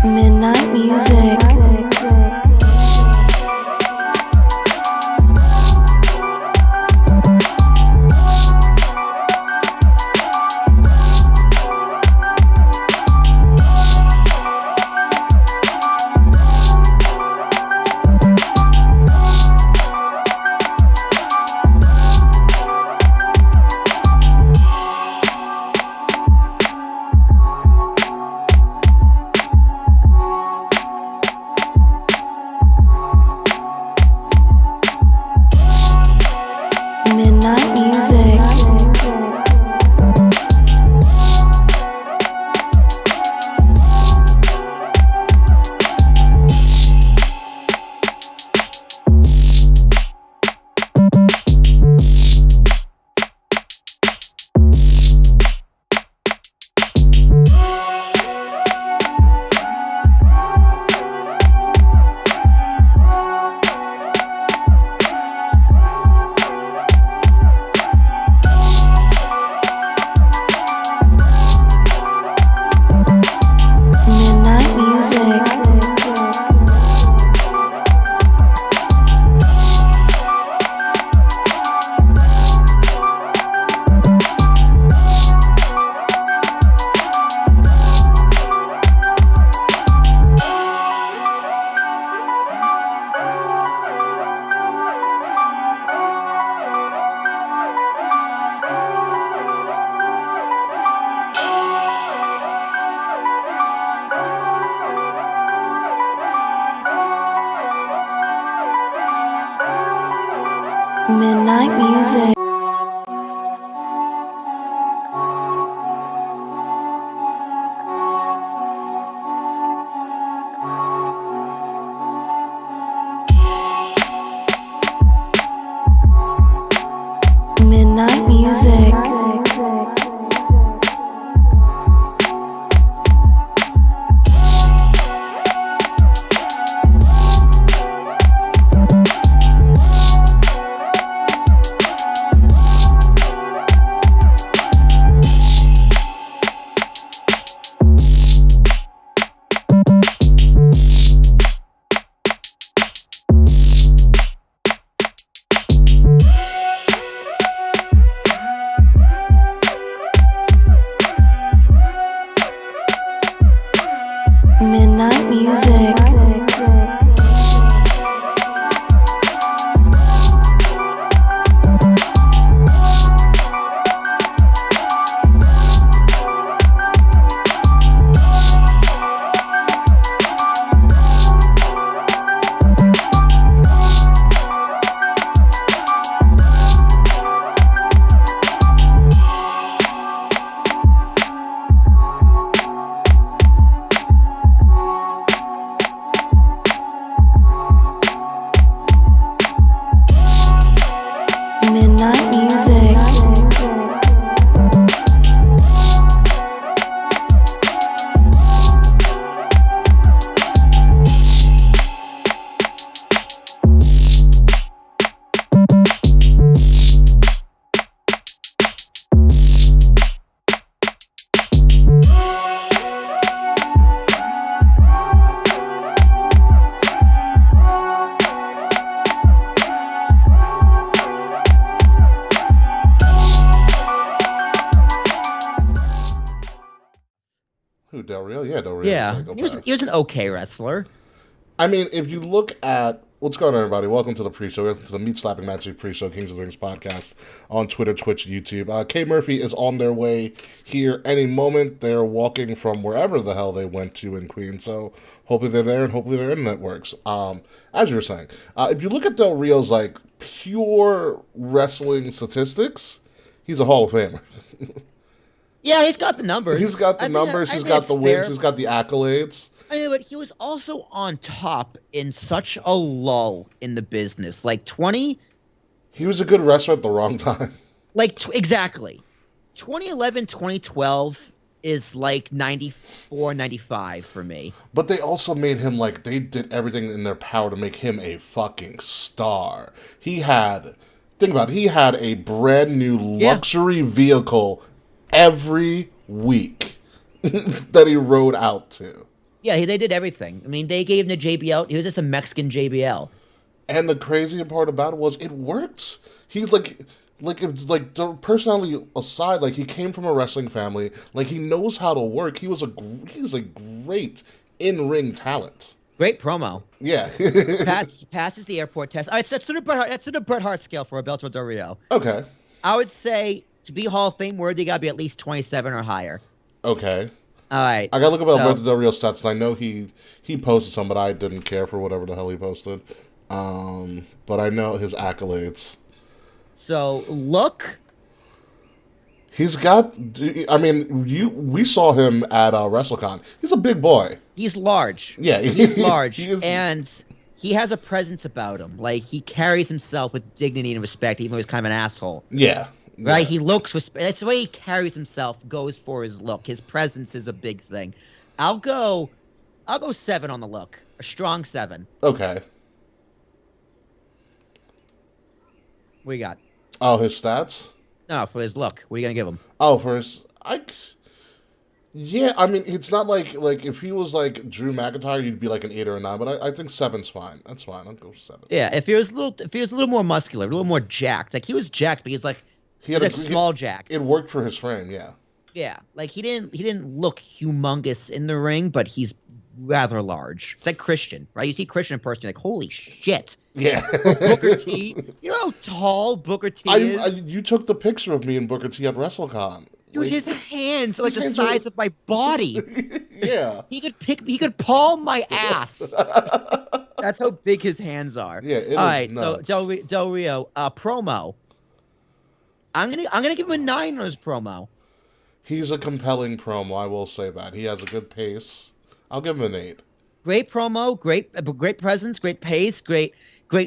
Midnight music. Midnight music. Midnight music. Midnight music. Midnight music. Midnight music. Midnight music. Who, Del Rio? Yeah, Del Rio. Yeah, he was an okay wrestler. I mean, if you look at what's going on, everybody, welcome to the pre-show. Welcome to the Meat Slapping Matches pre-show, Kings of the Rings podcast on Twitter, Twitch, YouTube. K Murphy is on their way here any moment. They're walking from wherever the hell they went to in Queens, so hopefully they're there and hopefully their internet works. As you were saying, if you look at Del Rio's like pure wrestling statistics, he's a Hall of Famer. Yeah, he's got the numbers. He's got the numbers. He's got the wins. He's got the accolades. I mean, but he was also on top in such a lull in the business. Like 20... He was a good wrestler at the wrong time. Like, exactly. 2011, 2012 is like 94, 95 for me. But they also made him, like, they did everything in their power to make him a fucking star. He had Think about it. He had a brand new Yeah. luxury vehicle every week that he rode out to. Yeah, they did everything. I mean, they gave him the JBL. He was just a Mexican JBL. And the crazy part about it was it worked. He's like the personality aside, like he came from a wrestling family. Like he knows how to work. He's a great in-ring talent. Great promo. Yeah. Passes the airport test. All right, so that's to the Bret Hart scale for Alberto Del Rio. Okay. I would say to be Hall of Fame worthy, you gotta be at least 27 or higher. Okay. All right. I gotta look up Alberto Del Rio stats. And I know he posted some, but I didn't care for whatever the hell he posted. But I know his accolades. So look. He's got. I mean, we saw him at WrestleCon. He's a big boy. He's large. Yeah, He's large, he is, and he has a presence about him. Like he carries himself with dignity and respect, even though he's kind of an asshole. Yeah. Right? Yeah. He looks. That's the way he carries himself. Goes for his look. His presence is a big thing. I'll go 7 on the look. A strong 7. Okay. What you got? Oh, his stats? No, for his look. What are you gonna give him? Oh, for his. Yeah, I mean, it's not like if he was like Drew McIntyre, you'd be like an 8 or a 9. But I think 7's fine. That's fine. I'll go 7. Yeah, if he was a little more muscular, a little more jacked. Like he was jacked, but he's like small jacked. It worked for his frame. Yeah. Yeah, like he didn't look humongous in the ring, but he's rather large. It's like Christian, right? You see Christian in person, you're like, holy shit. Yeah. Booker T. You know how tall Booker T is? You took the picture of me and Booker T at WrestleCon. Dude, Like, his hands are like his the hands size of my body. Yeah. He could palm my ass. That's how big his hands are. Yeah, it is All right, nuts. so Del Rio, promo. I'm gonna give him a 9 on his promo. He's a compelling promo, I will say that. He has a good pace. I'll give him an 8. Great promo, great presence, great pace, great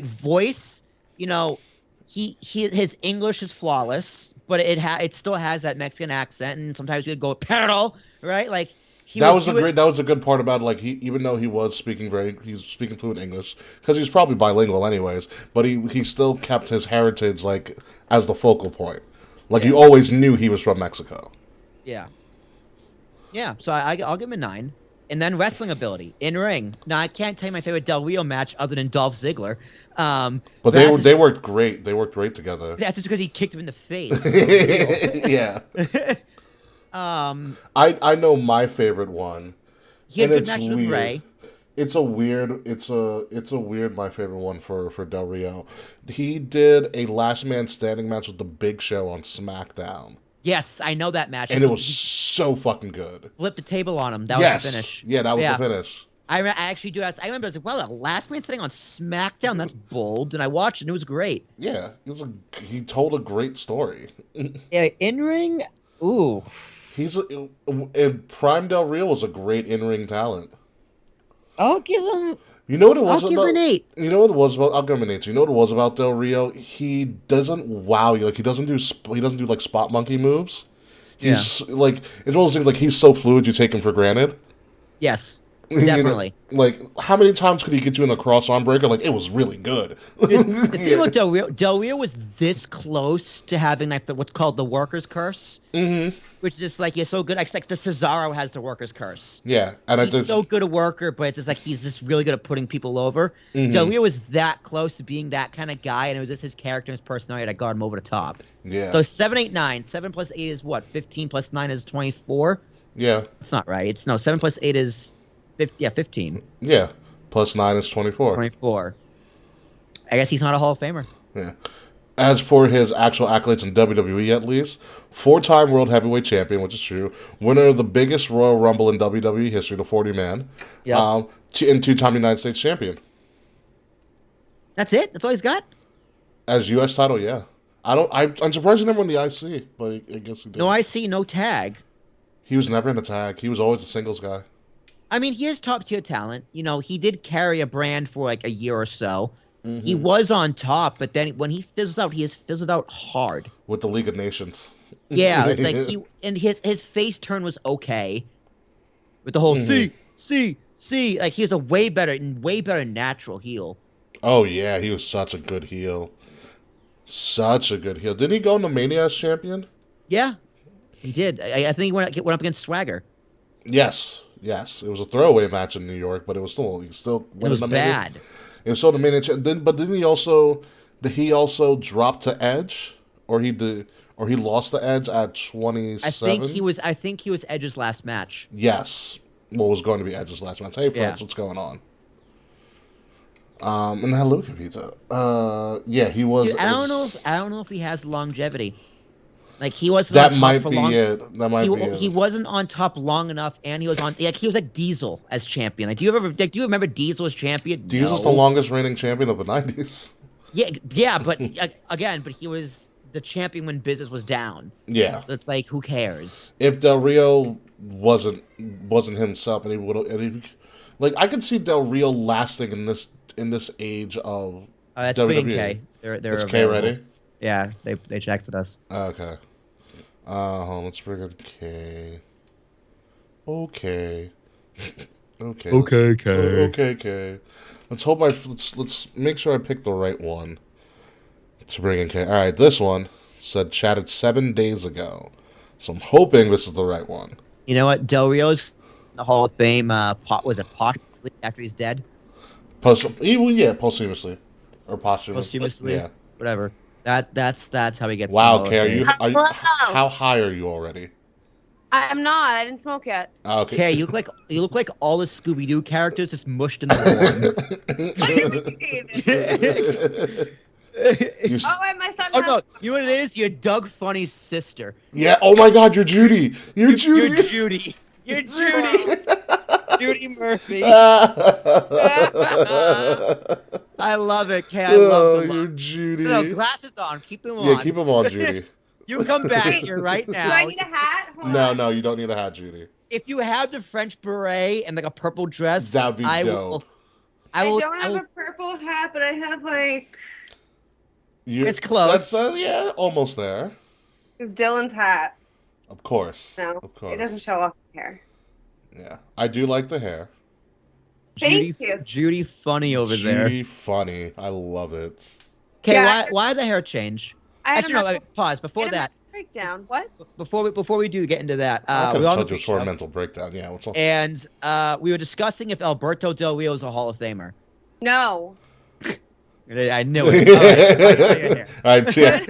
voice. You know, his English is flawless, but it still has that Mexican accent, and sometimes we would go pedal, right? Like That was a good part about it. Like even though he was speaking fluent English because he's probably bilingual anyways, but he still kept his heritage like as the focal point. Like you always knew he was from Mexico. Yeah. So I'll give him a 9. And then wrestling ability in ring. Now I can't tell you my favorite Del Rio match other than Dolph Ziggler. But they worked great. They worked great together. That's just because he kicked him in the face. Yeah. I know my favorite one. He had and a good it's match with weird. Ray. It's a weird my favorite one for Del Rio. He did a last man standing match with the Big Show on SmackDown. Yes, I know that match. And it was so fucking good. Flipped the table on him. That was the finish. Yeah, that was the finish. I actually do. I remember. I was like, "Well, a last man standing on SmackDown. That's bold." And I watched it. And it was great. Yeah, he told a great story. Yeah, in ring. Ooh. Prime Del Rio was a great in ring talent. I'll give him. You know what it was I'll give him an 8. You know what it was about? I'll give him an 8. You know what it was about Del Rio? He doesn't wow you. Like he doesn't do like spot monkey moves. He's like it's one of those things. Like he's so fluid, you take him for granted. Yes, definitely. You know, like how many times could he get you in a cross arm breaker? Like it was really good. The thing about Del Rio was this close to having like what's called the worker's curse, which is just like you're so good. Like, it's like the Cesaro has the worker's curse. Yeah, and he's so good a worker, but it's just like he's just really good at putting people over. Del Rio was that close to being that kind of guy, and it was just his character and his personality that got him over the top. Yeah. So 7, 8, 9. 7 plus 8 is what? 15 plus 9 is 24. Yeah. It's not right. 7 plus 8 is 15. Yeah. Plus 9 is 24. 24. I guess he's not a Hall of Famer. Yeah. As for his actual accolades in WWE, at least, 4-time World Heavyweight Champion, which is true, winner of the biggest Royal Rumble in WWE history, the 40-man, and 2-time United States Champion. That's it? That's all he's got? As U.S. title, yeah. I'm surprised he never won the IC, but I guess he did. No IC, no tag. He was never in a tag. He was always a singles guy. I mean, he is top tier talent. You know, he did carry a brand for like a year or so. He was on top, but then when he fizzles out, he has fizzled out hard. With the League of Nations. Yeah, it's like his face turn was okay. With the whole see, like he's a way better natural heel. Oh yeah, he was such a good heel. Such a good heel. Didn't he go into Mania as champion? Yeah, he did. I think he went up against Swagger. Yes. Yes. It was a throwaway match in New York, but he still It went was in the Mania. bad. It was still the Mania. But didn't he also? Did he also drop to Edge, or he lost to Edge at 27? I think he was Edge's last match. Yes. What was going to be Edge's last match? Hey, friends, Yeah. what's going on? And hello, Pizza. Yeah, he was. Dude, I don't know if he has longevity. Like he wasn't That on top might for be long. it. That might be it. He wasn't on top long enough, and he was on. Like he was like Diesel as champion. Like do you remember Diesel as champion? Diesel's No. the longest reigning champion of the 90s. Yeah, but again, but he was the champion when business was down. Yeah. So it's like who cares? If Del Rio wasn't himself, and he would, like, I could see Del Rio lasting in this age of That's WWE. B and K. They're It's K available. ready. Yeah, they texted us. Okay. Hold on, let's bring in K. Okay. Okay. Okay. Let's make sure I pick the right one to bring in K. All right, this one said chatted 7 days ago, so I'm hoping this is the right one. You know what? Del Rio's in the Hall of Fame. Was it posthumously after he's dead? Posthumously or posthumously. Posthumously, Yeah. whatever. That's how he gets. Wow, in the Kay, Hall of Fame. are you how high are you already? I'm not. I didn't smoke yet. Okay. Kay, you look like all the Scooby Doo characters just mushed into one. Oh, and my son. Oh has no! You know what it is? You're Doug Funny's sister. Yeah. Oh my God, you're Judy. You're Judy. You're Judy. You're Judy. Judy Murphy. I love it, Kay. I love the You're look. Judy. No, glasses on. Keep them on. Yeah, keep them on, Judy. You come back here right Do now. I need a hat? Hold on. No, you don't need a hat, Judy. If you have the French beret and like a purple dress, That'd be I dope. I don't have a purple hat, but I have like It's close. That's, yeah, almost there. Dylan's hat. Of course. No, Of course. it doesn't show off the hair. Yeah, I do like the hair. Thank you. Judy funny over there. Judy funny. I love it. Okay, Yeah, why the hair change? I had Actually, a no. mental- Pause. Before I had a that, mental breakdown. What? before we do get into that, I could we have on the told you before a pre-show, mental breakdown. Yeah, what's up? and we were discussing if Alberto Del Rio is a Hall of Famer. No. I knew it. All right,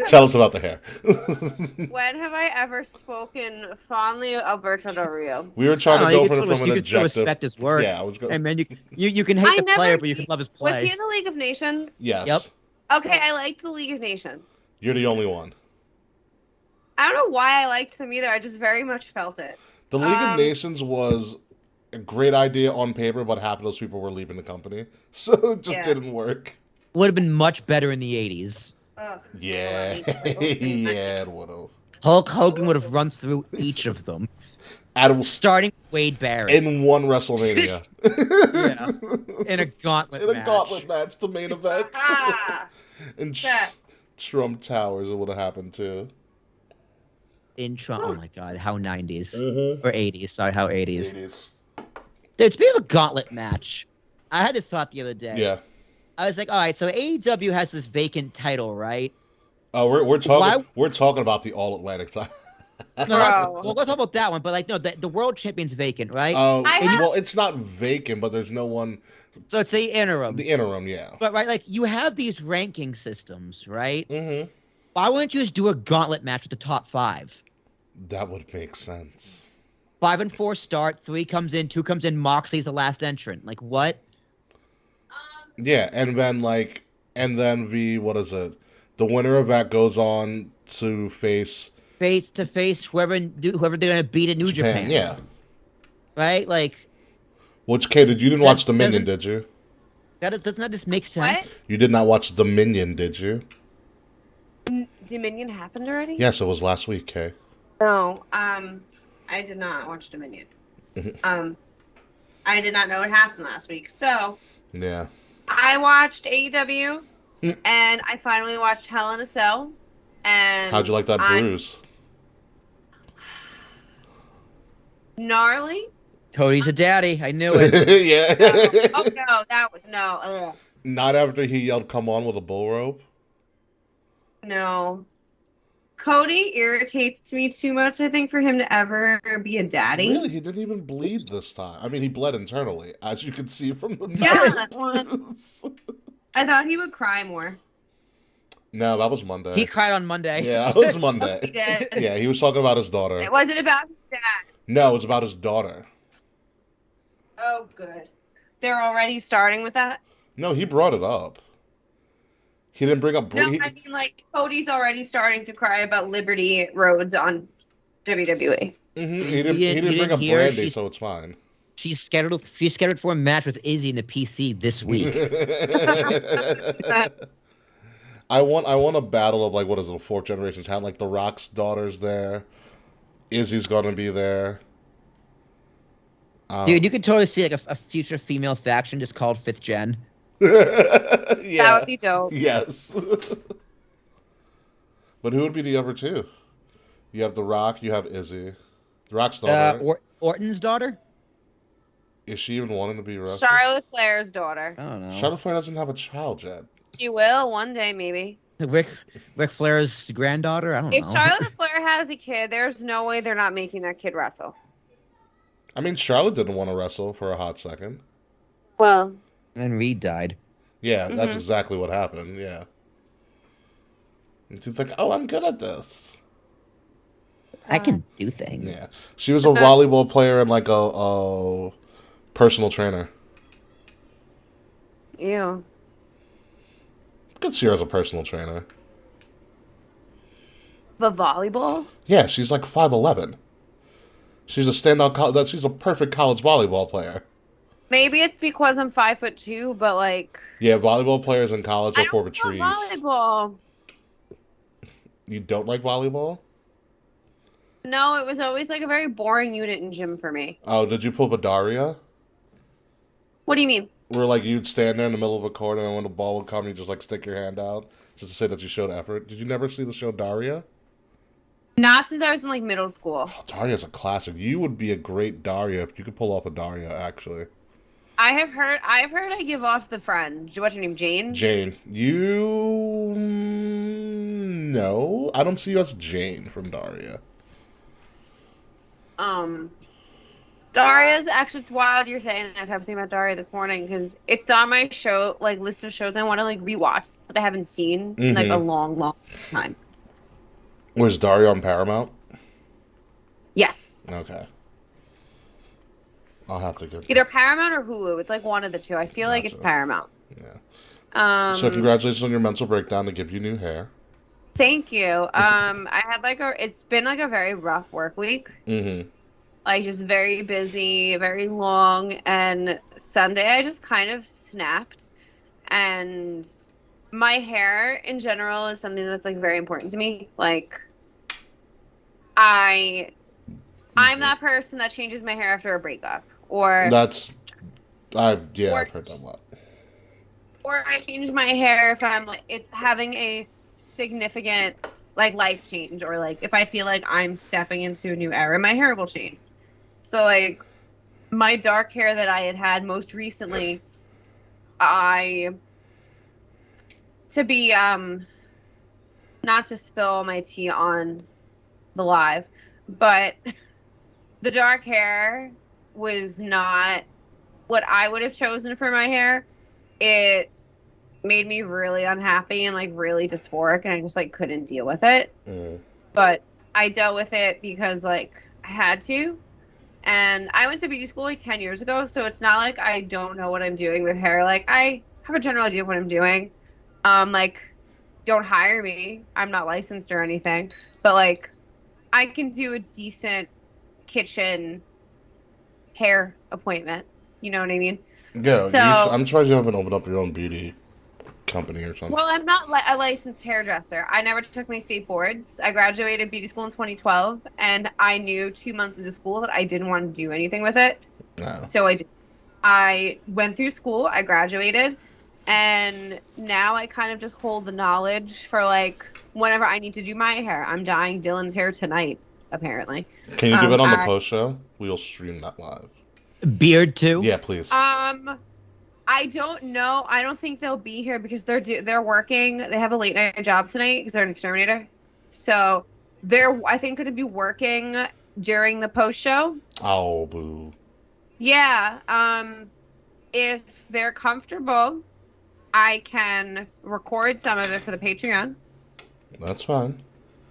tell us about the hair. When have I ever spoken fondly of Alberto Del Rio? We were trying to You go can from still an respect objective. his work. Yeah, I was going. Hey man, you can hate the player, but you can love his Was he play. in the League of Nations? Yes. Yep. Okay, I liked the League of Nations. You're the only one. I don't know why I liked them either. I just very much felt it. The League of Nations was a great idea on paper, but half of those people were leaving the company, so it just Yeah. didn't work. Would have been much better in the '80s. Ugh. Yeah, yeah, it would have. Hulk Hogan would have run through each of them, starting with Wade Barrett in one WrestleMania. in a gauntlet In a match. gauntlet match, the main event. Ah, In that. Trump Towers, it would have happened too. In Trump. Oh my God, how '90s Mm-hmm. or '80s? Sorry, how '80s. Dude, speaking of a gauntlet match, I had this thought the other day. Yeah. I was like, all right, so AEW has this vacant title, right? Oh, we're talking. Why- We're talking about the All Atlantic title. No, Bro. well, let's talk about that one. But like, no, the world champion's vacant, right? Well, it's not vacant, but there's no one. So it's the interim. The interim, yeah. But right, like you have these ranking systems, right? Mm-hmm. Why wouldn't you just do a gauntlet match with the top 5? That would make sense. 5 and 4 start, 3 comes in, 2 comes in. Moxley's the last entrant. Like what? Yeah, and then what is it? The winner of that goes on to face Face to face whoever they're gonna beat at New Japan. Yeah. Right? Like Which, Kate, you didn't watch Doesn't- Dominion, did you? doesn't that just make sense? You did not watch Dominion, did you? Dominion happened already? Yes, it was last week, Kay. No. I did not watch Dominion. I did not know it happened last week. So Yeah. I watched AEW, Mm. and I finally watched Hell in a Cell. And How'd you like that bruise? Gnarly. Cody's a daddy. I knew it. Yeah. Oh no, that was no. Ugh. Not after he yelled "Come on" with a bull rope. No. Cody irritates me too much, I think, for him to ever be a daddy. Really, he didn't even bleed this time. I mean, he bled internally, as you can see from the Yeah. massive bruise. I thought he would cry more. No, that was Monday. He cried on Monday. Yeah, that was He Monday. did. Yeah, he was talking about his daughter. It wasn't about his dad. No, it was about his daughter. Oh, good. They're already starting with that? No, he brought it up. He didn't bring up. No, I mean, like, Cody's already starting to cry about Liberty Rhodes on WWE. Mm-hmm. He didn't bring up Brandy, so it's fine. She's scheduled for a match with Izzy in the PC this week. I want a battle of, like, what is it, a fourth generation talent? Like, The Rock's daughter's there. Izzy's gonna be there. Dude, you could totally see like a future female faction just called Fifth Gen. Yeah. That would be dope. Yes. But who would be the other two? You have The Rock, you have Izzy. The Rock's daughter. Orton's daughter? Is she even wanting to be wrestling? Charlotte Flair's daughter. I don't know. Charlotte Flair doesn't have a child yet. She will one day, maybe. Ric Flair's granddaughter? I don't know. If Charlotte Flair has a kid, there's no way they're not making that kid wrestle. I mean, Charlotte didn't want to wrestle for a hot second. Well, And then Reed died. Yeah, that's exactly what happened, yeah. And she's like, oh, I'm good at this. I can do things. Yeah. She was a volleyball player and, like, a personal trainer. ew. I could see her as a personal trainer. But volleyball? Yeah, she's like 5'11". She's a standout. She's a perfect college volleyball player. Maybe it's because I'm 5'2", but like Yeah, volleyball players in college I are for the don't trees. love volleyball. You don't like volleyball? No, it was always like a very boring unit in gym for me. Oh, did you pull up a Daria? What do you mean? Where, like, you'd stand there in the middle of a court, and when the ball would come, you just, like, stick your hand out just to say that you showed effort. Did you never see the show Daria? Not since I was in like middle school. Oh, Daria's a classic. You would be a great Daria if you could pull off a Daria, actually. I've heard I give off the friend. What's her name? Jane? Jane. You... No. I don't see you as Jane from Daria. Daria's actually, it's wild you're saying that. I was thinking about Daria this morning because it's on my show, like, list of shows I want to like rewatch that I haven't seen in like a long time. Was Daria on Paramount? Yes. Okay. I'll have to get Either Paramount or Hulu. It's like one of the two. I feel like it's Gotcha. Paramount. Yeah. So congratulations on your mental breakdown to give you new hair. Thank you. I had like it's been like a very rough work week. Mm-hmm. Like just very busy, very long, and Sunday I just kind of snapped. And my hair in general is something that's like very important to me. Like I'm that person that changes my hair after a breakup, or I've heard that a lot. Or I change my hair if I'm like it's having a significant like life change, or like if I feel like I'm stepping into a new era, my hair will change. So like my dark hair that I had most recently, to be not to spill my tea on the live, but the dark hair was not what I would have chosen for my hair. It made me really unhappy and like really dysphoric, and I just like couldn't deal with it. But I dealt with it because like I had to. And I went to beauty school like 10 years ago, so it's not like I don't know what I'm doing with hair. Like I have a general idea of what I'm doing. Like don't hire me. I'm not licensed or anything, but like I can do a decent kitchen hair appointment. You know what I mean? Yeah, So, I'm surprised you haven't opened up your own beauty company or something. well, I'm not a licensed hairdresser. I never took my state boards. I graduated beauty school in 2012, and I knew 2 months into school that I didn't want to do anything with it. No. So I went through school, I graduated, and now I kind of just hold the knowledge for like whenever I need to do my hair. I'm dyeing Dylan's hair tonight, apparently. Can you do it on the post show? We'll stream that live. Beard too? Yeah, please. I don't know. I don't think they'll be here because they're working. They have a late night job tonight because they're an exterminator. So they're, I think, going to be working during the post show. Oh, boo. Yeah. If they're comfortable, I can record some of it for the Patreon That's fine.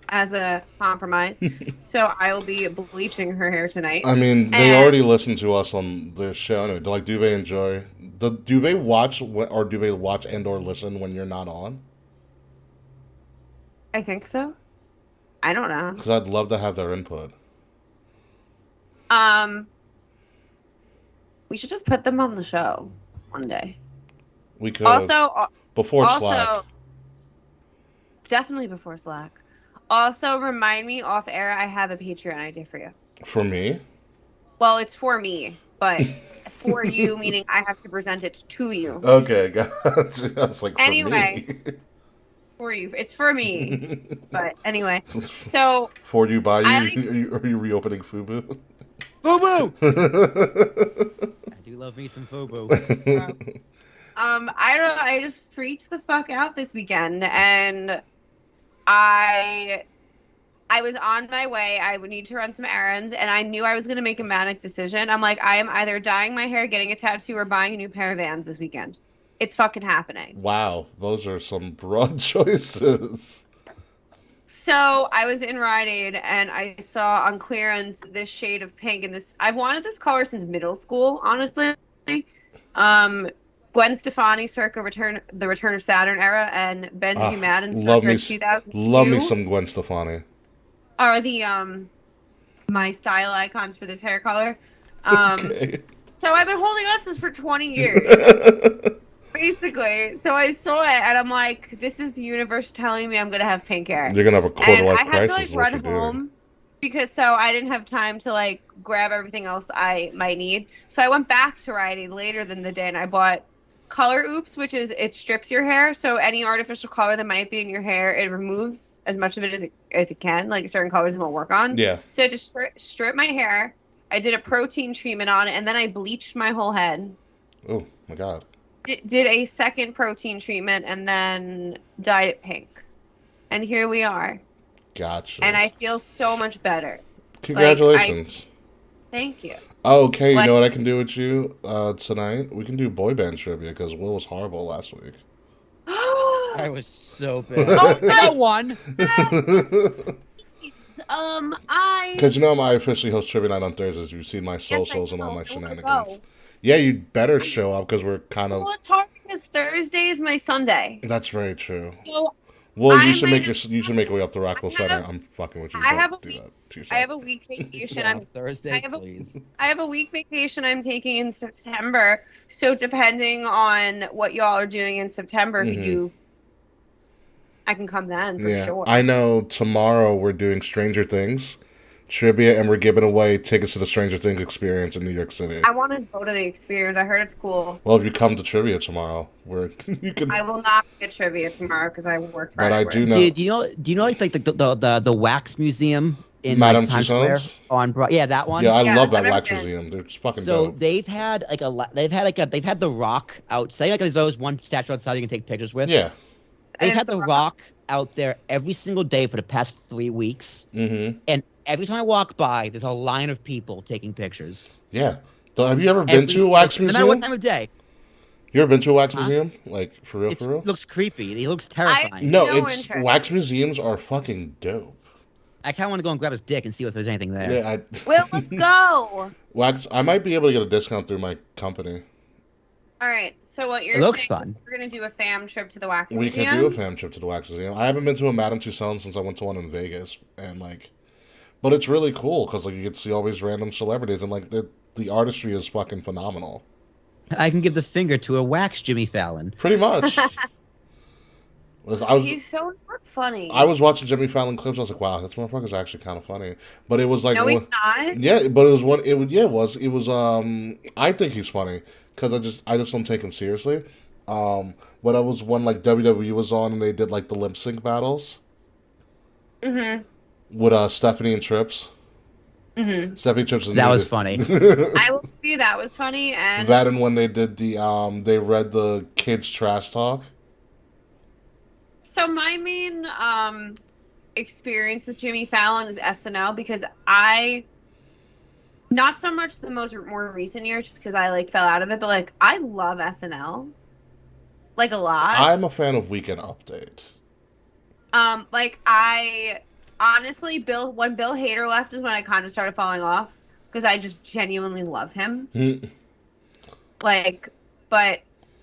as a compromise. So I will be bleaching her hair tonight. I mean, they And- already listen to us on the show. Anyway, like, do they enjoy? Do they watch or do they watch and or listen when you're not on? I think so. I don't know. Because I'd love to have their input. We should just put them on the show one day. We could before Slack. Definitely before Slack. Also, remind me off air. I have a Patreon idea for you. For me? Well, it's for me, but for you, meaning I have to present it to you. Okay, gotcha. I was like, for Anyway. me. For you, it's for me. But anyway, so For you, by I you, are you reopening FUBU? FUBU! I do love me some FUBU. I don't know. I just freaked the fuck out this weekend, and I was on my way. I would need to run some errands, and I knew I was going to make a manic decision. I'm like, I am either dyeing my hair, getting a tattoo, or buying a new pair of Vans this weekend. It's fucking happening. Wow, those are some broad choices. So I was in Rite Aid, and I saw on clearance this shade of pink, and this I've wanted this color since middle school, honestly. Gwen Stefani circa the Return of Saturn era, and Benji Madden circa 2002. Love me some Gwen Stefani. Are the my style icons for this hair color. Okay. So I've been holding on to this for 20 years. Basically. So I saw it and I'm like, this is the universe telling me I'm gonna have pink hair. You're gonna have a quarter life I had crisis. to Is what run you're doing. home because I didn't have time to like grab everything else I might need. So I went back to Rite Aid later than the day and I bought Color Oops, which is it strips your hair. So any artificial color that might be in your hair, it removes as much of it as it can. Like certain colors it won't work on. Yeah. So I just stripped my hair. I did a protein treatment on it, and then I bleached my whole head. Oh my god. Did a second protein treatment, and then dyed it pink. And here we are. Gotcha. And I feel so much better. Congratulations. Thank you. Okay, you know what I can do with you tonight? We can do boy band trivia because Will was horrible last week. I was so bad. Oh, I got one. Because you know I officially host trivia night on Thursdays. You've seen my socials and all my shenanigans. Yeah, you'd better show up because we're kind of. Well, it's hard because Thursday is my Sunday. That's very true. So Well, I you should might you should make your way up to Rockwell I have- Center. I'm fucking with you. I Don't have a do week- that to I yourself. have a week vacation. Yeah, Thursday, I please. have a week vacation I'm taking in September. So depending on what y'all are doing in September, if you do, I can come then for Yeah, sure. I know tomorrow we're doing Stranger Things trivia and we're giving away tickets to the Stranger Things experience in New York City. I want to go to the experience. I heard it's cool. Well, if you come to trivia tomorrow, you can. I will not get trivia tomorrow because I work. But I Friday. do know. Do you know like the wax museum in Madame like, Times Square Tussauds? on yeah, that one. Yeah, I Yeah, love that I've wax been. museum. They're just fucking So dope. they've had the Rock outside. Like there's always one statue outside you can take pictures with. Yeah. They've And had the Rock out there every single day for the past 3 weeks, Mm-hmm. and every time I walk by, there's a line of people taking pictures. Yeah. So have you ever been Every to a single- wax No museum? matter what time of day. You ever been to a wax Huh? museum? Like, for real, It for real? looks creepy. It looks terrifying. No, No it's interest. wax museums are fucking dope. I kind of want to go and grab his dick and see if there's anything there. Yeah, Will, let's go. wax. I might be able to get a discount through my company. All right. So what you're It looks saying fun. is we're gonna do a fam trip to the wax We museum. could do a fam trip to the wax museum. I haven't been to a Madame Tussauds since I went to one in Vegas, and like, but it's really cool because like you get to see all these random celebrities, and like the artistry is fucking phenomenal. I can give the finger to a wax Jimmy Fallon. Pretty much. Listen, He's so not funny. I was watching Jimmy Fallon clips. I was like, wow, this motherfucker's actually kind of funny. But it was like, no, he's one- not. yeah, but it was one. It was yeah, it was. It was. I think he's funny because I just don't take him seriously. But it was one like WWE was on and they did like the lip sync battles Mm-hmm. with Stephanie and Trips. Mm-hmm. Stephanie Trips. And That was funny. I will be interview, that was funny, and That and when they did they read the kids' trash talk. so my main experience with Jimmy Fallon is SNL because I, not so much the more recent years, just because I like fell out of it, but like I love SNL, like a lot. I'm a fan of Weekend Update. Like I honestly, when Bill Hader left is when I kind of started falling off because I just genuinely love him. Like, but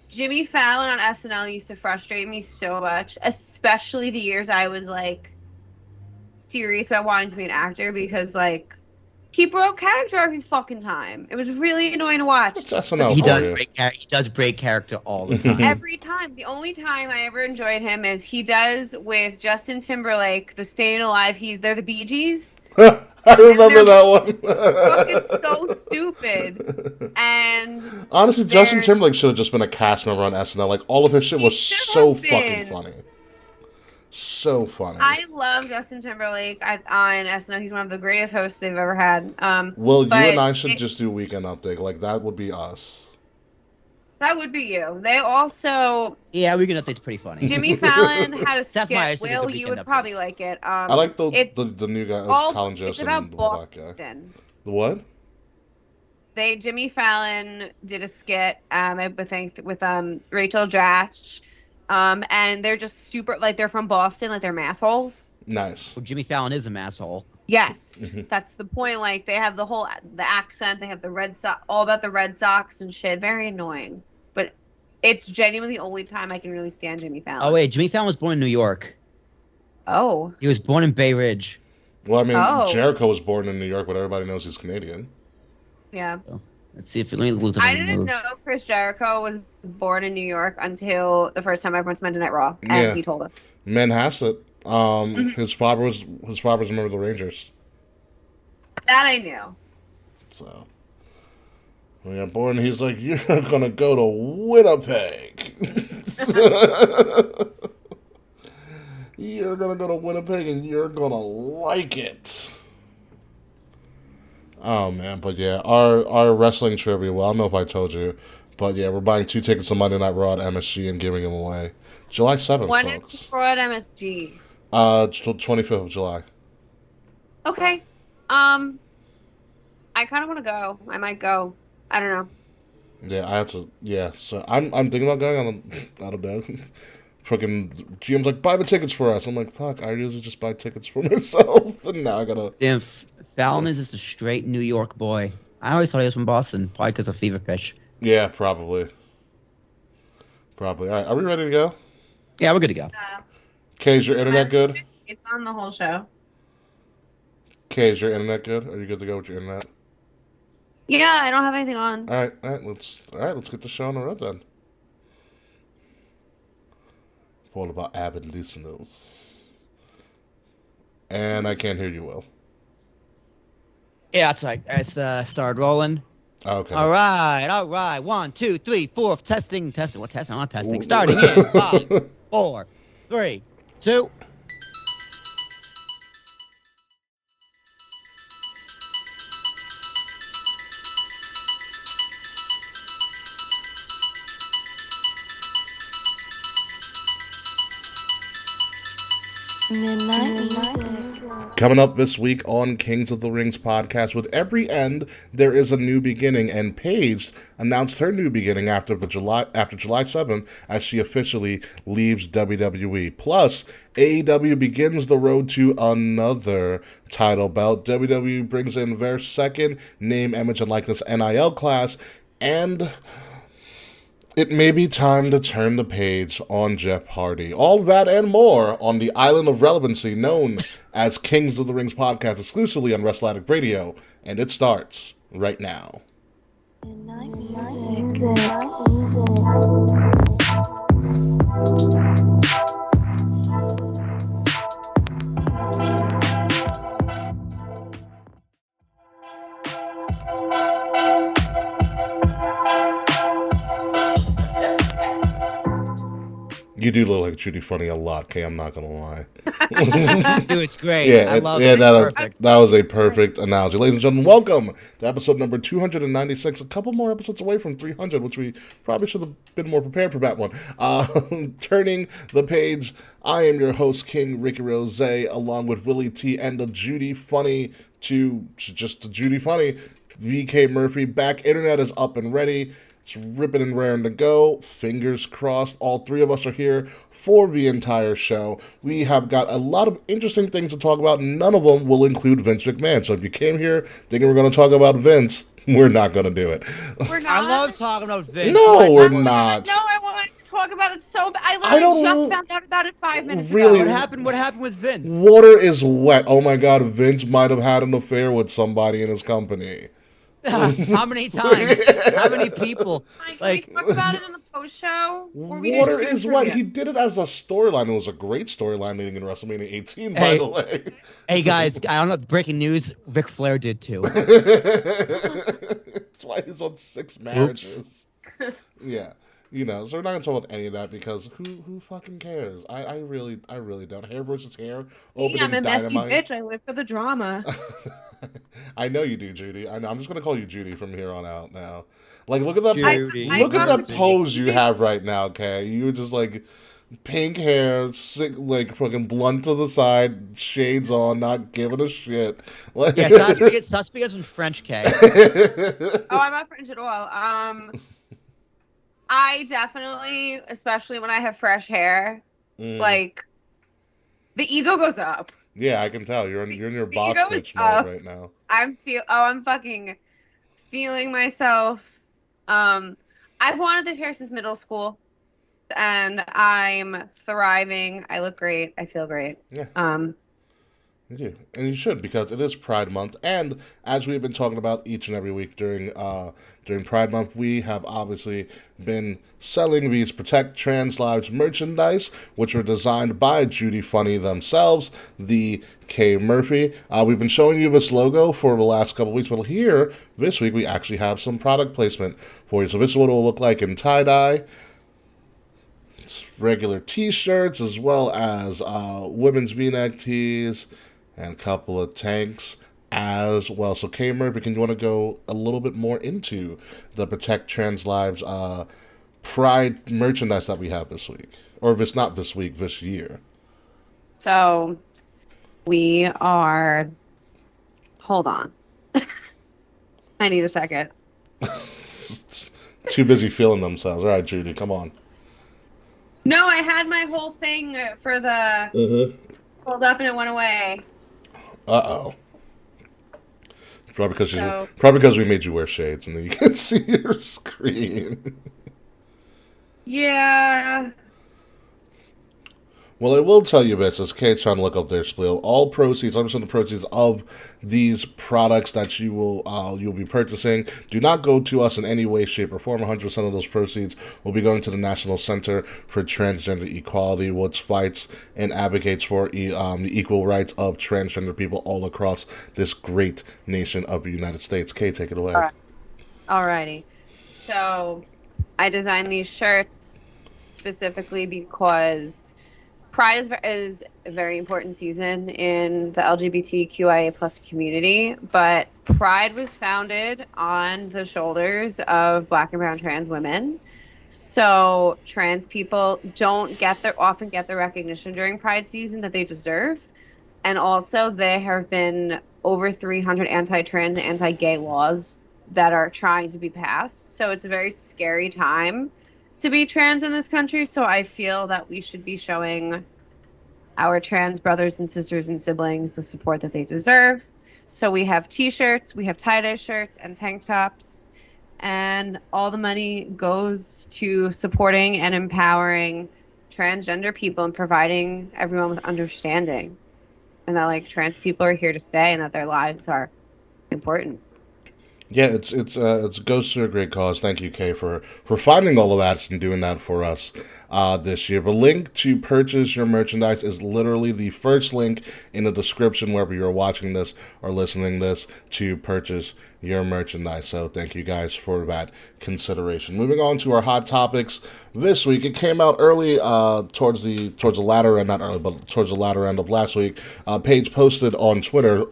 Jimmy Fallon on SNL used to frustrate me so much, especially the years I was like serious about wanting to be an actor because like he broke character every fucking time. It was really annoying to watch. It's SNL He for you. does break character all the time. Every time. The only time I ever enjoyed him is he does with Justin Timberlake, the Staying Alive. They're the Bee Gees. I remember that one. Fucking so stupid. And honestly, Justin Timberlake should have just been a cast member on SNL. Like all of his shit was so fucking funny. So funny. I love Justin Timberlake on SNL. He's one of the greatest hosts they've ever had. Well, you and I should just do Weekend Update. Like that would be us. That would be you. They also... Yeah, Weekend Update's pretty funny. Jimmy Fallon had a Seth Meyers skit. did the Will, you Weekend would Update. probably like it. I like the new guy, Colin Jost, it's about and the black guy. Boston. The what? Jimmy Fallon did a skit with Rachel Dratch, and they're just super, like, they're from Boston, like they're massholes. Nice. Well, Jimmy Fallon is a asshole. Yes, that's the point. Like they have the accent, they have the Red Sox, all about the Red Sox and shit. Very annoying, but it's genuinely the only time I can really stand Jimmy Fallon. Oh wait, Jimmy Fallon was born in New York. Oh. He was born in Bay Ridge. Well, I mean, Jericho was born in New York, but everybody knows he's Canadian. Yeah. So, let's see if let me look. I didn't know Chris Jericho was born in New York until the first time I went to Monday Night Raw, and he told us. Manhasset. His father was a member of the Rangers. That I knew. So when he got born, he's like, "You're gonna go to Winnipeg. You're gonna go to Winnipeg, and you're gonna like it." Oh man, but yeah, our wrestling trivia. Well, I don't know if I told you, but yeah, we're buying 2 tickets to Monday Night Raw at MSG and giving them away July 7th, When folks. is Raw at MSG? 25th of July. Okay. I kind of want to go. I might go. I don't know. Yeah, I have to. Yeah, so I'm thinking about going. I don't know. Freaking GM's like, buy the tickets for us. I'm like, fuck. I usually just buy tickets for myself, and now I gotta. Damn, Fallon is just a straight New York boy. I always thought he was from Boston, probably because of Fever Pitch. Yeah, probably. All right, are we ready to go? Yeah, we're good to go. Kay, is your internet good? It's on the whole show. Kay, is your internet good? Are you good to go with your internet? Yeah, I don't have anything on. All right, let's get the show on the road then. All about avid listeners. And I can't hear you, Will. Yeah, it's started rolling. Okay. All right. 1, 2, 3, 4. Testing. What testing? Not testing. Starting in 5, 4, 3, 2. Midnight music. Coming up this week on Kings of the Rings podcast, with every end there is a new beginning, and Paige announced her new beginning after July 7th as she officially leaves WWE. Plus, AEW begins the road to another title belt. WWE brings in their second name, image, and likeness NIL class, and it may be time to turn the page on Jeff Hardy. All that and more on the island of relevancy known as Kings of the Rings podcast, exclusively on Wrestle Addict Radio, and it starts right now. Midnight music. You do look like Judy Funny a lot, Kay. I'm not gonna lie. Dude, it's great. Yeah, I love yeah, it. It's perfect. that was a perfect analogy. Ladies and gentlemen, welcome to episode number 296. A couple more episodes away from 300, which we probably should have been more prepared for that one. Turning the page, I am your host, King Ricky Rose, along with Willie T and the Judy Funny to just the Judy Funny, VK Murphy. Back, internet is up and ready. It's ripping and raring to go. Fingers crossed. All three of us are here for the entire show. We have got a lot of interesting things to talk about. None of them will include Vince McMahon. So if you came here thinking we're going to talk about Vince, we're not going to do it. We're not. I love talking about Vince. No, we're not. No, I wanted to talk about it so bad. I I don't literally just know. found out about it 5 minutes Really? ago. What happened with Vince? Water is wet. Oh my God, Vince might have had an affair with somebody in his company. How many times? How many people? Can Like, we talk about it in the post show? Water is wet. He did it as a storyline. It was a great storyline leading in WrestleMania 18, by Hey. the way. hey guys, I don't know. Breaking news: Ric Flair did too. That's why he's on 6 marriages. Yeah. So we're not gonna talk about any of that because who fucking cares? I really don't. Hair versus hair. Opening I'm a messy Dynamite. bitch. I live for the drama. I know you do, Judy. I know. I'm just gonna call you Judy from here on out now. Like, look at that. Judy. Look at I- that pose you have right now, Kay. You're just like pink hair, sick, like fucking blunt to the side, shades on, not giving a shit. Like, Yeah, stop speaking some French, K. Oh, I'm not French at all. I definitely, especially when I have fresh hair, like the ego goes up. Yeah, I can tell you're in your The boss ego is bitch mode up. right now. I'm fucking feeling myself. I've wanted this hair since middle school, and I'm thriving. I look great. I feel great. Yeah. You do, and you should, because it is Pride Month, and as we've been talking about each and every week during Pride Month, we have obviously been selling these Protect Trans Lives merchandise, which were designed by Judy Funny themselves, the K Murphy. We've been showing you this logo for the last couple of weeks, but here, this week, we actually have some product placement for you. So this is what it will look like in tie-dye. Regular t-shirts, as well as women's v-neck tees, and a couple of tanks as well. So, K Murphy, you want to go a little bit more into the Protect Trans Lives Pride merchandise that we have this week? Or if it's not this week, this year. So we are. Hold on. I need a second. Too busy feeling themselves. All right, Judy, come on. No, I had my whole thing for the pulled up and it went away. Uh-oh. Probably because we made you wear shades and then you can see your screen. Yeah. Well, I will tell you this, as Kate's trying to look up their spiel, all proceeds, 100% of the proceeds of these products that you'll be purchasing do not go to us in any way, shape, or form. 100% of those proceeds will be going to the National Center for Transgender Equality, which fights and advocates for the equal rights of transgender people all across this great nation of the United States. Kate, take it away. Alrighty. So I designed these shirts specifically because Pride is a very important season in the LGBTQIA plus community, but Pride was founded on the shoulders of Black and brown trans women. So trans people don't often get the recognition during Pride season that they deserve. And also there have been over 300 anti-trans and anti-gay laws that are trying to be passed. So it's a very scary time to be trans in this country, so I feel that we should be showing our trans brothers and sisters and siblings the support that they deserve. So we have t-shirts, we have tie-dye shirts and tank tops, and all the money goes to supporting and empowering transgender people and providing everyone with understanding, and that like trans people are here to stay and that their lives are important. Yeah, it goes to a great cause. Thank you, Kay, for finding all of that and doing that for us this year. The link to purchase your merchandise is literally the first link in the description wherever you're watching this or listening this to purchase your merchandise. So thank you guys for that consideration. Moving on to our hot topics this week. It came out early towards the latter end, not early, but towards the latter end of last week. Paige posted on Twitter,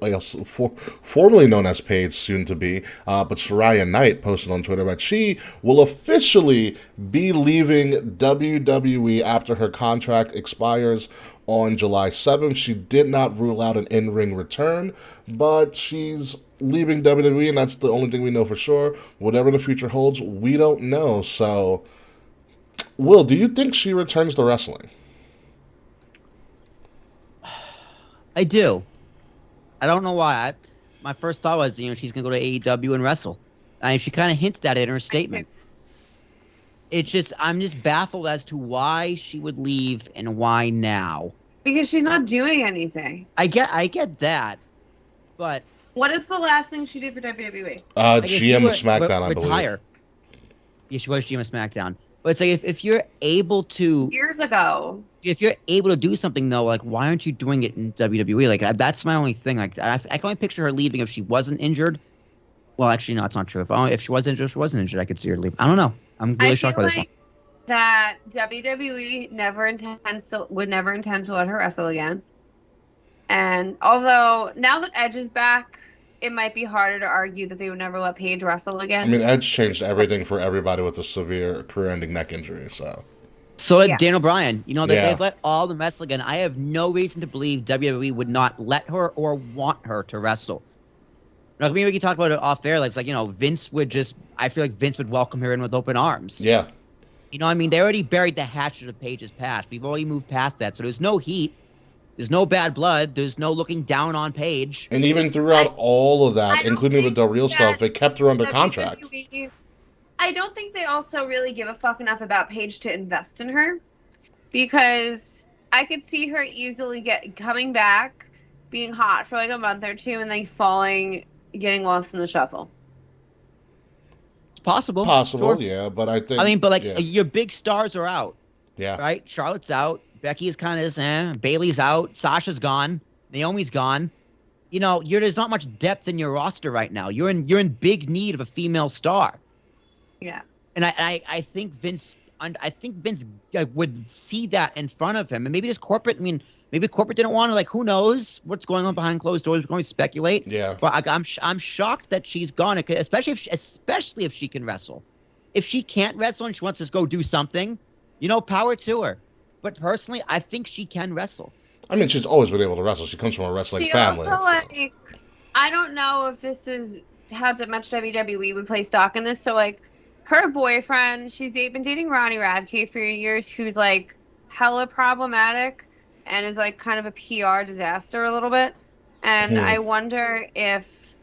formerly known as Paige, soon to be, but Soraya Knight posted on Twitter that she will officially be leaving WWE after her contract expires on July 7th. She did not rule out an in-ring return, but she's leaving WWE, and that's the only thing we know for sure. Whatever the future holds, we don't know. So, Will, do you think she returns to wrestling? I do. I don't know why. My first thought was, she's gonna go to AEW and wrestle. She kind of hinted at it in her statement. I'm just baffled as to why she would leave and why now. Because she's not doing anything. I get that, but what is the last thing she did for WWE? GM of SmackDown, I believe. Retire. Yeah, she was GM of SmackDown. But it's like if you're able to years ago, if you're able to do something though, like why aren't you doing it in WWE? Like that's my only thing. Like I can only picture her leaving if she wasn't injured. Well, actually, no, it's not true. If she was injured, I could see her leave. I don't know. I'm really shocked by this one. That WWE would never intend to let her wrestle again. And although now that Edge is back, it might be harder to argue that they would never let Paige wrestle again. I mean, Edge changed everything for everybody with a severe career-ending neck injury. So did Daniel Bryan. They've let all the wrestle again. I have no reason to believe WWE would not let her or want her to wrestle. I mean, we can talk about it off air. Like, Vince would I feel like Vince would welcome her in with open arms. Yeah. I mean, they already buried the hatchet of Paige's past. We've already moved past that. So there's no heat. There's no bad blood. There's no looking down on Paige. And even throughout all of that, including with the real stuff, they kept her under contract. I don't think they also really give a fuck enough about Paige to invest in her. Because I could see her easily coming back, being hot for like a month or two, and then getting lost in the shuffle. It's possible. Possible, sure. Yeah, but I think... your big stars are out. Yeah. Right? Charlotte's out. Becky is kind of Bailey's out. Sasha's gone. Naomi's gone. There's not much depth in your roster right now. You're in big need of a female star. Yeah. And I think Vince would see that in front of him, and maybe just corporate. Maybe corporate didn't want to. Who knows what's going on behind closed doors? We're going to speculate. Yeah. But I'm shocked that she's gone, especially if she can wrestle. If she can't wrestle and she wants to go do something, power to her. But personally, I think she can wrestle. I mean, she's always been able to wrestle. She comes from a wrestling family. Also, I don't know if this is how much WWE would play stock in this. So, her boyfriend, she's been dating Ronnie Radke for years, who's, hella problematic and is, kind of a PR disaster a little bit. And I wonder if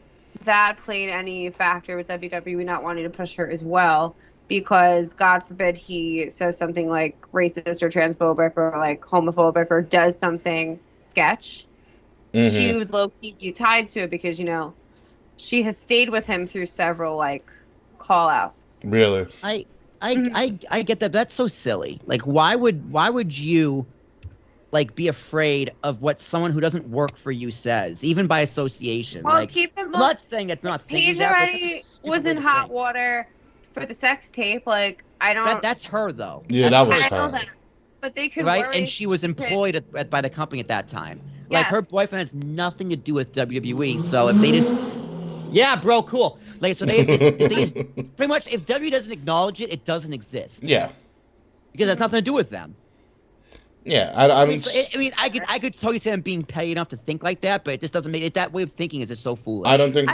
that played any factor with WWE not wanting to push her as well. Because God forbid he says something racist or transphobic or homophobic or does something sketch. Mm-hmm. She would low-key be tied to it because, she has stayed with him through several call-outs. Really? I get that. That's so silly. Why would you be afraid of what someone who doesn't work for you says, even by association? Well, keep in mind, I'm not saying it's not thinking Paige that, already was in hot water for the sex tape. I don't. That's her though. Yeah, that was her. That. But they could right, and she was employed by the company at that time. Yes. Her boyfriend has nothing to do with WWE. So if they just, yeah, bro, cool. So they pretty much if WWE doesn't acknowledge it, it doesn't exist. Yeah. Because it has nothing to do with them. Yeah, I could totally see them being petty enough to think like that, but it just doesn't make it. That way of thinking is just so foolish. I don't think.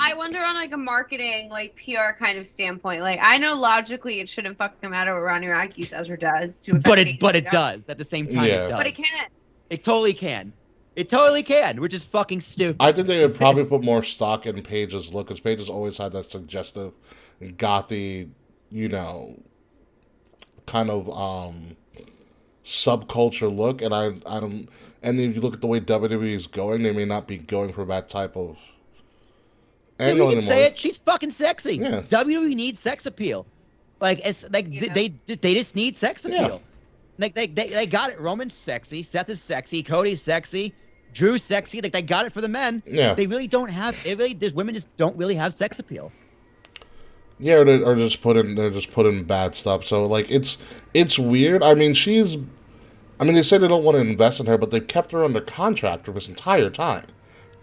I wonder on a marketing PR kind of standpoint. I know logically it shouldn't fucking matter what Ronnie Radke says or does to affect but it does at the same time. Yeah. It does. But it can. It totally can. It totally can, which is fucking stupid. I think they would probably put more stock in Paige's look, because Paige has always had that suggestive, gothy, kind of subculture look, and I don't. And if you look at the way WWE is going, they may not be going for that type of Dude, we can anymore. say it. She's fucking sexy. Yeah. WWE needs sex appeal. Like it's like they just need sex appeal. Yeah. Like they got it. Roman's sexy. Seth is sexy. Cody's sexy. Drew's sexy. Like they got it for the men. Yeah. They really don't have. There's women just don't really have sex appeal. Yeah, or they're just putting bad stuff. So like it's weird. I mean, they say they don't want to invest in her, but they've kept her under contract for this entire time,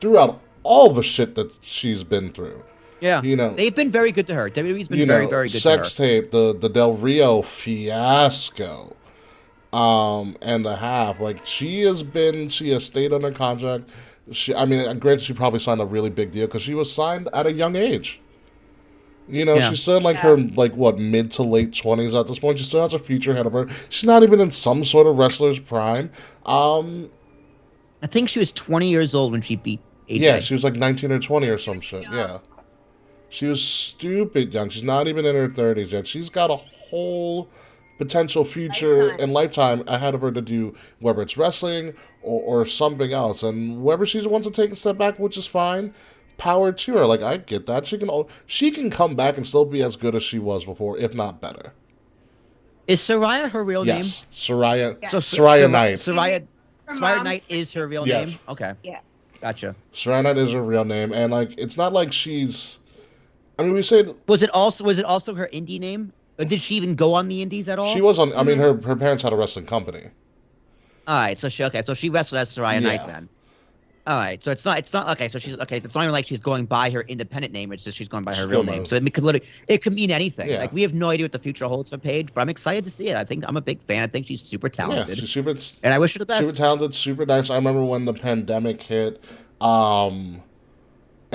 throughout all the shit that she's been through. Yeah, you know, they've been very good to her. WWE's been very good sex to her. tape, the Del Rio fiasco, and a half. Like she has stayed under contract. Granted, she probably signed a really big deal because she was signed at a young age. She's still in her mid to late 20s at this point. She still has a future ahead of her. She's not even in some sort of wrestler's prime. I think she was 20 years old when she beat AJ. Yeah, she was like 19 or 20 or some shit. Yeah. She was stupid young. She's not even in her 30s yet. She's got a whole potential future and lifetime ahead of her to do, whether it's wrestling or something else. And whether she wants to take a step back, which is fine, power to her. Like, I get that. She can come back and still be as good as she was before, if not better. Is Soraya her real name? Yes, Soraya. Yeah. So Soraya Knight. Soraya Knight is her real name? Okay. Yeah. Gotcha. Soraya Knight is her real name, and it's not like she's. We said. Was it also her indie name? Or did she even go on the indies at all? She was on. Her parents had a wrestling company. All right, so she wrestled as Soraya Knight then. All right, so it's not okay. So it's not even like she's going by her independent name. It's just she's going by her real name. So it could mean anything. Yeah. Like we have no idea what the future holds for Paige, but I'm excited to see it. I think I'm a big fan. I think she's super talented. Yeah, she's super, and I wish her the best. Super talented, super nice. I remember when the pandemic hit, and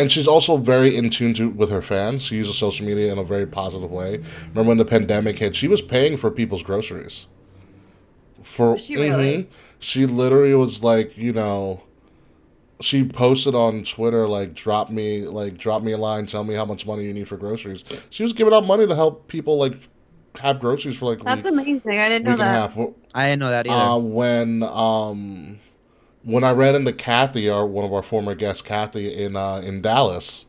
she's also very in tune with her fans. She uses social media in a very positive way. Remember when the pandemic hit, she was paying for people's groceries. Was she really? She literally was like, she posted on Twitter, drop me a line, tell me how much money you need for groceries. She was giving out money to help people have groceries for That's amazing. I didn't know that. I didn't know that either. When I ran into Kathy, one of our former guests, Kathy in Dallas,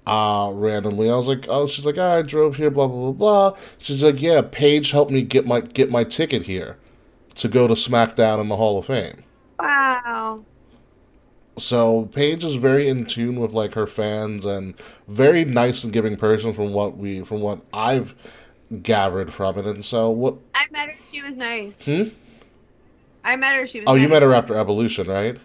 randomly, I was like, oh, she's like, I drove here, blah blah blah blah. She's like, yeah, Paige helped me get my ticket here to go to SmackDown in the Hall of Fame. Wow. So Paige is very in tune with her fans and very nice and giving person from what I've gathered from it. And so what I met her, she was nice. I met her, she was nice. You nice. met her after Evolution, right?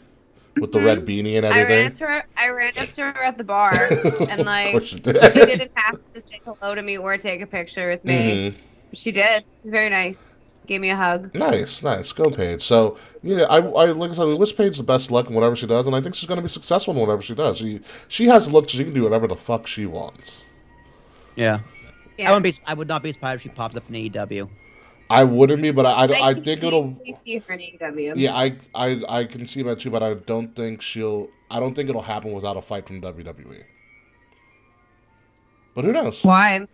With the red beanie and everything. I ran up to her at the bar and she didn't have to say hello to me or take a picture with me. She did. It was very nice. Gave me a hug. Nice. Go Paige. So I like I said, we wish Paige the best luck in whatever she does, and I think she's going to be successful in whatever she does. She has the look, so she can do whatever the fuck she wants. Yeah. I would not be surprised if she pops up in AEW. I wouldn't be, but I think it'll. See her in AEW. Yeah, I can see that too, but I don't think it'll happen without a fight from WWE. But who knows? Why?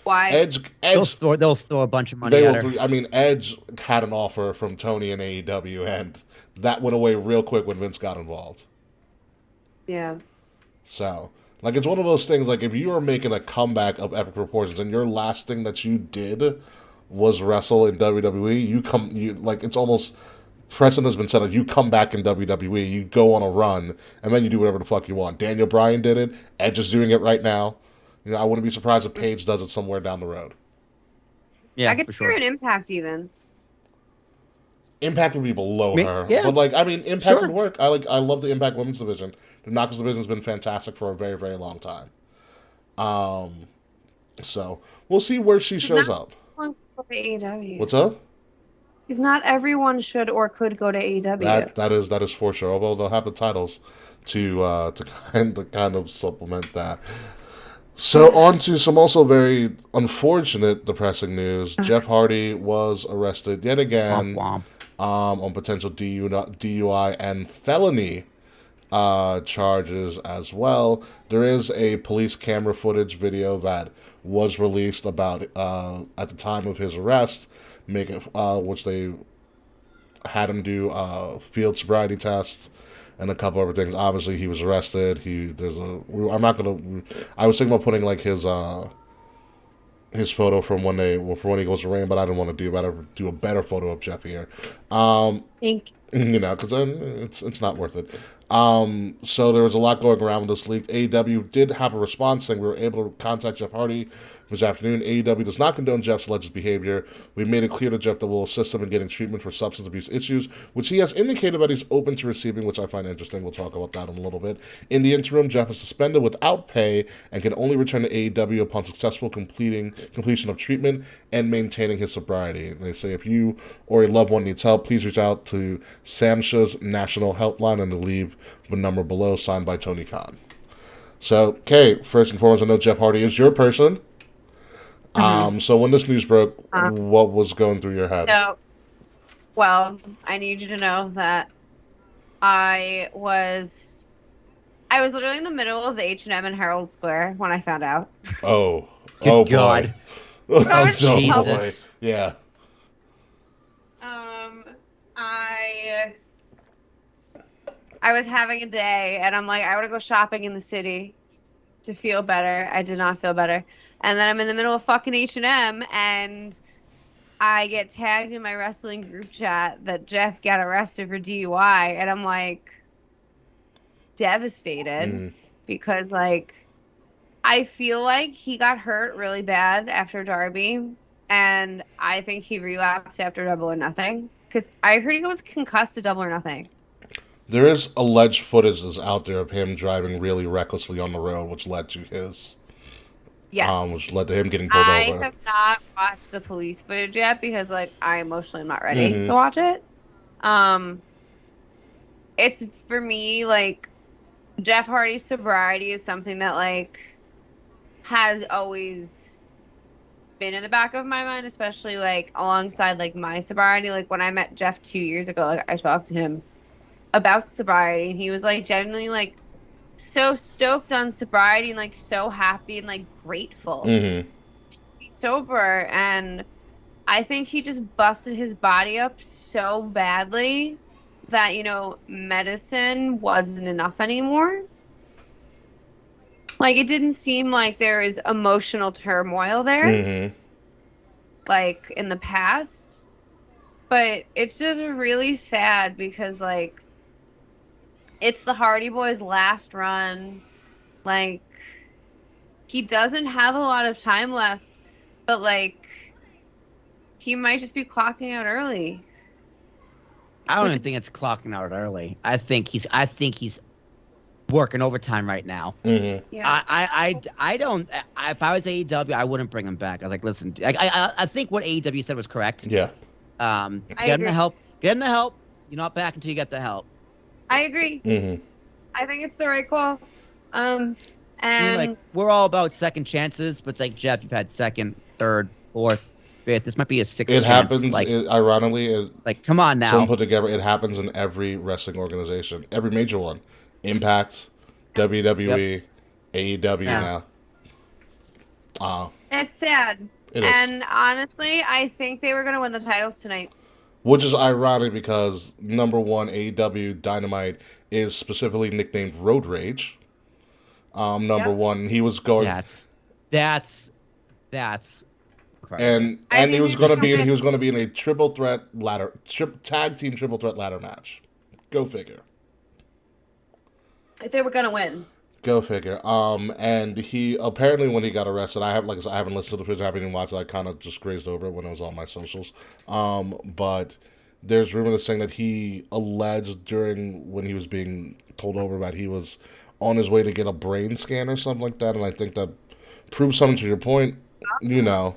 Why? Edge they'll throw a bunch of money at her. Edge had an offer from Tony in AEW, and that went away real quick when Vince got involved. Yeah. So, it's one of those things, if you are making a comeback of epic proportions and your last thing that you did was wrestle in WWE, it's almost precedent has been set that you come back in WWE, you go on a run, and then you do whatever the fuck you want. Daniel Bryan did it. Edge is doing it right now. I wouldn't be surprised if Paige does it somewhere down the road. Yeah, I could see her in Impact even. Impact would be below her. Yeah. But Impact would work. I love the Impact women's division. The Knockouts division has been fantastic for a very, very long time. So we'll see where she shows up. Go to AEW. What's up? Because not everyone should or could go to AEW. That is for sure. Although they'll have the titles to kind of supplement that. So on to some also very unfortunate, depressing news. Jeff Hardy was arrested yet again on potential DUI and felony charges as well. There is a police camera footage video that was released about at the time of his arrest, which they had him do field sobriety tests and a couple other things. Obviously, he was arrested. I'm not gonna. I was thinking about putting like his photo from from when he goes to Rain, but I didn't want to do that. I'd do a better photo of Jeff here. Thank Because then it's not worth it. So there was a lot going around with this leak. AEW did have a response saying we were able to contact Jeff Hardy this afternoon. AEW does not condone Jeff's alleged behavior. We made it clear to Jeff that we'll assist him in getting treatment for substance abuse issues, which he has indicated that he's open to receiving, which I find interesting. We'll talk about that in a little bit. In the interim, Jeff is suspended without pay and can only return to AEW upon successful completion of treatment and maintaining his sobriety. And they say if you or a loved one needs help, please reach out to SAMHSA's National Helpline and to leave the number below, signed by Tony Khan. So, okay, first and foremost, I know Jeff Hardy is your person. So when this news broke, what was going through your head? Well, I need you to know that I was literally in the middle of the H&M in Herald Square when I found out. Oh, Good God. Boy. Oh, Jesus. Boy. Yeah. I was having a day, and I'm like, I want to go shopping in the city to feel better. I did not feel better. And then I'm in the middle of fucking H&M, and I get tagged in my wrestling group chat that Jeff got arrested for DUI, and I'm like devastated because like I feel like he got hurt really bad after Darby, and I think he relapsed after Double or Nothing because I heard he was concussed at Double or Nothing. There is alleged footage that's out there of him driving really recklessly on the road, which led to his which led to him getting pulled over. I have not watched the police footage yet because, like, I emotionally am not ready to watch it. It's, for me, like, Jeff Hardy's sobriety is something that, like, has always been in the back of my mind, especially, like, alongside, like, my sobriety. Like, when I met Jeff 2 years ago, like, I talked to him about sobriety, and he was, like, genuinely, like, so stoked on sobriety and like so happy and like grateful to be sober. And I think he just busted his body up so badly that, you know, medicine wasn't enough anymore. Like, it didn't seem like there was emotional turmoil there like in the past, but it's just really sad because like it's the Hardy Boys' last run. Like, he doesn't have a lot of time left, but, like, he might just be clocking out early. I don't even think it's clocking out early. I think he's working overtime right now. Yeah. I don't. If I was AEW, I wouldn't bring him back. I was like, listen, I think what AEW said was correct. Yeah. Get him the help. Get him the help. You're not back until you get the help. I agree. I think it's the right call. And like, we're all about second chances, but it's like, Jeff, you've had second, third, fourth, fifth. This might be a sixth chance. It happens. Like, Ironically, like, come on now. Someone put together. It happens in every wrestling organization, every major one. Impact, WWE, AEW now. It's sad. It is. And honestly, I think they were going to win the titles tonight. Which is ironic because number one, AEW Dynamite is specifically nicknamed Road Rage. Number one, he was going. That's. And he was going to be in a triple threat tag team triple threat ladder match. Go figure. They were going to win. Go figure. And he apparently, when he got arrested, I haven't listened to the footage. I haven't even watched it. I kind of just grazed over it when it was on my socials. But there's rumors saying that he alleged when he was being pulled over that he was on his way to get a brain scan or something like that. And I think that proves something to your point. You know,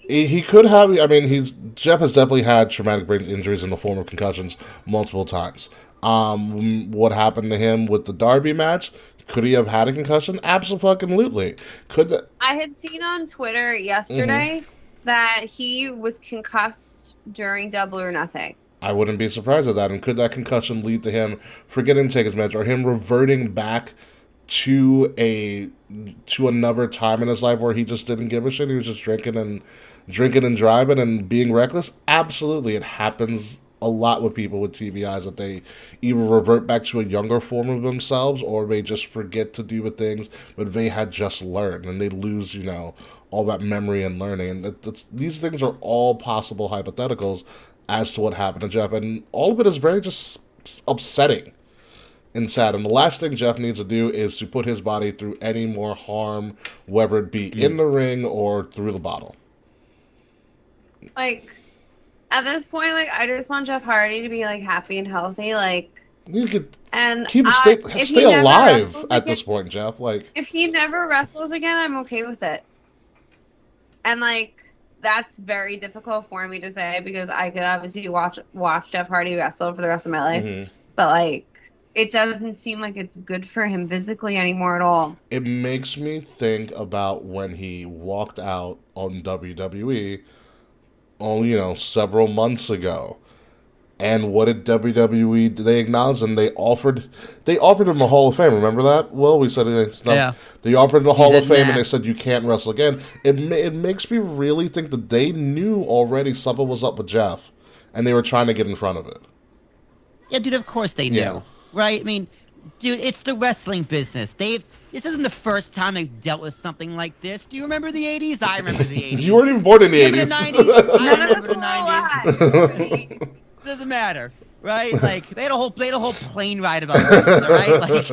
he could have. I mean, Jeff has definitely had traumatic brain injuries in the form of concussions multiple times. What happened to him with the Darby match? Could he have had a concussion? Absolutely. I had seen on Twitter yesterday that he was concussed during Double or Nothing. I wouldn't be surprised at that. And could that concussion lead to him forgetting to take his meds or him reverting back to another time in his life where he just didn't give a shit? He was just drinking and driving and being reckless? Absolutely. It happens a lot with people with TBIs, that they either revert back to a younger form of themselves, or they just forget to do the things that they had just learned, and they lose, all that memory and learning. And these things are all possible hypotheticals as to what happened to Jeff, and all of it is very just upsetting and sad. And the last thing Jeff needs to do is to put his body through any more harm, whether it be in the ring or through the bottle. Like, at this point, like, I just want Jeff Hardy to be, like, happy and healthy, like, You could and stay alive at this point, Jeff. Like, if he never wrestles again, I'm okay with it. And, like, that's very difficult for me to say, because I could obviously watch Jeff Hardy wrestle for the rest of my life. But, like, it doesn't seem like it's good for him physically anymore at all. it makes me think about when he walked out on WWE, several months ago. And what did WWE? They acknowledged him. They offered him a Hall of Fame. Remember that? Well, we said they offered him a Hall of Fame, and they said you can't wrestle again. It makes me really think that they knew already something was up with Jeff, and they were trying to get in front of it. Yeah, dude. Of course they knew, Yeah. right? I mean, dude, it's the wrestling business. This isn't the first time they've dealt with something like this. Do you remember the 80s? I remember the 80s. You weren't even born in the Remember 80s. the 90s? I None of remember us the were 90s. alive. Doesn't matter, right? Like they had a whole plane ride about this, all right? Like,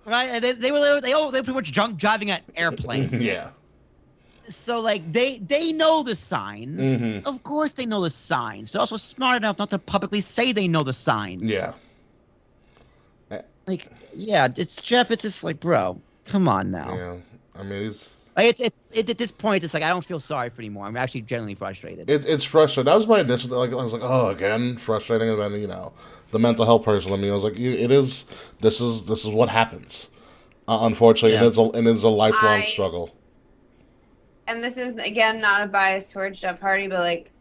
right? And they were pretty much drunk driving an airplane. Yeah. So like they know the signs. Of course they know the signs. They're also smart enough not to publicly say they know the signs. Yeah. Like, yeah, it's Jeff. It's just like, bro, come on now. Yeah. I mean, Like, it's at this point, it's like I don't feel sorry for anymore. I'm actually genuinely frustrated. it's frustrating. That was my initial. Like, I was like, oh, again, frustrating. And then the mental health person in me, I was like, it is. This is what happens. Unfortunately, Yeah. it is a lifelong struggle. And this is, again, not a bias towards Jeff Hardy, but, like,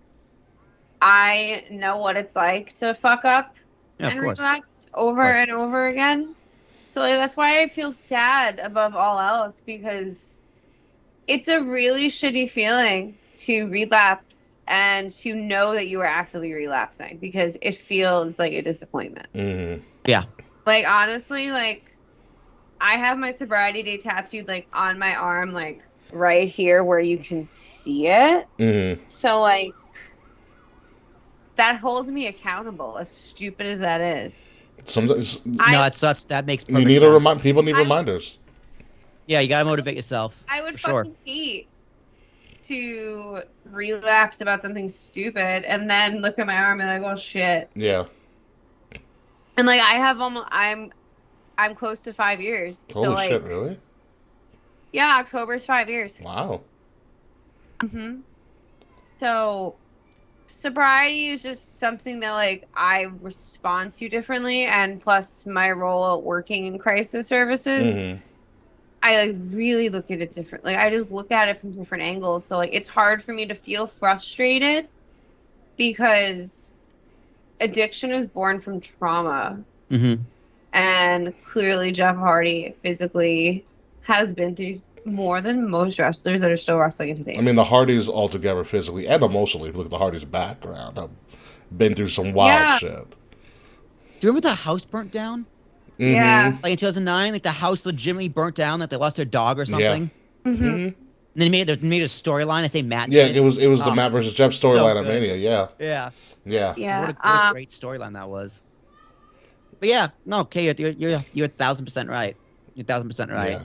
I know what it's like to fuck up and relapse over and over again. So, like, that's why I feel sad above all else, because it's a really shitty feeling to relapse and to know that you are actively relapsing, because it feels like a disappointment. Yeah. Like, honestly, like, I have my sobriety day tattooed, like, on my arm, like, right here where you can see it. So, like, that holds me accountable, as stupid as that is. Sometimes that makes perfect you need sense. people need reminders. Yeah, you gotta motivate yourself. I would for fucking hate to relapse about something stupid and then look at my arm and like, oh shit. Yeah. And like I have I'm close to 5 years. Holy so like, shit! Really? Yeah, October's 5 years. Wow. So sobriety is just something that like I respond to differently, and plus my role at working in crisis services, I like really look at it different. Like I just look at it from different angles. So like it's hard for me to feel frustrated because addiction is born from trauma. And clearly Jeff Hardy physically has been through more than most wrestlers that are still wrestling in his age. I mean, the Hardys altogether, physically and emotionally, look at the Hardys' background. I've been through some wild shit. Do you remember the house burnt down? Yeah. Like in 2009, like the house legitimately burnt down, that they lost their dog or something. Yeah. And then they made a storyline. I say Matt. Yeah, did. it was the Matt versus Jeff storyline at good. Mania. Yeah. Yeah. Yeah. What a great storyline that was. But yeah, no, okay, you're 1,000% right. You're 1,000% right. Yeah.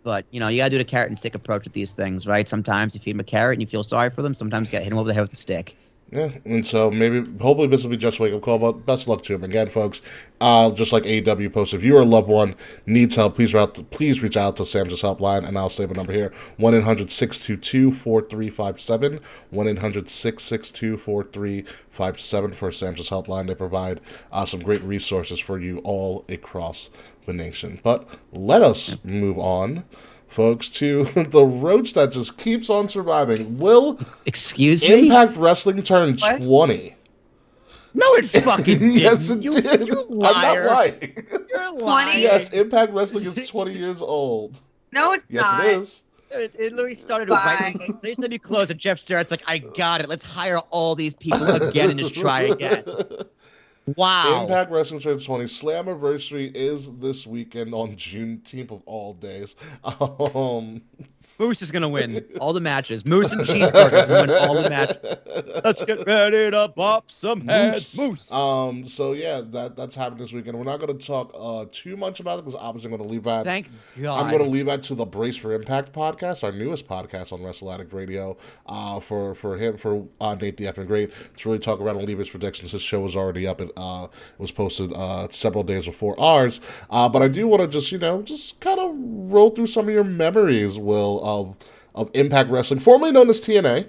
But you gotta do the carrot and stick approach with these things, right? Sometimes you feed them a carrot and you feel sorry for them. Sometimes you gotta hit them over the head with a stick. Yeah, and so hopefully this will be just a wake-up call, but best luck to him. Again, folks, just like AEW posts, if you or a loved one needs help, please reach out to Sam's Helpline, and I'll save a number here, 1-800-622-4357, 1-800-662-4357 for Sam's Helpline. They provide some great resources for you all across the nation. But let us move on, folks, to the roach that just keeps on surviving. Will Excuse me? Impact Wrestling turn 20? No, it fucking didn't. Yes, it did. You I'm not liar. lying. You're lying. Yes, Impact Wrestling is 20 years old. No, it's Yes, not. it is. It literally started Bye. right. They said be closed, and Jeff Jarrett's like, I got it. Let's hire all these people again and just try again. Wow. Impact Wrestling Show 20 Slammiversary is this weekend on Juneteenth of all days. Moose is gonna win all the matches. Moose and Cheeseburgers will win all the matches. Let's get ready to pop some heads. Moose. So yeah, that's happening this weekend. We're not going to talk too much about it because obviously I'm going to leave that. Thank God. I'm going to leave that to the Brace for Impact podcast, our newest podcast on Wrestle Addict Radio. For Nate the Effing Great to really talk about and leave his predictions. His show was already up. It was posted several days before ours. But I do want to just kind of roll through some of your memories, Will, of Impact Wrestling, formerly known as TNA.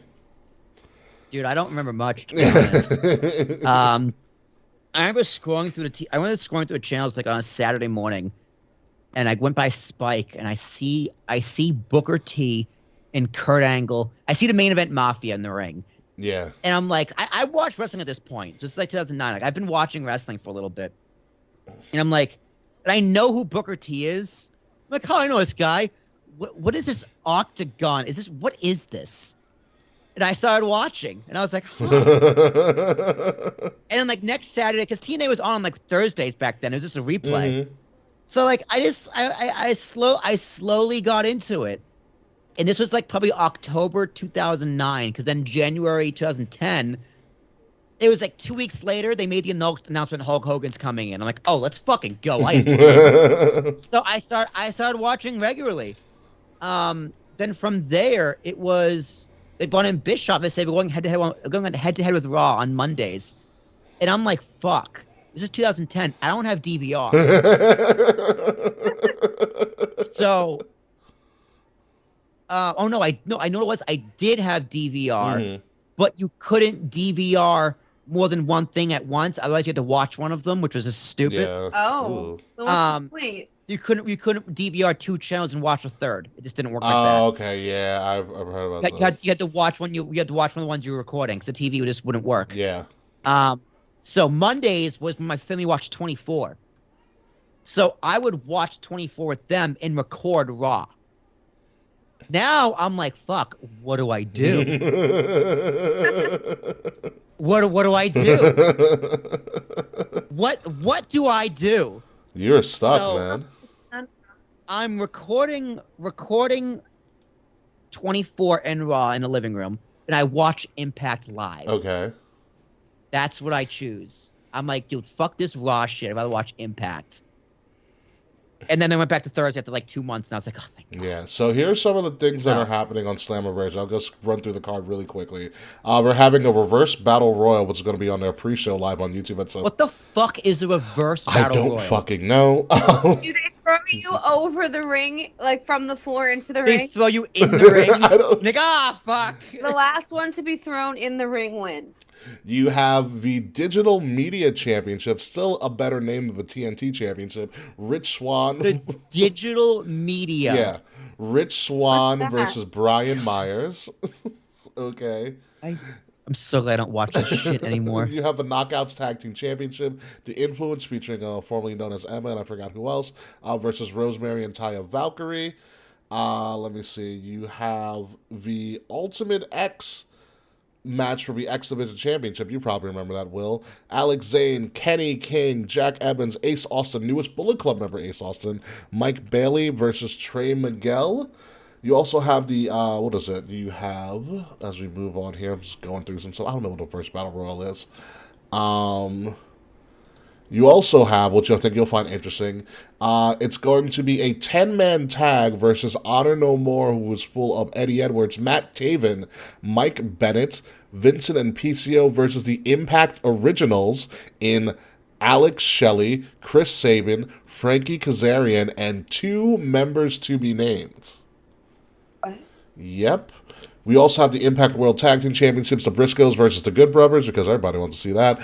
Dude, I don't remember much, to be honest. I remember scrolling through the channels like on a Saturday morning, and I went by Spike, and I see Booker T and Kurt Angle. I see the main event Mafia in the ring. Yeah. And I'm like, I watched wrestling at this point. So it's like 2009. Like, I've been watching wrestling for a little bit. And I'm like, and I know who Booker T is. I'm like, how do I know this guy? What is this octagon? What is this? And I started watching, and I was like, huh. And then, like, next Saturday, because TNA was on like Thursdays back then. It was just a replay. Mm-hmm. So, like, I slowly got into it. And this was, like, probably October 2009, because then January 2010, it was, like, 2 weeks later, they made the announcement Hulk Hogan's coming in. I'm like, oh, let's fucking go. So I started watching regularly. Then from there, it was... They brought in Bischoff. They said we're going head to head with Raw on Mondays, and I'm like, "Fuck! This is 2010. I don't have DVR." So, I know what it was. I did have DVR, but you couldn't DVR more than one thing at once. Otherwise, you had to watch one of them, which was just stupid. Yeah. Oh. So what's the point? You couldn't DVR two channels and watch a third. It just didn't work like that. Oh, okay, yeah, I've heard about that. You had to watch one. You had to watch one of the ones you were recording because the TV just wouldn't work. Yeah. So Mondays was when my family watched 24. So I would watch 24 with them and record Raw. Now I'm like, fuck. What do I do? What do I do? What do I do? You're stuck, man. I'm recording 24 and Raw in the living room, and I watch Impact live. Okay. That's what I choose. I'm like, dude, fuck this Raw shit. I'd rather watch Impact. And then I went back to Thursday after like 2 months, and I was like, oh, thank God. Yeah, so here's some of the things that are happening on Slammiversary. I'll just run through the card really quickly. We're having a reverse battle royal, which is going to be on their pre-show live on YouTube. What the fuck is a reverse battle royal? I don't fucking know. Do they throw you over the ring, like from the floor into the They ring? throw you in the ring? I don't... Like, fuck. The last one to be thrown in the ring wins. You have the Digital Media Championship, still a better name of the TNT Championship. Rich Swann. The Digital Media. Yeah. Rich Swann versus Brian Myers. Okay. I'm so glad I don't watch this shit anymore. You have the Knockouts Tag Team Championship, the Influence featuring formerly known as Emma, and I forgot who else, versus Rosemary and Taya Valkyrie. Let me see. You have the Ultimate X match for the X Division Championship. You probably remember that, Will. Alex Zane, Kenny King, Jack Evans, Ace Austin, newest Bullet Club member Ace Austin, Mike Bailey versus Trey Miguel. You also have the, what is it? You have, as we move on here, I'm just going through some stuff. I don't know what the first Battle Royal is. You also have, which I think you'll find interesting, it's going to be a 10-man tag versus Honor No More, who was full of Eddie Edwards, Matt Taven, Mike Bennett, Vincent and PCO versus the Impact Originals in Alex Shelley, Chris Sabin, Frankie Kazarian, and 2 members to be named. What? Yep. We also have the Impact World Tag Team Championships, the Briscoes versus the Good Brothers, because everybody wants to see that.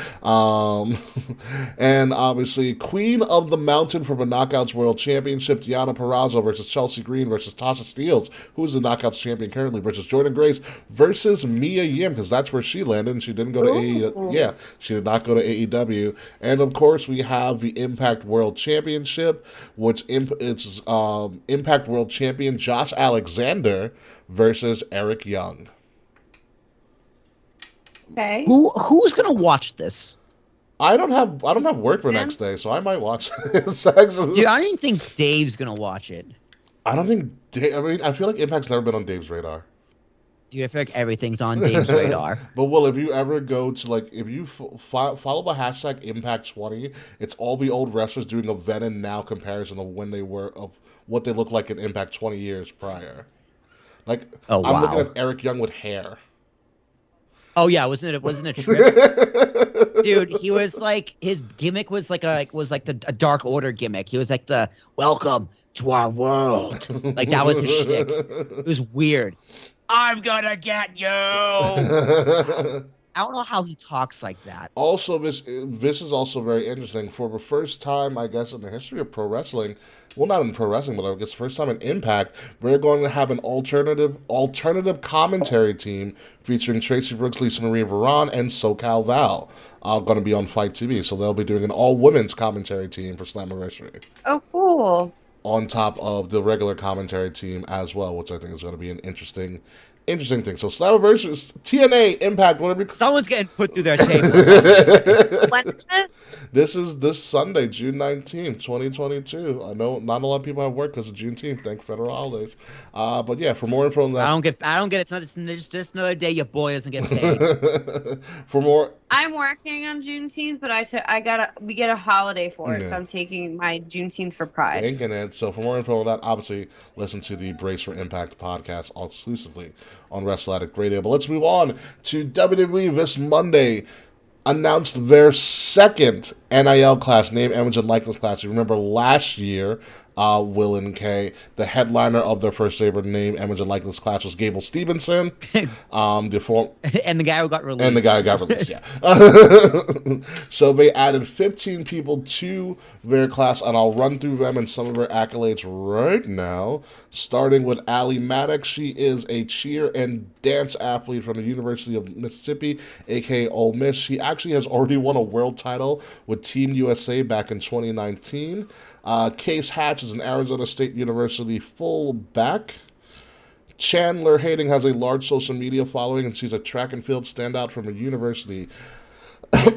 And obviously, Queen of the Mountain for the Knockouts World Championship, Deonna Purrazzo versus Chelsea Green versus Tasha Steelz, who is the Knockouts champion currently, versus Jordan Grace versus Mia Yim, because that's where she landed, and she didn't go to AEW. Yeah, she did not go to AEW. And of course, we have the Impact World Championship, which it's Impact World Champion Josh Alexander versus Eric Young. Okay. Who's gonna watch this? I don't have work the next day, so I might watch this. Dude, I don't even think Dave's gonna watch it. I don't think I feel like Impact's never been on Dave's radar. Dude, I feel like everything's on Dave's radar. But Will, if you ever go to if you follow the hashtag Impact20, it's all the old wrestlers doing a then and now comparison of when they were of what they look like in Impact 20 years prior. Like, oh, wow. I'm looking at Eric Young with hair. Oh yeah, wasn't it a trip? Dude, he was like, his gimmick was like a Dark Order gimmick. He was like the welcome to our world. Like that was his shtick. It was weird. I'm gonna get you. I don't know how he talks like that. Also, this is also very interesting. For the first time, I guess, in the history of pro wrestling, well, not in pro wrestling, but I guess first time in Impact, we're going to have an alternative commentary team featuring Tracy Brooks, Lisa Marie Varon, and SoCal Val. Going to be on Fight TV, so they'll be doing an all-women's commentary team for Slammiversary. Oh, cool. On top of the regular commentary team as well, which I think is going to be an interesting thing. So Slammiversary, TNA, Impact, whatever. Someone's getting put through their table. When is this? This is this Sunday, June 19th, 2022. I know not a lot of people have work because of Juneteenth. Thank federal holidays. But yeah, for more info on that, I don't get it. It's just another day your boy doesn't get paid. For more, I'm working on Juneteenth, but we get a holiday for it, so I'm taking my Juneteenth for Pride. Thanking it. So for more info on that, obviously listen to the Brace for Impact podcast exclusively on Wrestle Addict Radio. But let's move on to WWE. This Monday announced their second NIL class, name, image, and likeness class. You remember last year, Will and Kay, the headliner of their first ever name, image, and likeness class was Gable Stevenson. And the guy who got released. Yeah. So they added 15 people to their class, and I'll run through them and some of their accolades right now. Starting with Allie Maddox. She is a cheer and dance athlete from the University of Mississippi, aka Ole Miss. She actually has already won a world title with Team USA back in 2019. Case Hatch is an Arizona State University fullback. Chandler Hayden has a large social media following, and she's a track and field standout from the University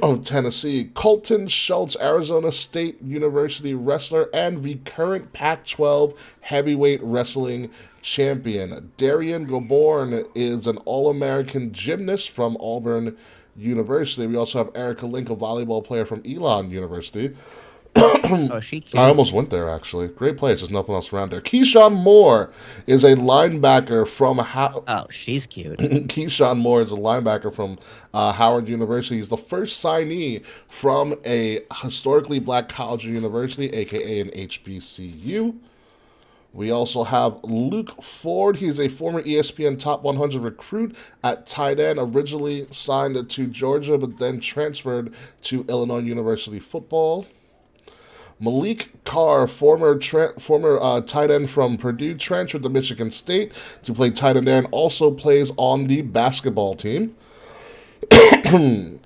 of Tennessee. Colton Schultz, Arizona State University wrestler and the current Pac-12 heavyweight wrestling champion. Darian Goborn is an All-American gymnast from Auburn University. We also have Erica Link, a volleyball player from Elon University. Oh, she cute. I almost went there, actually. Great place. There's nothing else around there. Keyshawn Moore is a linebacker from... Oh, she's cute. Keyshawn Moore is a linebacker from Howard University. He's the first signee from a historically black college or university, a.k.a. an HBCU. We also have Luke Ford. He's a former ESPN Top 100 recruit at tight end, originally signed to Georgia, but then transferred to Illinois University football. Malik Carr, former tight end from Purdue, transferred to Michigan State to play tight end there and also plays on the basketball team.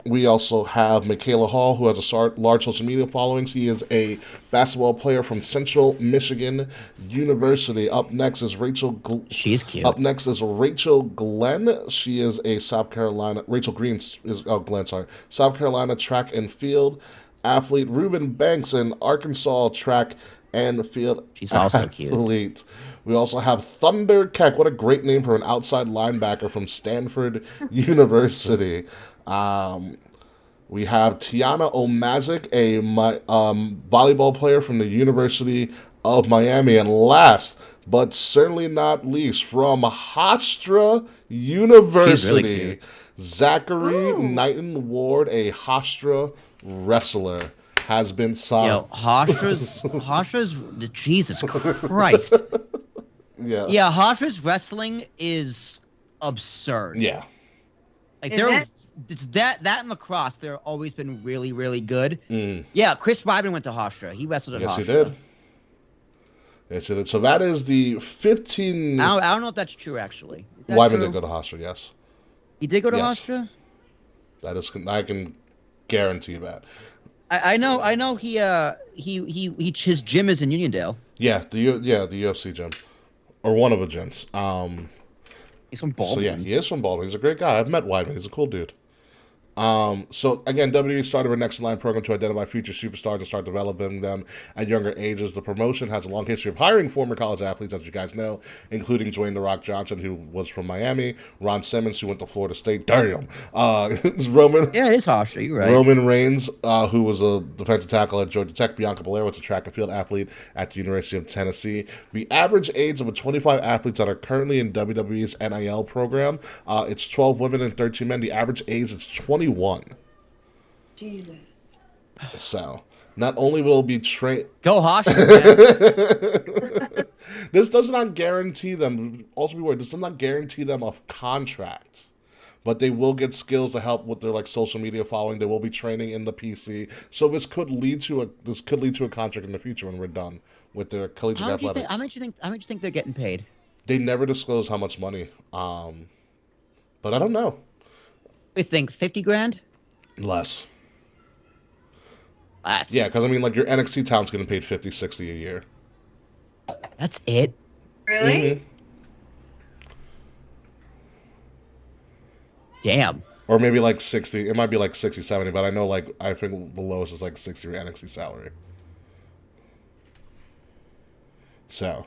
We also have Michaela Hall, who has a large social media following. He is a basketball player from Central Michigan University. Up next is Rachel. She's cute. Up next is Rachel Glenn. She is a South Carolina. Rachel Green is Glenn. Sorry, South Carolina track and field athlete. Ruben Banks, an Arkansas track and field She's also athlete. Cute. We also have Thunder Keck. What a great name for an outside linebacker from Stanford University. We have Tiana Omazic, a volleyball player from the University of Miami. And last, but certainly not least, from Hofstra University, really Zachary Knighton Ward, a Hofstra wrestler, has been signed. Yo, Hofstra's Jesus Christ. Yeah. Yeah, Hofstra's wrestling is absurd. Yeah. Like Is they're it? it's that and lacrosse. They've always been really, really good. Mm. Yeah, Chris Weidman went to Hofstra. He wrestled at Yes, Hofstra. he did. Yes, he did. So that is the 15. I don't know if that's true, actually. Is that Wyman true? did go to Hofstra, yes. He did go to Yes. Hofstra? That is, I can guarantee that. I know he his gym is in Uniondale. Yeah, the UFC gym. Or one of the gyms. He's from So Baldwin. yeah, he is from Baldwin. He's a great guy. I've met Wyman. He's a cool dude. So again, WWE started a next in line program to identify future superstars and start developing them at younger ages. The promotion has a long history of hiring former college athletes, as you guys know, including Dwayne "The Rock" Johnson, who was from Miami, Ron Simmons, who went to Florida State. Damn, Roman. Yeah, it is Hofstra. You're right. Roman Reigns, who was a defensive tackle at Georgia Tech. Bianca Belair was a track and field athlete at the University of Tennessee. The average age of the 25 athletes that are currently in WWE's NIL program, it's 12 women and 13 men. The average age is 21. Jesus. So, not only will it be trained... Go Hofstra, man. This does not guarantee them... Also be aware, this does not guarantee them a contract. But they will get skills to help with their like social media following. They will be training in the PC. So this could lead to a contract in the future when we're done with their collegiate athletics. How much do you think they're getting paid? They never disclose how much money. But I don't know. We think 50 grand? Less. Less. Yeah, because I mean, like your NXT talent's getting paid 50, 60 a year. That's it. Really? Mhm. Damn. Or maybe like 60. It might be like 60, 70, but I know like I think the lowest is like 60 NXT salary. So,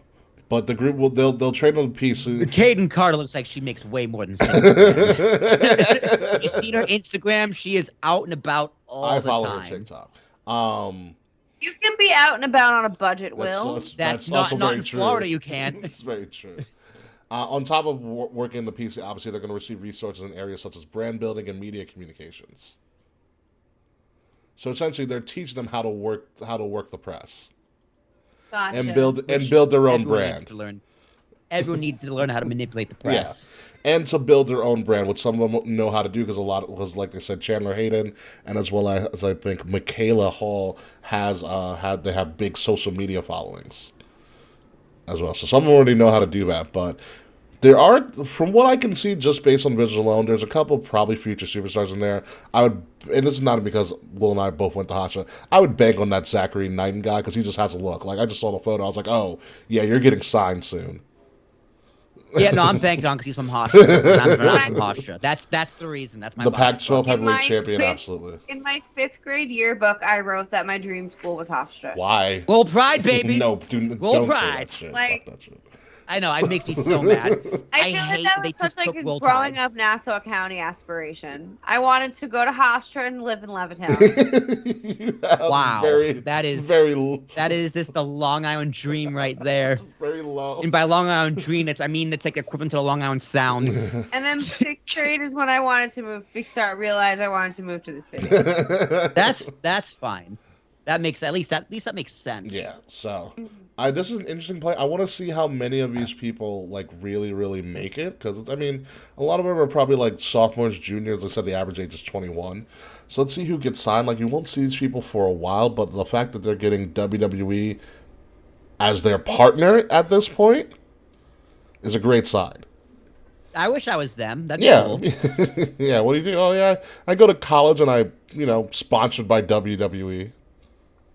but the group will they'll trade on the PC. Caden Carter looks like she makes way more than 60 grand. You seen her Instagram? She is out and about all I the follow time. her TikTok. You can be out and about on a budget, Will. That's also not very in true. Florida. You can't. It's very true. On top of working in the PC, obviously they're going to receive resources in areas such as brand building and media communications. So essentially, they're teaching them how to work the press Gotcha. and build their own Everyone brand. needs to learn. Everyone needs to learn how to manipulate the press. And to build their own brand, which some of them know how to do because a lot was like they said, Chandler Hayden, and as well as I think Michaela Hall has they have big social media followings as well. So some of them already know how to do that, but there are, from what I can see, just based on visuals alone, there's a couple probably future superstars in there. I would, and this is not because Will and I both went to Hasha, I would bank on that Zachary Knighton guy because he just has a look. Like I just saw the photo, I was like, oh yeah, you're getting signed soon. Yeah, no, I'm banking on because he's from Hofstra. I'm from Hofstra. That's the reason. That's my The bias. Pac-12 heavyweight my champion, fifth- absolutely. In my 5th grade yearbook, I wrote that my dream school was Hofstra. Why? Roll Pride, baby. No, dude, Roll don't say Pride. that shit. Like- Fuck that shit. I know. It makes me so mad. I feel hate like that they that was just such took like a Roll growing Tide. up Nassau County aspiration. I wanted to go to Hofstra and live in Levittown. You have Wow, very, that is just the Long Island Dream right there. very low. And by Long Island Dream, it's like equivalent to the Long Island Sound. And then 6th grade is when I wanted to move. Realized I wanted to move to the city. That's fine. That makes at least that makes sense. Yeah, so this is an interesting play. I want to see how many of these people like really, really make it because I mean, a lot of them are probably like sophomores, juniors. Like I said, the average age is 21. So let's see who gets signed. Like you won't see these people for a while, but the fact that they're getting WWE as their partner at this point is a great sign. I wish I was them. That'd be Yeah, cool. yeah. What do you do? Oh yeah, I go to college and I, sponsored by WWE.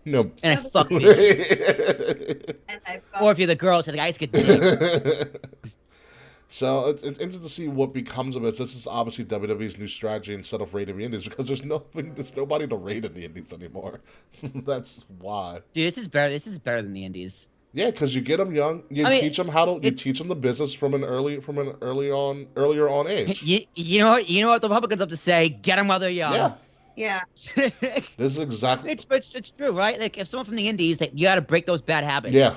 And I fuck me. And I Or if you're the girl, so the guys get dick. So it's interesting to see what becomes of it. This is obviously WWE's new strategy instead of raiding the Indies because there's nobody to raid in the Indies anymore. That's why. Dude, this is better. This is better than the Indies. Yeah, because you get them young, you teach them teach them the business from an earlier on age. You know what the Republicans have to say? Get them while they're young. Yeah, Yeah. this is exactly. It's true, right? Like if someone from the Indies, you got to break those bad habits. Yeah,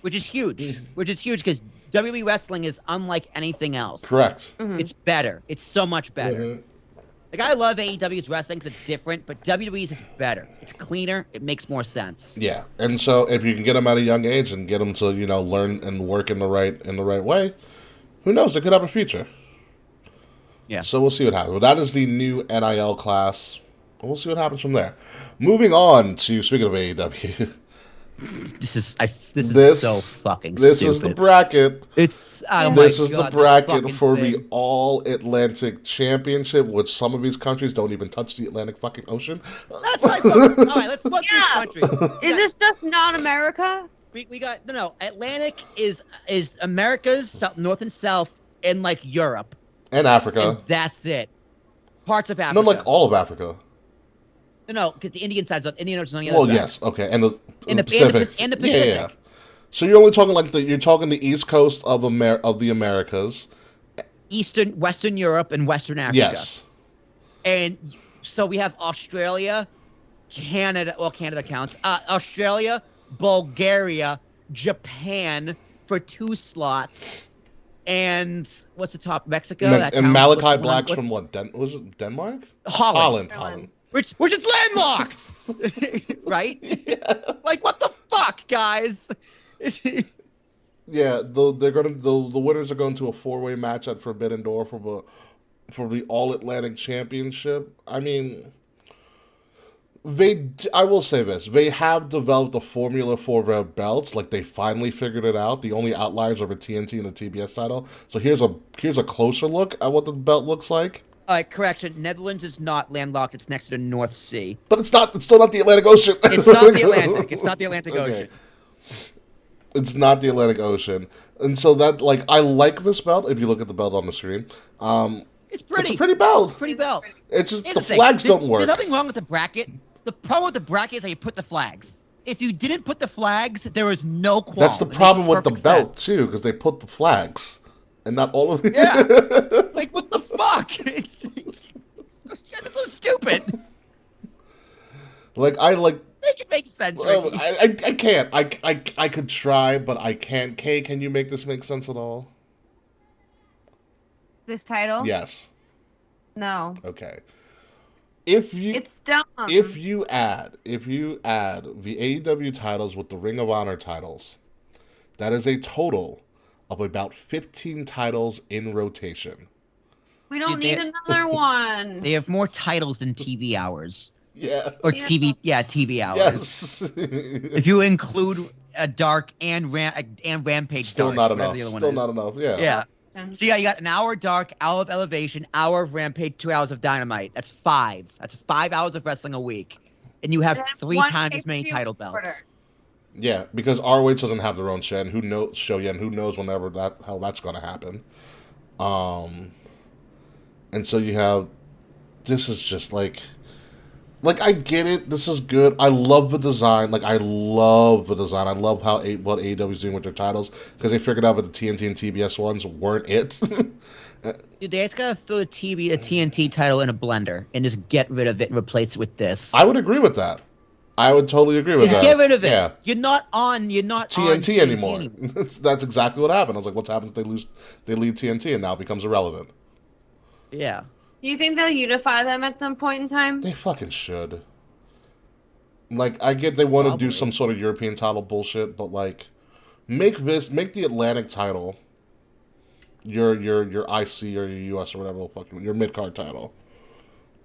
which is huge. Which is huge because WWE wrestling is unlike anything else. correct. It's better. It's so much better. Mhm. Like I love AEW's wrestling because it's different, but WWE's is better. It's cleaner. It makes more sense. Yeah, and so if you can get them at a young age and get them to learn and work in the right way, who knows? It could have a future. Yeah. So we'll see what happens. But that is the new NIL class. We'll see what happens from there. Moving on to, speaking of AEW, This is so fucking this stupid. is the bracket. It's oh This my is God, the bracket this for fucking the thing. All Atlantic Championship, which some of these countries don't even touch the Atlantic fucking Ocean. That's right. All right, let's look these Yeah. countries. Is this just not America? We got no. Atlantic is America's north and south, and like Europe, And Africa. and that's it. Parts of Africa. No, like all of Africa. No, because the Indian side's on Indian Ocean's on the other Well, side. yes, okay, and the And the Pacific. and the Pacific. Yeah. So you're only talking like you're talking the East Coast of the Americas. Western Europe, and Western Africa. Yes. And so we have Australia, Canada. Well, Canada counts. Australia, Bulgaria, Japan for 2 slots, and what's the top? Mexico. That And counts. Malachi What's- Black's from what? Was it Denmark? Holland. Holland. We're just landlocked, right? Like what the fuck, guys? Yeah, the winners are going to a 4-way match at Forbidden Door for the All Atlantic Championship. I mean, I will say this: they have developed a formula for their belts. Like they finally figured it out. The only outliers are the TNT and the TBS title. So here's a closer look at what the belt looks like. Correction. Netherlands is not landlocked. It's next to the North Sea. But it's not. It's still not the Atlantic Ocean. It's not the Atlantic. It's not the Atlantic Okay. Ocean. It's not the Atlantic Ocean, and so that I like this belt. If you look at the belt on the screen, It's pretty. it's a pretty belt. Pretty belt. It's just Here's the thing. flags There's- don't work. There's nothing wrong with the bracket. The problem with the bracket is how you put the flags. If you didn't put the flags, there is no qualm. That's the It makes problem with the perfect belt sense. too, because they put the flags, and not all of it. Yeah. Like what the fuck? It's so stupid. Like I like. Make it make sense, Well, Ricky. I can't. I could try, but I can't. Kay, can you make this make sense at all? This title? Yes. No. Okay. If you It's dumb. if you add the AEW titles with the Ring of Honor titles, that is a total of about 15 titles in rotation. We don't Dude, need another one. They have more titles than TV hours. Yeah. Or Yeah. TV hours. Yes. If you include a Dark and Rampage Still Dark, not whatever enough. the other one Still is. not enough. Yeah. Yeah. So yeah, you got an hour of Dark, hour of Elevation, hour of Rampage, 2 hours of Dynamite. That's 5. That's 5 hours of wrestling a week. And you have Then 3 one times as many pay-per-view title order. belts. Yeah, because ROH doesn't have their own show, and who knows whenever how that's going to happen. And so you have, this is just like I get it. This is good. I love the design. I love the design. I love how what AEW is doing with their titles, because they figured out that the TNT and TBS ones weren't it. Dude, they just gotta throw a TNT title in a blender and just get rid of it and replace it with this. I would agree with that. I would totally agree with Just that. get rid of it. Yeah. You're not on TNT anymore. That's exactly what happened. I was like, what's happened if they leave TNT and now it becomes irrelevant? Yeah. Do you think they'll unify them at some point in time? They fucking should. I get they want to do Probably. some sort of European title bullshit, but make the Atlantic title your IC or your US or whatever the fuck your mid card title.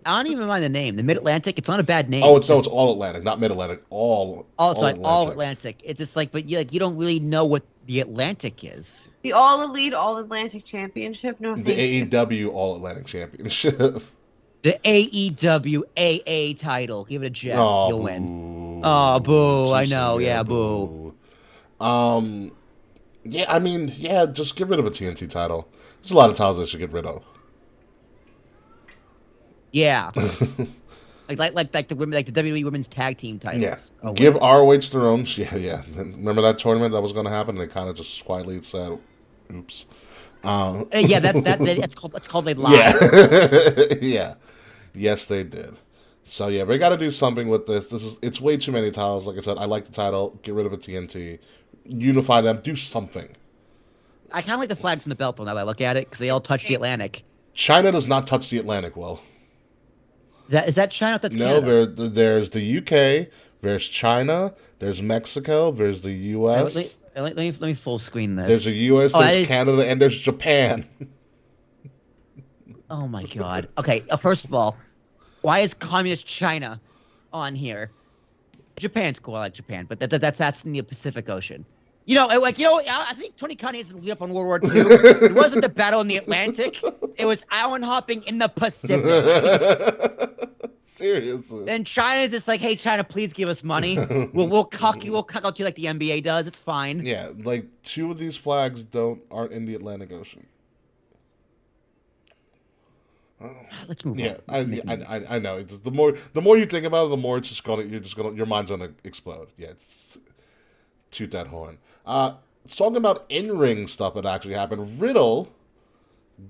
I don't even mind the name. The Mid Atlantic, it's not a bad name. Oh, it's all Atlantic, not Mid Atlantic. All Atlantic. It's just but you don't really know what the Atlantic is. The All Elite All Atlantic Championship? No, The thank you. AEW All Atlantic Championship. The AEW AA title. Give it a Jeff. Oh, You'll boo. win. Oh, boo. I know. Yeah, boo. Yeah, I mean, yeah, just get rid of a TNT title. There's a lot of titles they should get rid of. Yeah. like the women, like the WWE Women's Tag Team titles. Yeah, Oh, give wait. ROH their own. Yeah. Remember that tournament that was going to happen? They kind of just quietly said, "Oops." Yeah, that's called a lie. Yeah, yeah, yes, they did. So yeah, we got to do something with this. It's way too many titles. Like I said, I like the title. Get rid of a TNT, unify them, do something. I kind of like the flags and the belt though. Now that I look at it, because they all touch the Atlantic. China does not touch the Atlantic well. Is that China? That's No, Canada. there's the UK, there's China, there's Mexico, there's the US, Let me full screen this. there's the US, Oh, there's that is- Canada, and there's Japan. Oh my god. Okay, first of all, why is communist China on here? Japan's cool. I like Japan, but that's in the Pacific Ocean. I think Tony Khan needs to lead up on World War II. It wasn't the battle in the Atlantic. It was island hopping in the Pacific. Seriously. And China's just like, hey, China, please give us money. We'll cuck out you like the NBA does. It's fine. Yeah, like 2 of these flags aren't in the Atlantic Ocean. Let's move Yeah, on. I know. It's the more you think about it, the more it's your mind's gonna explode. Yeah, toot that horn. Talking about in-ring stuff that actually happened. Riddle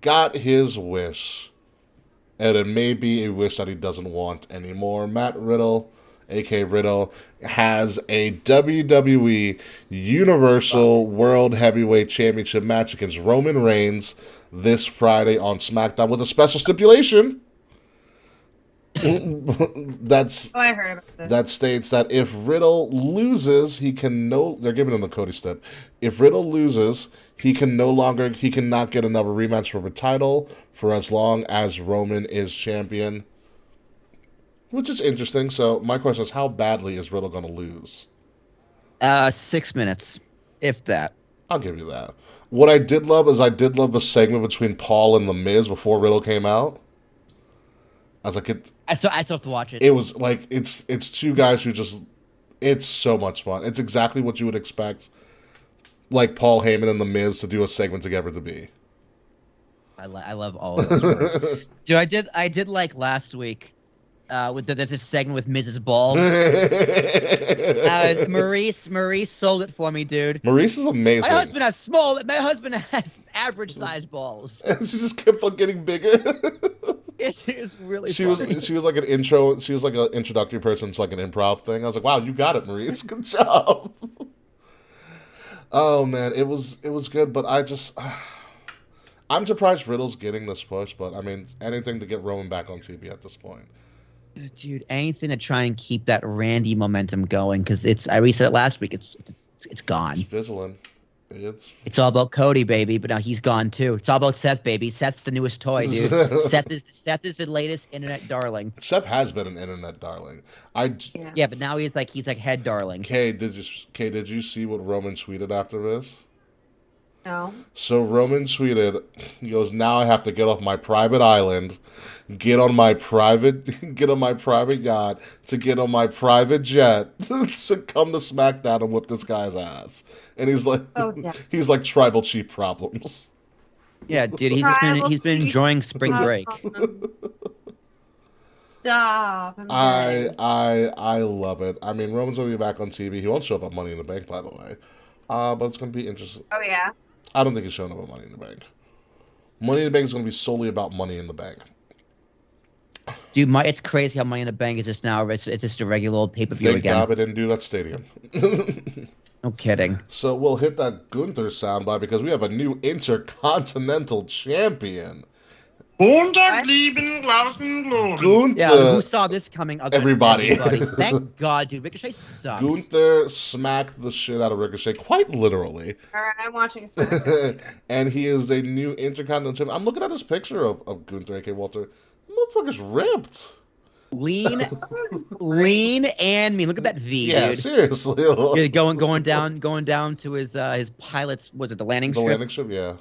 got his wish, and it may be a wish that he doesn't want anymore. Matt Riddle, aka Riddle, has a WWE Universal World Heavyweight Championship match against Roman Reigns this Friday on SmackDown with a special stipulation. I heard about this. That states that if Riddle loses, they're giving him the Cody step. If Riddle loses, he cannot get another rematch for the title for as long as Roman is champion. Which is interesting. So my question is, how badly is Riddle going to lose? 6 minutes, if that. I'll give you that. What I did love the segment between Paul and The Miz before Riddle came out. I was like, I still have to watch it. It was like it's 2 guys who it's so much fun. It's exactly what you would expect, like Paul Heyman and The Miz to do a segment together to be. I love all of those. Dude, I did like last week. With this segment with Mrs. Balls. Maurice sold it for me, dude. Maurice is amazing. My husband has average sized balls. And she just kept on getting bigger. It's really she funny. was like an introductory person to like an improv thing. I was like, wow, you got it, Maurice. Good job. Oh man, it was good, but I'm surprised Riddle's getting this push, but I mean anything to get Roman back on TV at this point. Dude, anything to try and keep that Randy momentum going, because we said it last week. It's gone. It's fizzling. It's all about Cody, baby, but now he's gone too. It's all about Seth, baby. Seth's the newest toy, dude. Seth is the latest internet darling. Seth has been an internet darling. Yeah, but now he's like head darling. Did you see what Roman tweeted after this? No. So Roman tweeted, he goes, now I have to get off my private island, get on my private yacht, to get on my private jet to come to SmackDown and whip this guy's ass. And he's like, he's like tribal chief problems. Yeah, dude, he's been enjoying spring break. Stop. I love it. I mean, Roman's gonna be back on TV. He won't show up at Money in the Bank, by the way. But it's gonna be interesting. Oh yeah. I don't think he's showing up at Money in the Bank. Money in the Bank is going to be solely about Money in the Bank. Dude, it's crazy how Money in the Bank is just now. It's just a regular old pay-per-view Thank again. God they didn't do that stadium. No kidding. So we'll hit that Gunther soundbite because we have a new Intercontinental Champion. Yeah, Gunther. who saw this coming? Everybody. Thank God, dude. Ricochet sucks. Gunther smacked the shit out of Ricochet, quite literally. All right, I'm watching SmackDown. And he is a new Intercontinental Champion. I'm looking at this picture of Gunther, a.k.a. Walter. The motherfucker's ripped. Lean and mean. Look at that V, Yeah, dude. seriously. Yeah, going down to his pilot's. Was it the landing strip? The landing strip, yeah.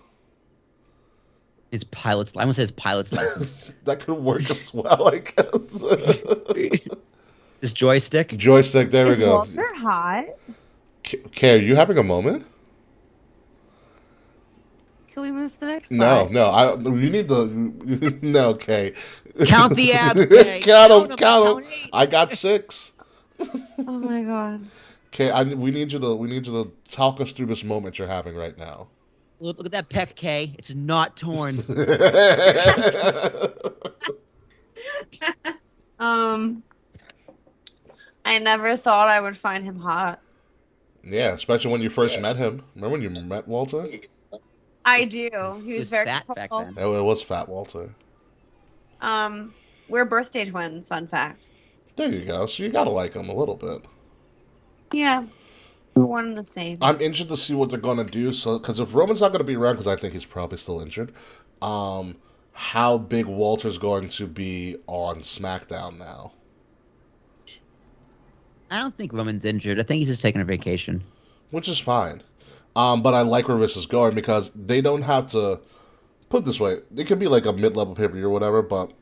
His pilot's. I want to say his pilot's license. That could work as well, I guess. His joystick. Joystick, there we go. Walter hot? Kay, are you having a moment? Can we move to the next No, slide? you need to. No, Kay. Count the abs. Kay. Count them. Count 8. I got 6. Oh my god. Kay, we need you to talk us through this moment you're having right now. Look at that pec, Kay. It's not torn. I never thought I would find him hot. Yeah, especially when you first met him. Remember when you met Walter? I do. He was very fat back tall. then. Oh, it was Fat Walter. We're birthday twins, fun fact. There you go. So you gotta like him a little bit. Yeah. One and the same. I'm interested to see what they're gonna do. So, because if Roman's not gonna be around, because I think he's probably still injured, how big Walter's going to be on SmackDown now. I don't think Roman's injured. I think he's just taking a vacation. Which is fine. But I like where this is going because they don't have to, put it this way, it could be like a mid-level pay-per-view or whatever, but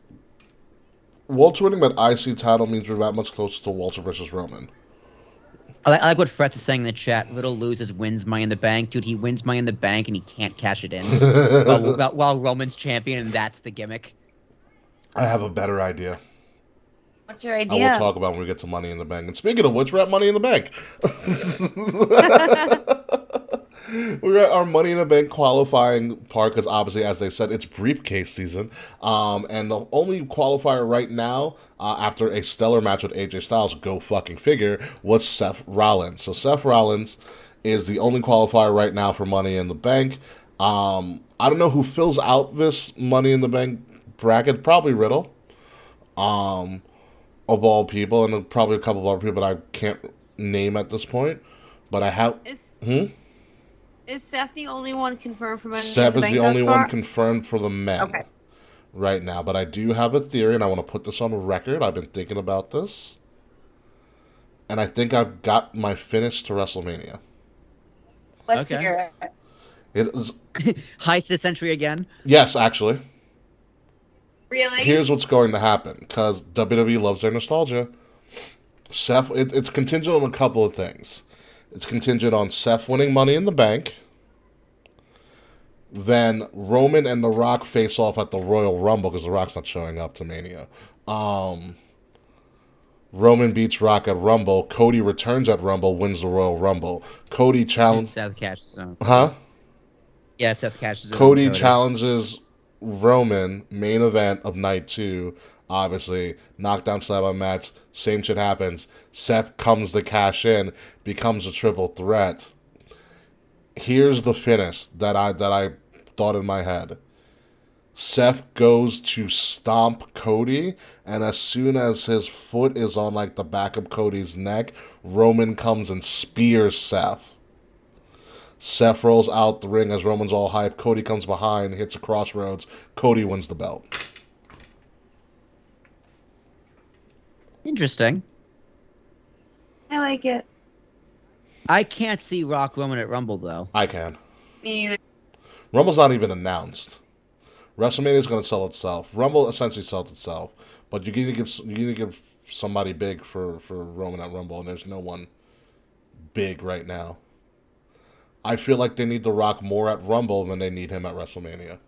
Walter winning that IC title means we're that much closer to Walter versus Roman. I like what Fretz is saying in the chat. Riddle loses, wins Money in the Bank. Dude, he wins Money in the Bank and he can't cash it in while Roman's champion, and that's the gimmick. I have a better idea. What's your I idea? will talk about when we get to Money in the Bank. And speaking of which, we're at Money in the Bank. We're at our Money in the Bank qualifying part because obviously, as they've said, it's briefcase season. And the only qualifier right now, after a stellar match with AJ Styles, go fucking figure, was Seth Rollins. So Seth Rollins is the only qualifier right now for Money in the Bank. I don't know who fills out this Money in the Bank bracket. Probably Riddle. Of all people, and probably a couple of other people that I can't name at this point. But I have... Is Seth the only one confirmed for Money in the Seth is Bank the only thus one far? confirmed for the men right now. But I do have a theory, and I want to put this on record. I've been thinking about this. And I think I've got my finish to WrestleMania. Let's Okay. hear it. It is... Heist this century again. Yes, actually. Really? Here's what's going to happen, because WWE loves their nostalgia. Seth, it's contingent on a couple of things. It's contingent on Seth winning Money in the Bank. Then Roman and The Rock face off at the Royal Rumble, because The Rock's not showing up to Mania. Roman beats Rock at Rumble. Cody returns at Rumble, wins the Royal Rumble. Cody challenges... Seth cashes in. Huh? Yeah, Seth cashes in. Cody challenges Roman, main event of night 2. Obviously, knockdown slam on match, same shit happens. Seth comes to cash in, becomes a triple threat. Here's the finish that I thought in my head. Seth goes to stomp Cody, and as soon as his foot is on like the back of Cody's neck, Roman comes and spears Seth. Seth rolls out the ring as Roman's all hyped. Cody comes behind, hits a crossroads. Cody wins the belt. Interesting. I like it. I can't see Rock Roman at Rumble, though. I can. Me neither. Rumble's not even announced. WrestleMania's going to sell itself. Rumble essentially sells itself. But you need to give somebody big for Roman at Rumble, and there's no one big right now. I feel like they need The Rock more at Rumble than they need him at WrestleMania.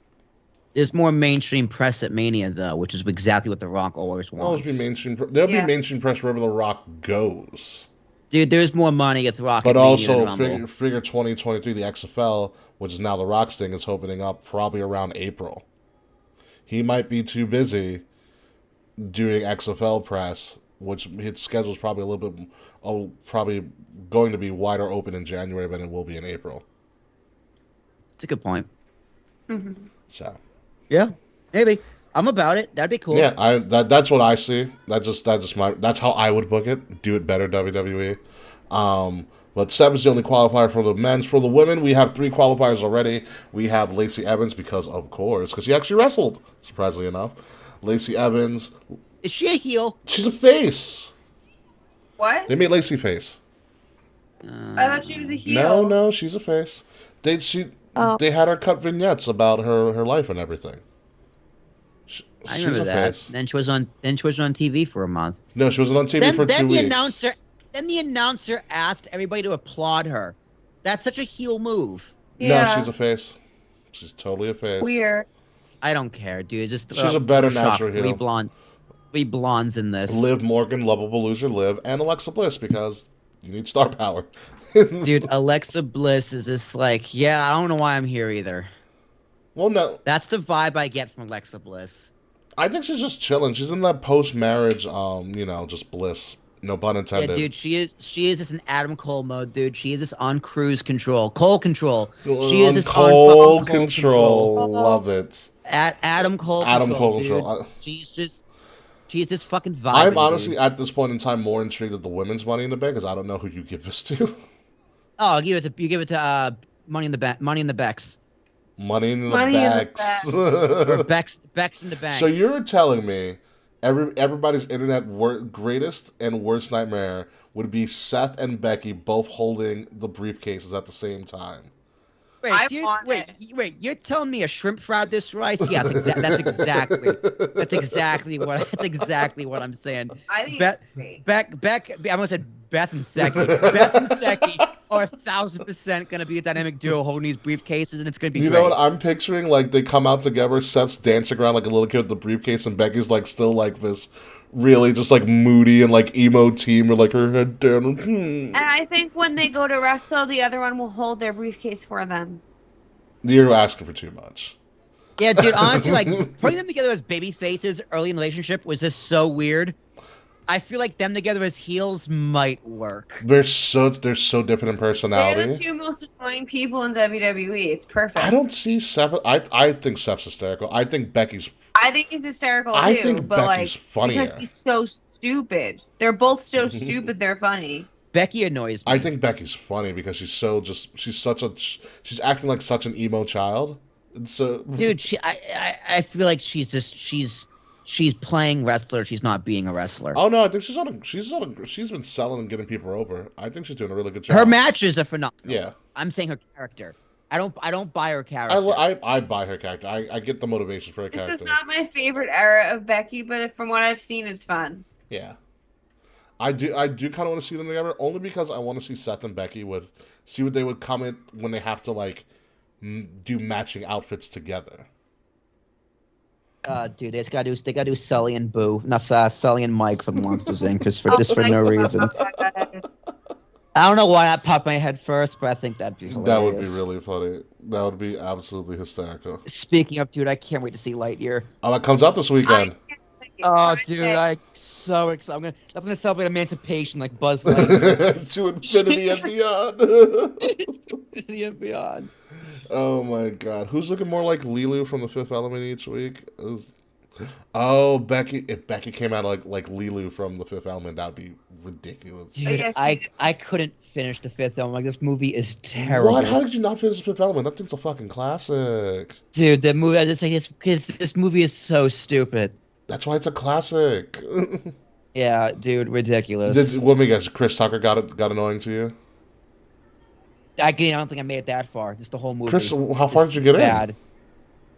There's more mainstream press at Mania, though, which is exactly what The Rock always wants. There'll be mainstream press wherever The Rock goes. Dude, there's more money at The Rock But at Mania also, than Rumble. figure 2023, the XFL, which is now The Rock's thing, is opening up probably around April. He might be too busy doing XFL press, which his schedule's probably a little bit, probably going to be wider open in January than it will be in April. That's a good point. Mm-hmm. So, Yeah, maybe. I'm about it. That'd be cool. yeah, that's what I see. That's how I would book it. Do it better, WWE. But Seb is the only qualifier for the men's. For the women, we have 3 qualifiers already. We have Lacey Evans because she actually wrestled, surprisingly enough. Lacey Evans. Is she a heel? She's a face. What? They made Lacey face. I thought she was a heel. No, she's a face. They had her cut vignettes about her life and everything. I She's remember a that. face. Then she was on TV for a month. No, she wasn't on TV for 2 weeks. Then the announcer asked everybody to applaud her. That's such a heel move. Yeah. No, she's a face. She's totally a face. Weird. I don't care, dude. Just She's a better shock. natural heel. Three blondes in this. Liv Morgan, lovable loser, Liv, and Alexa Bliss because you need star power. Dude, Alexa Bliss is just like, yeah, I don't know why I'm here either. Well, no, That's the vibe I get from Alexa Bliss. I think she's just chilling. She's in that post-marriage, just bliss. No pun intended. Yeah, dude, she is just in Adam Cole mode, dude. She is just on cruise control. Coal control. She is just on Cold fucking coal control. Love it. At Adam Cole Adam control, Cole dude. control. She's just fucking vibing. I'm honestly dude. at this point in time more intrigued at the women's Money in the Bank because I don't know who you give this to. Oh, you give it to Money in the Becks. Money in the Money in the backs. Or Bex in the bank. So you're telling me everybody's internet greatest and worst nightmare would be Seth and Becky both holding the briefcases at the same time. I want Wait! You're telling me a shrimp fried this rice? Yes, that's exactly what I'm saying. I think it's great. I almost said Beth and Seki. Beth and Seki are 1,000% going to be a dynamic duo holding these briefcases, and it's going to be You great. know what I'm picturing? Like they come out together, Seth's dancing around like a little kid with the briefcase, and Becky's like still like this really just like moody and like emo team with like her head down. And I think when they go to wrestle, the other one will hold their briefcase for them. You're asking for too much. Yeah, dude, honestly, like putting them together as baby faces early in the relationship was just so weird. I feel like them together as heels might work. They're so different in personality. They're the two most annoying people in WWE. It's perfect. I don't see Seth. I think Seth's hysterical. I think Becky's. I think he's hysterical I too, think but Becky's funnier. because he's so stupid. They're both so stupid. They're funny. Becky annoys me. I think Becky's funny because she's acting like such an emo child. And so, dude, I feel like she's playing wrestler. She's not being a wrestler. Oh no, I think she's been selling and getting people over. I think she's doing a really good job. Her matches are phenomenal. Yeah. I'm saying her character. I don't buy her character. I buy her character. I get the motivation for her character. This is not my favorite era of Becky, but from what I've seen, it's fun. Yeah. I do kind of want to see them together, only because I want to see Seth and Becky see what they would come in when they have to like do matching outfits together. Dude, they gotta do Sully and Boo, not Sully and Mike from Monsters Inc. just for no reason. I don't know why that popped in my head first, but I think that'd be hilarious. That would be really funny. That would be absolutely hysterical. Speaking of, dude, I can't wait to see Lightyear. Oh, that comes out this weekend. Oh, dude, I'm so excited. I'm gonna celebrate emancipation like Buzz Lightyear. To infinity and beyond. Infinity and beyond. Oh my God, who's looking more like Lilu from The Fifth Element each week? Oh, Becky. If Becky came out like Lilu from The Fifth Element, that'd be ridiculous. Dude, I couldn't finish The Fifth Element. Like, this movie is terrible. What? How did you not finish The Fifth Element? That thing's a fucking classic. Dude, the movie. I just think because this movie is so stupid. That's why it's a classic. Yeah, dude, ridiculous. Let me guess. Chris Tucker got annoying to you? I don't think I made it that far. Just the whole movie. Chris, how far did you get in?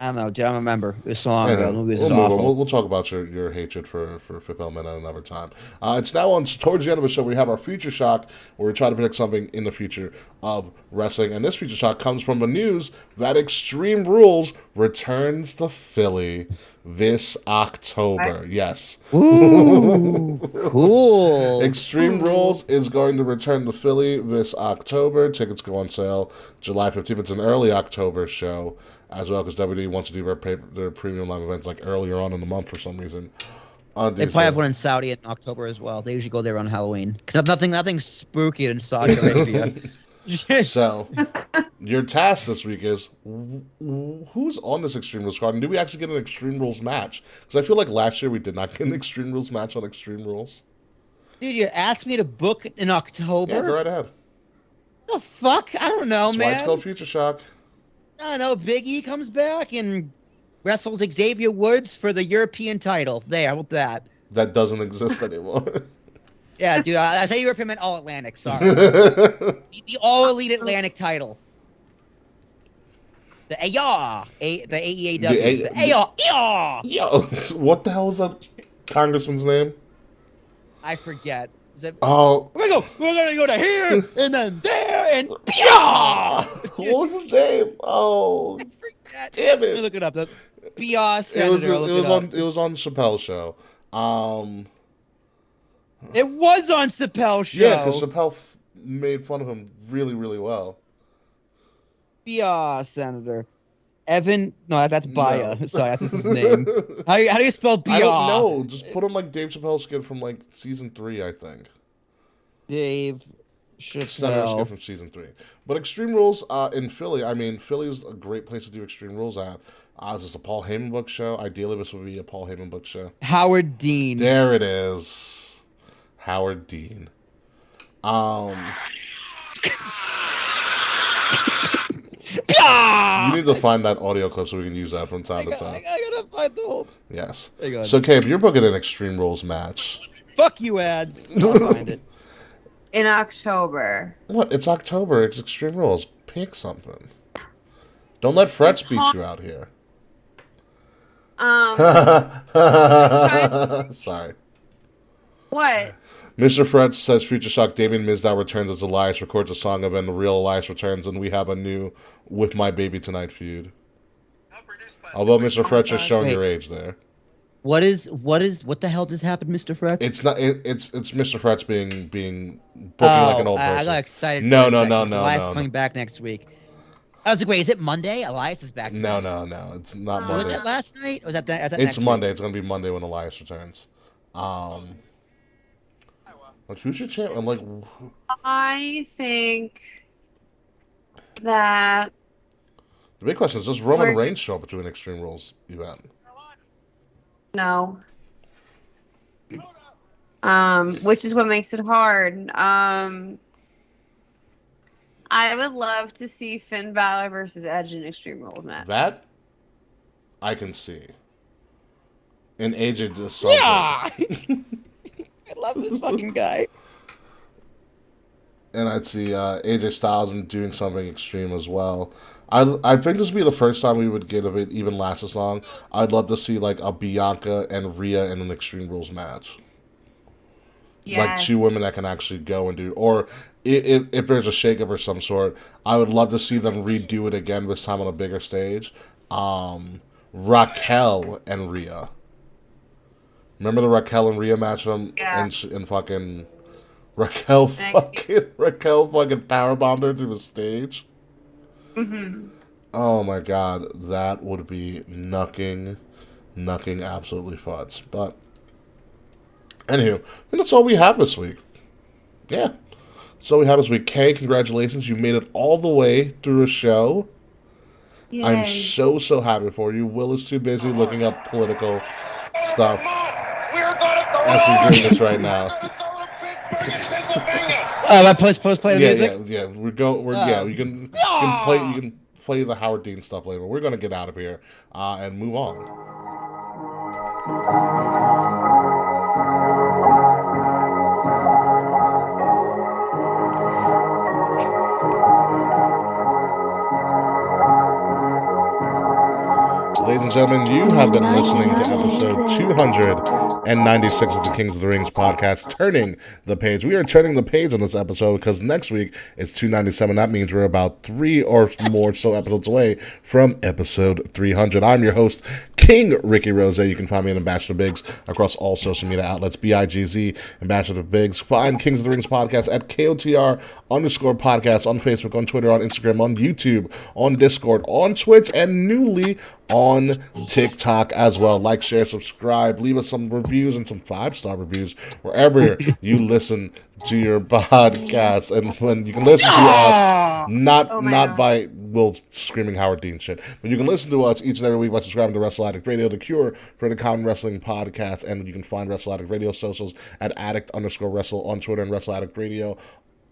I don't know, dude. I don't remember. It was so long ago. The movie was we'll awful. We'll talk about your hatred for Fifth Element at another time. It's now on towards the end of the show. We have our Future Shock, where we try to predict something in the future of wrestling. And this Future Shock comes from the news that Extreme Rules returns to Philly this October. Yes. Ooh, cool. Extreme Rules is going to return to Philly this October. Tickets go on sale July 15th. It's an early October show as well, because WWE wants to do their premium live events like earlier on in the month for some reason. They probably have one in Saudi in October as well. They usually go there on Halloween. Because nothing spooky in Saudi Arabia. So, your task this week is, who's on this Extreme Rules card? And do we actually get an Extreme Rules match? Because I feel like last year we did not get an Extreme Rules match on Extreme Rules. Dude, you asked me to book in October? Yeah, go right ahead. The fuck? I don't know, That's man. why it's called Future Shock. I don't know. Big E comes back and wrestles Xavier Woods for the European title. There, how about that? That doesn't exist anymore. Yeah, dude. I say European meant All Atlantic. Sorry. The All Elite Atlantic title. The AR. The AEAW. The AR. Yo, what the hell was that congressman's name? I forget. Oh. We're gonna go to here and then there and yeah. What was his name? Oh, I forget. Damn it! Let me look it up. The BR Senator. It was on Chappelle's show. It was on Chappelle's show. Yeah, because Chappelle made fun of him really, really well. BR Senator. Evan. No, that's Baya. No. Sorry, that's his name. How do you spell BR? I don't know. Just put him like Dave Chappelle's skit from like season 3, I think. Dave Senator Chappelle. skit from season 3. But Extreme Rules in Philly, I mean, Philly's a great place to do Extreme Rules at. Is this a Paul Heyman book show? Ideally, this would be a Paul Heyman book show. Howard Dean. There it is. Howard Dean. You need to find that audio clip so we can use that from time to time. I gotta find the whole. Yes. Hang on. So, Cabe, you're booking an Extreme Rules match. Fuck you, ads. I'll find it. In October. What? It's October. It's Extreme Rules. Pick something. Don't let Frets It's beat hard. you out here. Sorry. What? Mr. Frets says Future Shock Damien Mizdow returns as Elias, records a song of and the real Elias returns, and we have a new With My Baby Tonight feud. Although Mr. Frets is showing your age there. What the hell just happened, Mr. Frets? It's not. It's Mr. Frets being booking like an old person. I got excited. No. Elias coming back next week. I was like, wait, is it Monday? Elias is back. No. It's not Monday. Was that last night? Or was that It's next Monday. week? It's gonna be Monday when Elias returns. Like who's your champ? I'm like, I think that the big question is: does Roman Reigns show up to an Extreme Rules event? no. Which is what makes it hard. I would love to see Finn Balor versus Edge in Extreme Rules match. That I can see. And AJ does something. Yeah. I love this fucking guy. And I'd see AJ Styles doing something extreme as well. I think this would be the first time we would get, if it even lasts this long, I'd love to see like a Bianca and Rhea in an Extreme Rules match. Yes. Like two women that can actually go and do, or if there's a shakeup or some sort, I would love to see them redo it again, this time on a bigger stage. Raquel and Rhea. Remember the Raquel and Rhea match from and fucking Raquel fucking powerbombed her to the stage. Mm-hmm. Oh my god, that would be knucking absolutely fuds. But anywho, and that's all we have this week. Yeah. That's all we have this week. Kay, congratulations. You made it all the way through a show. Yay. I'm so happy for you. Will is too busy looking up political stuff as he's doing this right now. Post play the music. Yeah. You can play the Howard Dean stuff later. We're gonna get out of here and move on. Ladies and gentlemen, you have been listening to episode 296 of the Kings of the Rings podcast, Turning the Page. We are turning the page on this episode because next week is 297. That means we're about 3 or more so episodes away from episode 300. I'm your host, King Ricky Rose. You can find me at Ambassador Biggs across all social media outlets, BIGZ, Ambassador Biggs. Find Kings of the Rings podcast at KOTR_podcast on Facebook, on Twitter, on Instagram, on YouTube, on Discord, on Twitch, and newly on TikTok as well. Like, share, subscribe, leave us some reviews and some 5-star reviews wherever you listen to your podcast. And when you can listen to us, not by Will screaming Howard Dean shit, but you can listen to us each and every week by subscribing to Wrestle Addict Radio, the cure for the common wrestling podcast. And you can find Wrestle Addict Radio socials at addict_wrestle on Twitter and Wrestle Addict Radio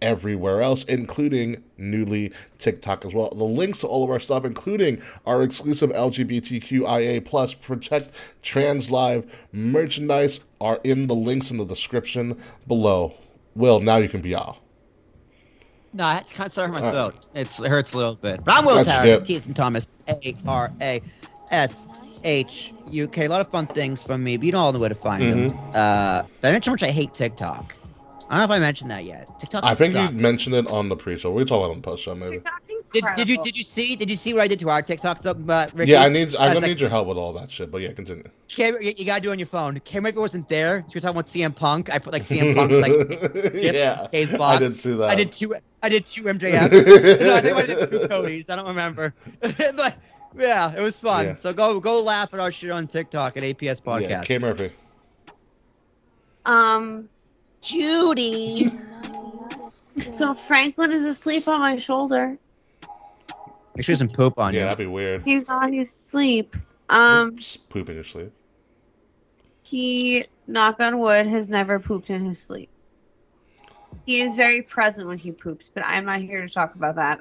everywhere else, including newly TikTok as well. The links to all of our stuff, including our exclusive LGBTQIA plus Protect Trans Live merchandise, are in the links in the description below. Will, now you can be out. No, I kind of started my throat. It hurts a little bit. But I'm Will Tara, Keith Thomas, ARASHUK. A lot of fun things from me, but you don't all know where to find them. Did I mention how much I hate TikTok? I don't know if I mentioned that yet. TikTok I think sucks. you mentioned it on the pre-show. We'll talk about it on the post-show, maybe. Did you see what I did to our TikTok stuff, Ricky? Yeah, I'm gonna need your help with all that shit. But yeah, continue. You gotta do it on your phone. K-Maker wasn't there. You were talking about CM Punk. I put like CM Punk's like yeah, K's box. I did see that. I did two MJFs. No, I think I did 2 Cody's. I don't remember. But yeah, it was fun. Yeah. So go laugh at our shit on TikTok at APS Podcast. Yeah, K Murphy. Judy. So Franklin is asleep on my shoulder. Make sure he doesn't poop on you. Yeah, that'd be weird. He's not. He's asleep. Just poop in your sleep. He, knock on wood, has never pooped in his sleep. He is very present when he poops, but I'm not here to talk about that.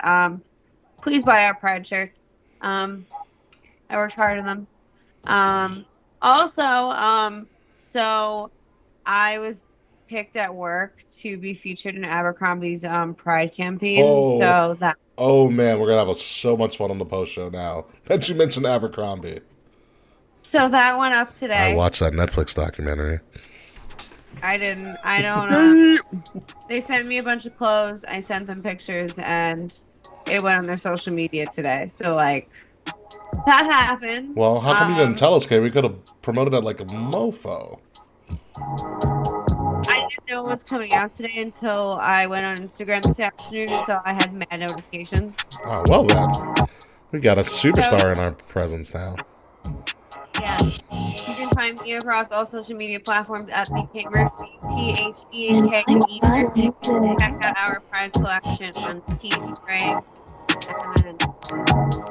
Please buy our Pride shirts. I worked hard on them. Also, so I was picked at work to be featured in Abercrombie's Pride campaign. Oh, So oh man, we're gonna have so much fun on the post show now. Bet you mentioned Abercrombie. that went up I today. watched that Netflix documentary. I didn't. I don't. They sent me a bunch of clothes. I sent them pictures, and it went on their social media today. So like, that happened. Well, how come you didn't tell us, Kay? We could have promoted it like a mofo. I didn't know it was coming out today until I went on Instagram this afternoon, and so I had mad notifications. Oh, well then. We got a superstar in our presence now. Yes. You can find me across all social media platforms at the K Murphy, THEAKE. Check out our Pride collection on Teespray. And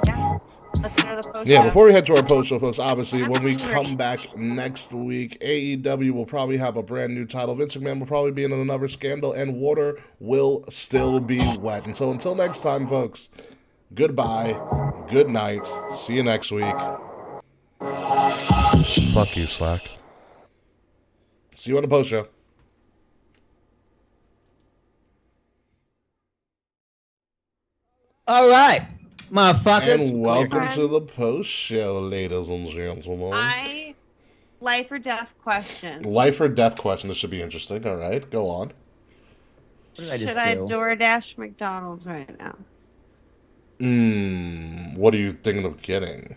yeah, let's go to the post. Yeah, show. before we head to our post show, folks, obviously, when we come back next week, AEW will probably have a brand new title. Vince McMahon will probably be in another scandal, and water will still be wet. And so until next time, folks, goodbye, good night, see you next week. Fuck you, Slack. See you on the post show. All right, motherfuckers. And welcome to the post show, ladies and gentlemen. Life or death question. Life or death question. This should be interesting. All right, go on. What did I Should just I do? DoorDash McDonald's right now? What are you thinking of getting?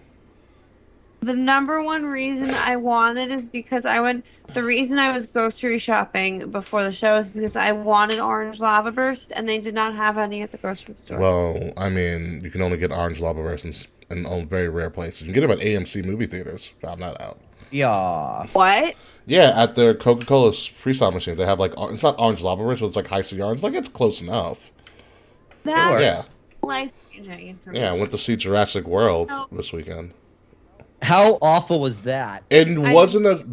The number one reason I wanted is because the reason I was grocery shopping before the show is because I wanted orange lava burst, and they did not have any at the grocery store. Well, I mean, you can only get orange lava bursts in very rare places. You can get them at AMC movie theaters. Found that out. Yeah. What? Yeah, at their Coca-Cola freestyle machine, they have like it's not orange lava burst, but it's like high C orange. Like it's close enough. That's Yeah. life-changing information. Yeah, I went to see Jurassic World this weekend. How awful was that? And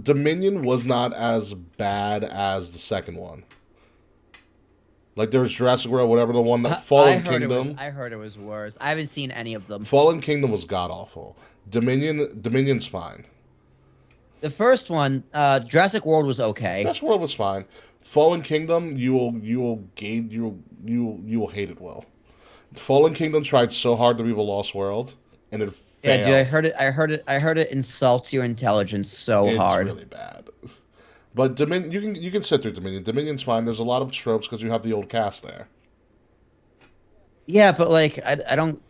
Dominion was not as bad as the second one. Like there was Jurassic World, whatever the one that Fallen Kingdom. I heard it was worse. I haven't seen any of them. Fallen Kingdom was god awful. Dominion's fine. The first one, Jurassic World, was okay. Jurassic World was fine. Fallen Kingdom, you will hate it. Will Fallen Kingdom tried so hard to be the Lost World, and it failed. Yeah, dude, I heard it insults your intelligence so hard. It's really bad. But Dominion, you can sit through Dominion. Dominion's fine. There's a lot of tropes because you have the old cast there. Yeah, but like I don't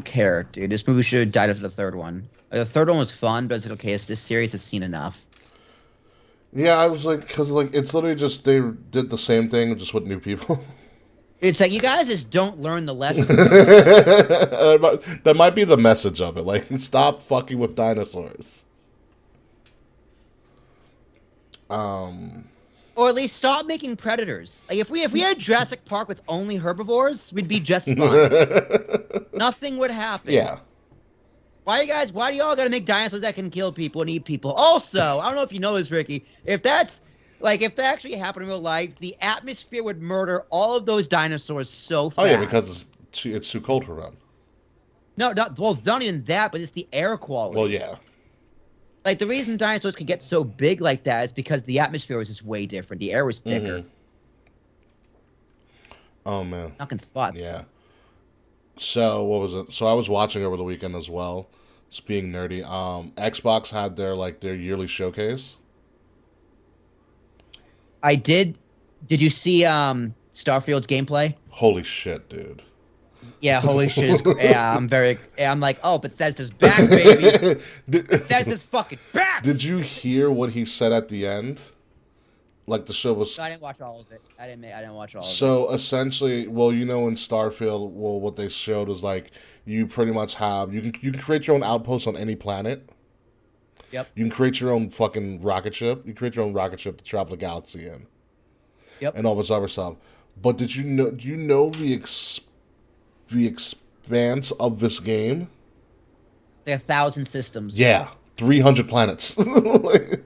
care, dude. This movie should have died after the third one. Like, the third one was fun, but it's okay. This series has seen enough. Yeah, I was like, because like it's literally just they did the same thing just with new people. It's like you guys just don't learn the lesson. That might be the message of it. Like, stop fucking with dinosaurs. Or at least stop making predators. Like if we had Jurassic Park with only herbivores, we'd be just fine. Nothing would happen. Yeah. Why do y'all gotta make dinosaurs that can kill people and eat people? Also, I don't know if you know this, Ricky. If that actually happened in real life, the atmosphere would murder all of those dinosaurs so fast. Oh yeah, because it's too cold for them. No, not even that, but it's the air quality. Well, yeah. Like the reason dinosaurs could get so big like that is because the atmosphere was just way different. The air was thicker. Mm-hmm. Oh man. Fucking fucks. Yeah. So what was it? So I was watching over the weekend as well. Just being nerdy. Xbox had their yearly showcase. I did. Did you see Starfield's gameplay? Holy shit, dude. Yeah, holy shit. I'm like, oh, Bethesda's back, baby. Bethesda's fucking back. Did you hear what he said at the end? Like the show was. I didn't watch all of it. I didn't watch all of it. So essentially, well, in Starfield, what they showed is like you pretty much have you can create your own outpost on any planet. Yep. You can create your own fucking rocket ship. You create your own rocket ship to travel the galaxy in. Yep. And all this other stuff. But do you know the expanse of this game? There are 1,000 systems. Yeah, 300 planets.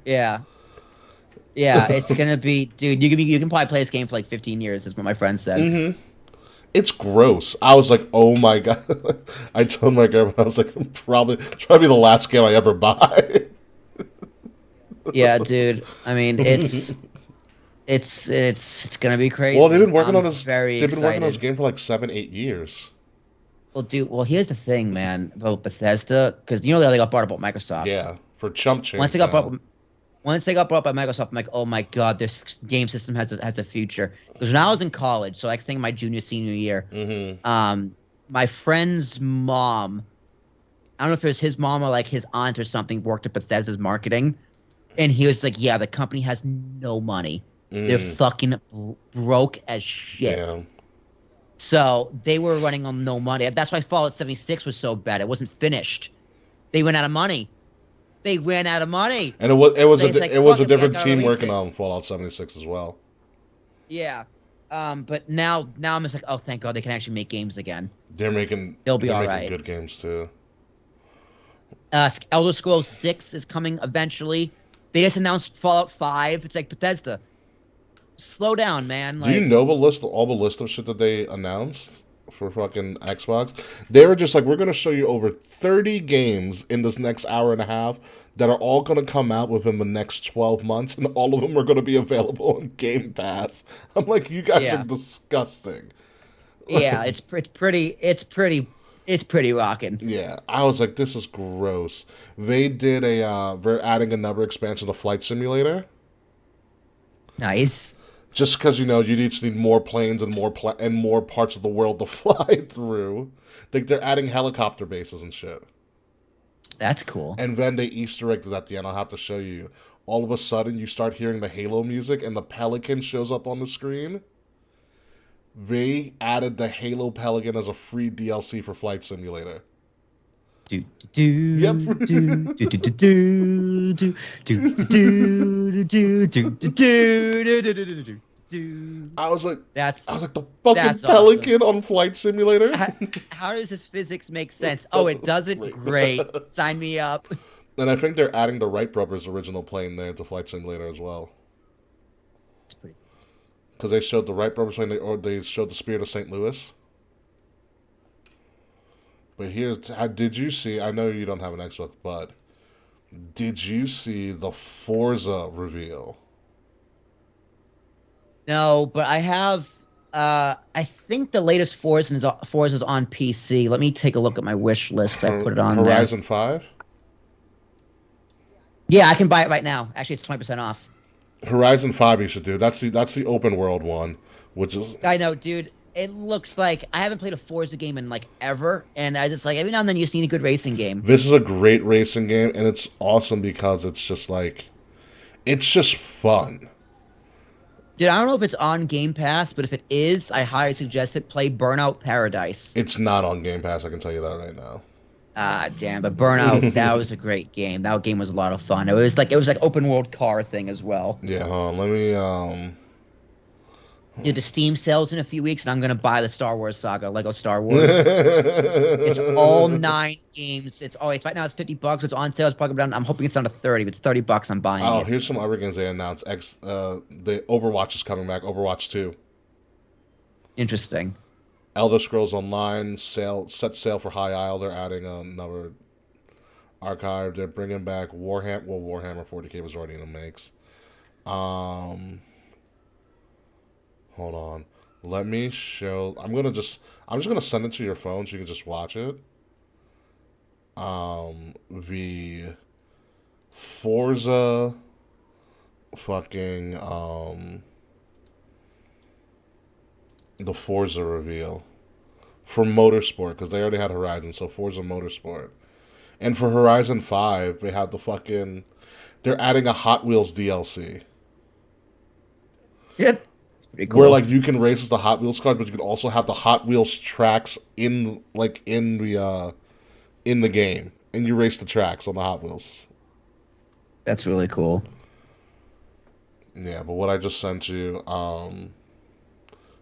Yeah. Yeah, it's gonna be, dude. You can probably play this game for like 15 years. Is what my friend said. Mm-hmm. It's gross. I was like, oh my god. I told my girlfriend, I was like, probably the last game I ever buy. Yeah, dude. I mean, it's gonna be Well, they've crazy. been working I'm on this. very They've been working on this excited. game for like 7, 8 years. Well, dude. Well, here's the thing, man, about Bethesda, because they got bought up by Microsoft. Yeah, for chump Once change they got bought, now. once they got bought by Microsoft, I'm like, oh my god, this game system has a future. Because when I was in college, so I think my junior senior year, Mm-hmm. my friend's mom, I don't know if it was his mom or like his aunt or something, worked at Bethesda's marketing, and he was like, yeah, the company has no money. They're fucking broke as shit. Damn. So they were running on no money. That's why Fallout 76 was so bad. It wasn't finished. They ran out of money. They ran out of money. And it was So he's like, it was fuck a it, we different gotta team release working it. on Fallout 76 as well. Yeah. But now I'm just like, oh, thank God they can actually make games again. They're making They'll be they're all making right. good games too. Elder Scrolls 6 is coming eventually. They just announced Fallout 5. It's like, Bethesda, slow down, man. Do you Like, know all the list of shit that they announced for fucking Xbox? They were just like, we're gonna show you over 30 games in this next hour and a half that are all gonna come out within the next 12 months, and all of them are gonna be available on Game Pass. I'm like, you guys Yeah. are disgusting. yeah, it's pretty rocking. Yeah, I was like, this is gross. They did they're adding another expansion to Flight Simulator. Nice. Just because you just need more planes and more parts of the world to fly through. Like they're adding helicopter bases and shit. That's cool. And then they Easter egged it at the end. I'll have to show you. All of a sudden, you start hearing the Halo music, and the Pelican shows up on the screen. They added the Halo Pelican as a free DLC for Flight Simulator. Do do Yep. do do do do do do do do do do do. I was like, That's the fucking that's Pelican on Flight Simulator. how does this physics make sense? Oh, it doesn't. Great, sign me up. And I think they're adding the Wright brothers' original plane there to Flight Simulator as well. It's pretty. Because they showed the Wright brothers plane, or they showed the Spirit of St. Louis. But did you see? I know you don't have an Xbox, but did you see the Forza reveal? No, but I have. I think the latest Forza is on PC. Let me take a look at my wish list. I put it on Horizon 5? Yeah, I can buy it right now. Actually, it's 20% off. Horizon 5 you should do. That's the open world one, which is... I know, dude. It looks like I haven't played a Forza game in like ever, and I just like every now and then you see a good racing game. This is a great racing game, and it's awesome because it's just like... It's just fun. Dude, I don't know if it's on Game Pass, but if it is, I highly suggest it. Play Burnout Paradise. It's not on Game Pass, I can tell you that right now. Ah, damn! But Burnout, that was a great game. That game was a lot of fun. It was like open world car thing as well. Yeah, hold on, let me Dude, the Steam sales in a few weeks, and I'm gonna buy the Star Wars saga, Lego Star Wars. It's all 9 games. It's right now. It's $50. It's on sale. It's probably down. I'm hoping it's down to 30. If it's $30, I'm buying Oh, it. here's some other games they announced. The Overwatch is coming back. Overwatch 2. Interesting. Elder Scrolls Online set sail for High Isle. They're adding another archive. They're bringing back Warhammer. Well, Warhammer 40K was already in the mix. Hold on. Let me show. I'm just gonna send it to your phone so you can just watch it. The Forza fucking the Forza reveal for Motorsport, because they already had Horizon, so Forza Motorsport. And for Horizon 5, they have they're adding a Hot Wheels DLC. Yep. It's pretty cool. Where like you can race as the Hot Wheels cars, but you can also have the Hot Wheels tracks in the game, and you race the tracks on the Hot Wheels. That's really cool. Yeah, but what I just sent you,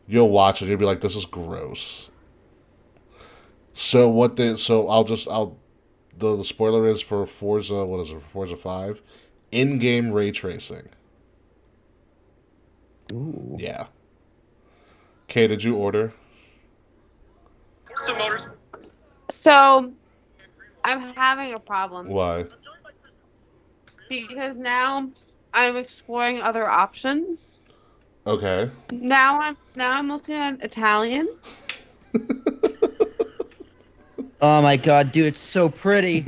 you'll watch it, you'll be like, this is gross. So the spoiler is for Forza, what is it, Forza 5? In-game ray tracing. Ooh. Yeah. Okay, did you order? So I'm having a problem Why? because now I'm exploring other options. Okay. Now I'm looking at Italian. Oh my god, dude, it's so pretty.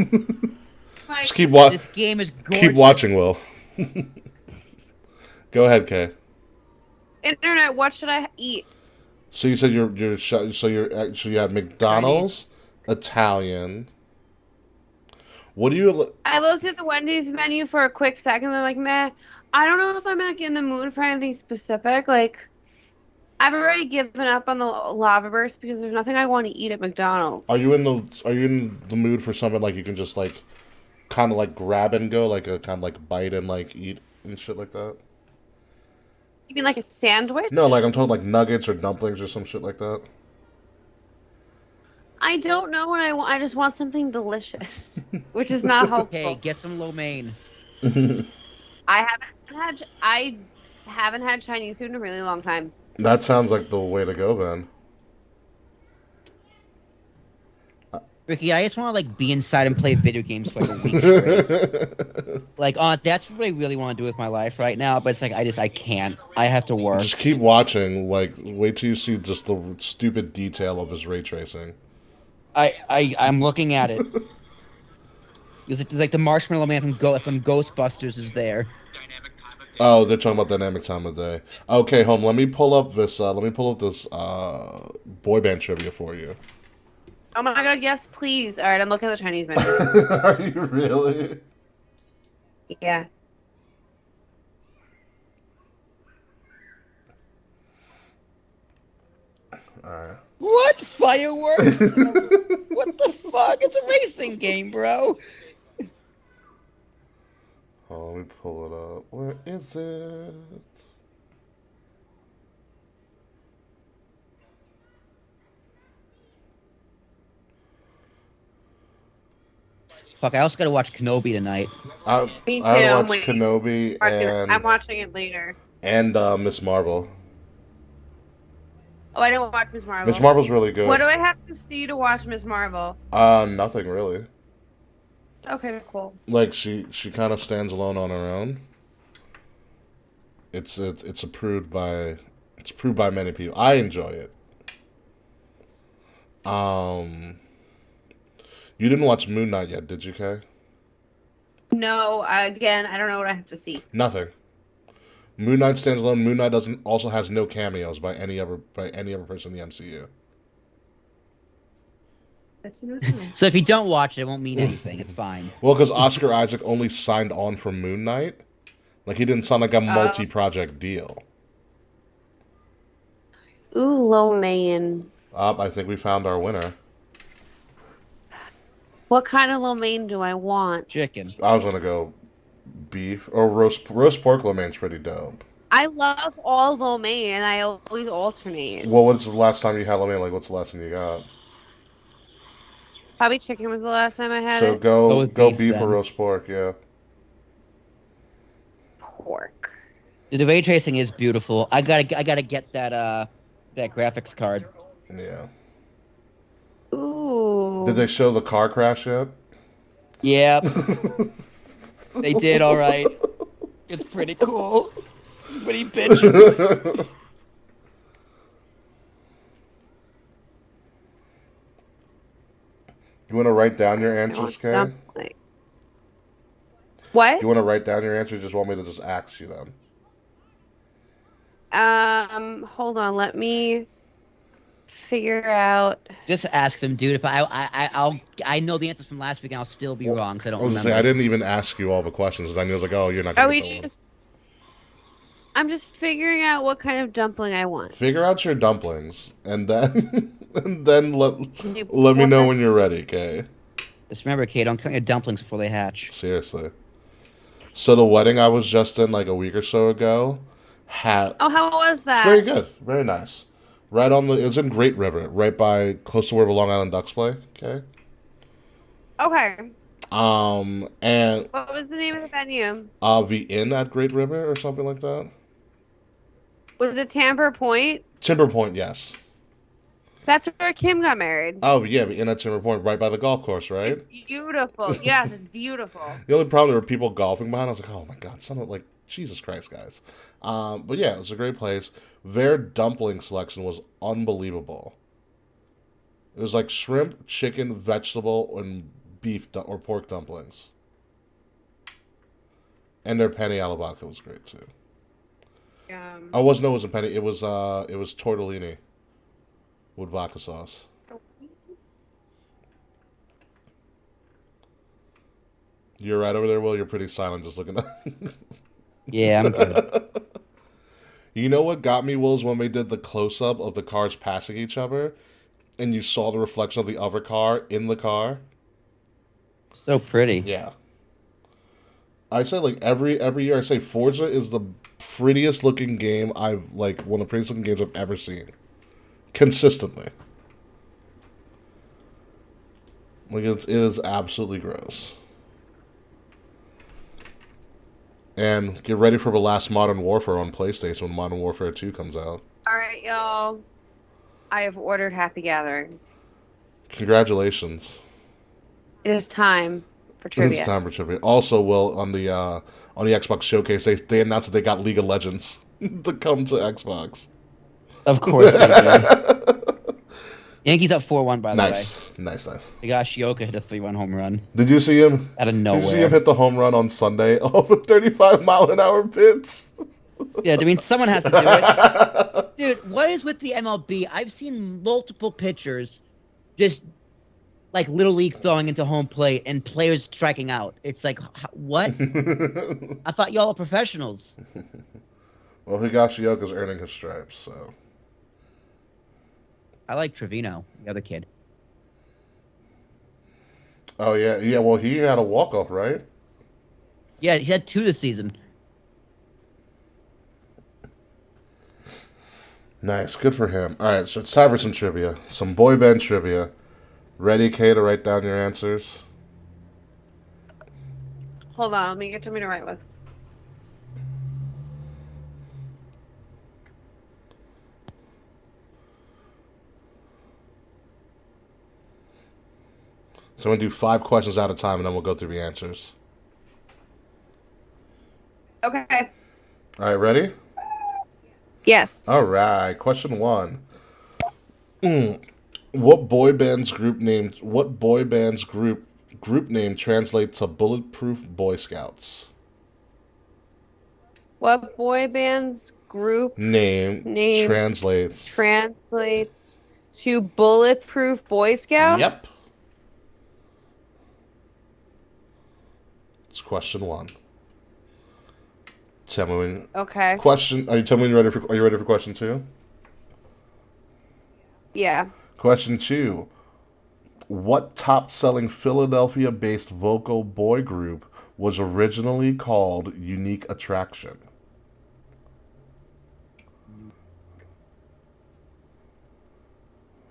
Like, Just keep This game is gorgeous. Keep watching, Will. Go ahead, Kay. internet, what should I eat? So you said so you had McDonald's, Italian. What do you? I looked at the Wendy's menu for a quick second. I'm like, meh. I don't know if I'm like in the mood for anything specific. Like, I've already given up on the lava burst because there's nothing I want to eat at McDonald's. Are you in the mood for something like you can just like kind of like grab and go, like a kind of like bite and like eat and shit like that? You mean like a sandwich? No, like I'm talking like nuggets or dumplings or some shit like that. I don't know what I want. I just want something delicious, which is not helpful. Hey, get some lo mein. I haven't had Chinese food in a really long time. That sounds like the way to go, then. Ricky, I just want to like be inside and play video games for like a week straight. Like, honestly, that's what I really want to do with my life right now. But it's like I can't. I have to work. Just keep watching. Like, wait till you see just the stupid detail of his ray tracing. I'm looking at it. It's like the Marshmallow Man from Ghostbusters is there. Oh, they're talking about dynamic time of day. Okay, home. Let me pull up this. Boy band trivia for you. Oh my god, yes, please. All right, I'm looking at the Chinese menu. Are you really? Yeah. All right. What fireworks? What the fuck? It's a racing game, bro. Oh, let me pull it up. Where is it? Fuck, I also gotta watch Kenobi tonight. Me too. I watched Kenobi I'm watching it later. and Miss Marvel. Oh, I didn't watch Miss Marvel. Miss Marvel's really good. What do I have to see to watch Miss Marvel? Nothing really. Okay, cool. Like she kind of stands alone on her own. It's approved by many people. I enjoy it. You didn't watch Moon Knight yet, did you, Kay? No, again, I don't know what I have to see. Nothing. Moon Knight stands alone. Moon Knight also has no cameos by any other person in the MCU. So if you don't watch it, it won't mean anything. It's fine. Well, because Oscar Isaac only signed on for Moon Knight. Like, he didn't sign like a multi-project deal. Ooh, lo mein. I think we found our winner. What kind of lo mein do I want? Chicken. I was gonna go beef or roast pork lo mein's pretty dope. I love all lo mein. I always alternate. Well, what's the last time you had lo mein? Like, what's the last thing you got? Probably chicken was the last time I had So it. go beef then. or roast pork, yeah. Pork. The ray tracing is beautiful. I gotta get that graphics card. Yeah. Ooh. Did they show the car crash yet? Yep. They did all right. It's pretty cool. It's pretty bitchy. You want to write down your answers, Kay? What? You want to write down your answers? Just want me to just ask you them? Hold on. Let me figure out. Just ask them, dude. If I know the answers from last week, and I'll still be wrong because I don't I was remember. gonna say, I didn't even ask you all the questions. 'Cause I knew I was like, oh, you're not gonna Are we get the just? I'm just figuring out what kind of dumpling I want. Figure out your dumplings, and then let me know when you're ready, okay? Just remember, Kate, don't count your dumplings before they hatch. Seriously. So the wedding I was just in like a week or so ago had Oh, how was that? very good, very nice. Right on it was in Great River, right by close to where the Long Island Ducks play. Okay. Okay. And What was the name of the venue? the inn at Great River or something like that. Was it Tamper Point? Timber Point, yes. That's where Kim got married. Oh yeah, in that Reform, right by the golf course, right? It's beautiful. Yes, it's beautiful. The only problem there were people golfing behind. I was like, oh my god, son of like Jesus Christ, guys. But yeah, it was a great place. Their dumpling selection was unbelievable. It was like shrimp, chicken, vegetable, and beef or pork dumplings. And their penne alla vodka was great too. I wasn't know it was a penne. It was tortellini with vodka sauce. You're right over there, Will. You're pretty silent, just looking at. Yeah, I'm good. You know what got me, Will, is when they did the close up of the cars passing each other, and you saw the reflection of the other car in the car. So pretty. Yeah. I say like every year I say Forza is the prettiest looking game I've like one of the prettiest looking games I've ever seen. Consistently. Like it is absolutely gross. And get ready for the last Modern Warfare on PlayStation when Modern Warfare 2 comes out. All right, y'all. I have ordered Happy Gathering. Congratulations. It is time for trivia. It's time for trivia. Also, Will, on the Xbox showcase, they announced that they got League of Legends to come to Xbox. Of course they do. Yankees up 4-1, by the way. Nice. They got Shioka hit a 3-1 home run. Did you see him? Out of nowhere. Did you see him hit the home run on Sunday off a 35-mile-an-hour pitch? Yeah, I mean, someone has to do it. Dude, what is with the MLB? I've seen multiple pitchers just like Little League throwing into home plate and players striking out. It's like, what? I thought y'all were professionals. Well, Higashioka's earning his stripes, so. I like Trevino, the other kid. Oh, yeah. Well, he had a walk-off, right? Yeah, he's had 2 this season. Nice. Good for him. All right, so it's time for some trivia. Some boy band trivia. Ready, Kay, to write down your answers? Hold on, let me get something to write with. So I'm going to do 5 questions at a time, and then we'll go through the answers. Okay. All right, ready? Yes. All right. Question 1. What boy band's group name translates to Bulletproof Boy Scouts? What boy band's group Name translates to Bulletproof Boy Scouts? Yep. It's question 1. Tell me when. Okay. Question. Are you telling me you're ready for? Are you ready for question 2? Yeah. Question 2. What top-selling Philadelphia-based vocal boy group was originally called Unique Attraction?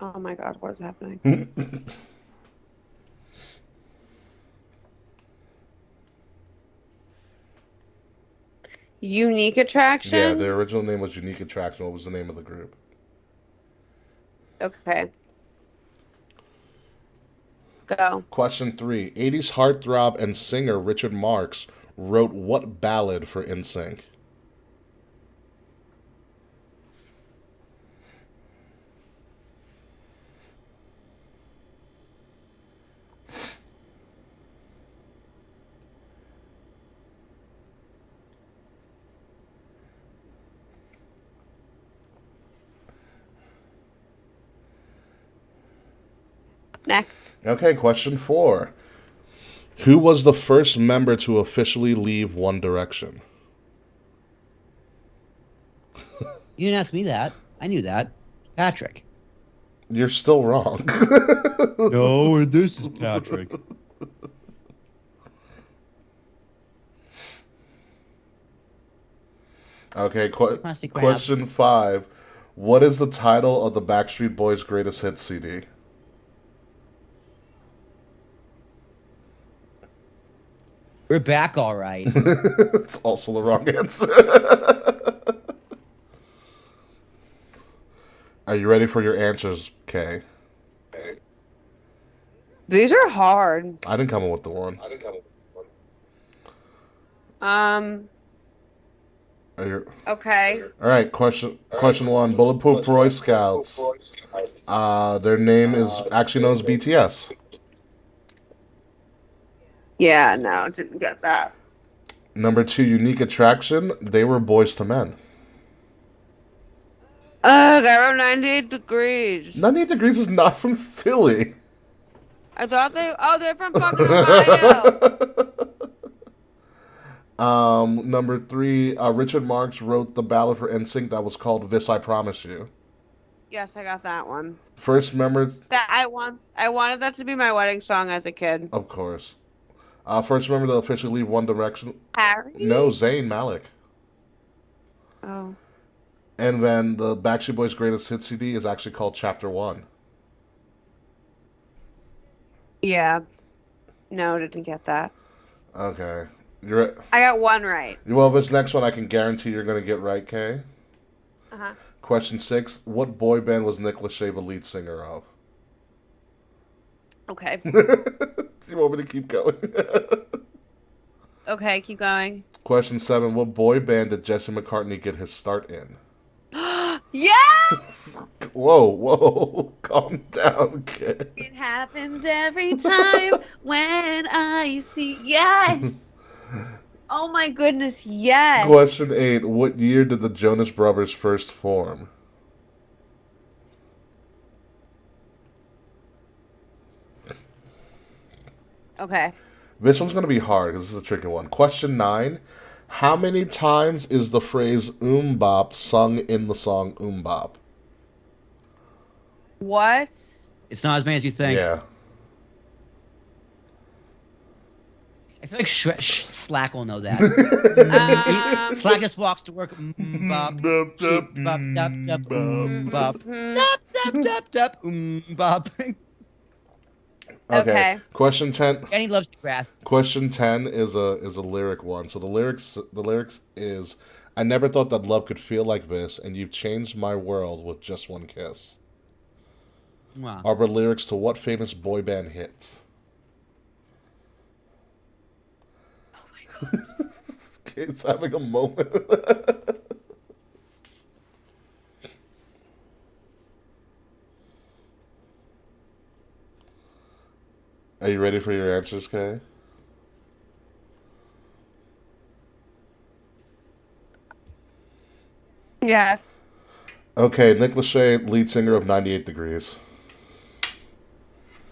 Oh my God, what is happening? Unique Attraction? Yeah, their original name was Unique Attraction. What was the name of the group? Okay. Go. Question 3. 80s heartthrob and singer Richard Marx wrote what ballad for NSYNC? Next. Okay, question 4. Who was the first member to officially leave One Direction? You didn't ask me that. I knew that. Patrick. You're still wrong. No, this is Patrick. Okay, question 5. What is the title of the Backstreet Boys' greatest hits CD? We're back, all right. It's also the wrong answer. Are Are you ready for your answers, Kay? These are hard. I didn't come up with the one. Okay. All right, question one. Bulletproof Boy Scouts. Their name is actually known as BTS. Yeah, no, didn't get that. Number 2, Unique Attraction. They were Boys to Men. I wrote 98 degrees. 98 Degrees is not from Philly. I thought they're from fucking Ohio. Number 3, Richard Marx wrote the ballad for NSYNC that was called "This I Promise You." Yes, I got that one. First member. That I wanted that to be my wedding song as a kid. Of course. First member to officially leave One Direction. Harry? No, Zayn Malik. Oh. And then the Backstreet Boys' greatest hit CD is actually called Chapter 1. Yeah. No, didn't get that. Okay. I got one right. Well, this next one I can guarantee you're going to get right, Kay. Uh-huh. Question 6. What boy band was Nick Lachey the lead singer of? Okay. Do you want me to keep going? Okay, keep going. Question 7. What boy band did Jesse McCartney get his start in? Yes! Whoa. Calm down, kid. It happens every time when I see... Yes! Oh my goodness, yes! Question 8. What year did the Jonas Brothers first form? Okay. This one's going to be hard because this is a tricky one. Question 9. How many times is the phrase bop sung in the song Bop? What? It's not as many as you think. Yeah. I feel like Slack will know that. Um, Slack just walks to work. Bop. Sheep, bop, dub, dub, bop. Dub, dub, dub, dub, bop. Okay. Question 10. And he loves the grass. Question 10 is a lyric one. So the lyrics is, I never thought that love could feel like this, and you've changed my world with just one kiss. Wow. Are the lyrics to what famous boy band hits? Oh my god. Kate's having a moment. Are you ready for your answers, Kay? Yes. Okay, Nick Lachey, lead singer of 98 Degrees.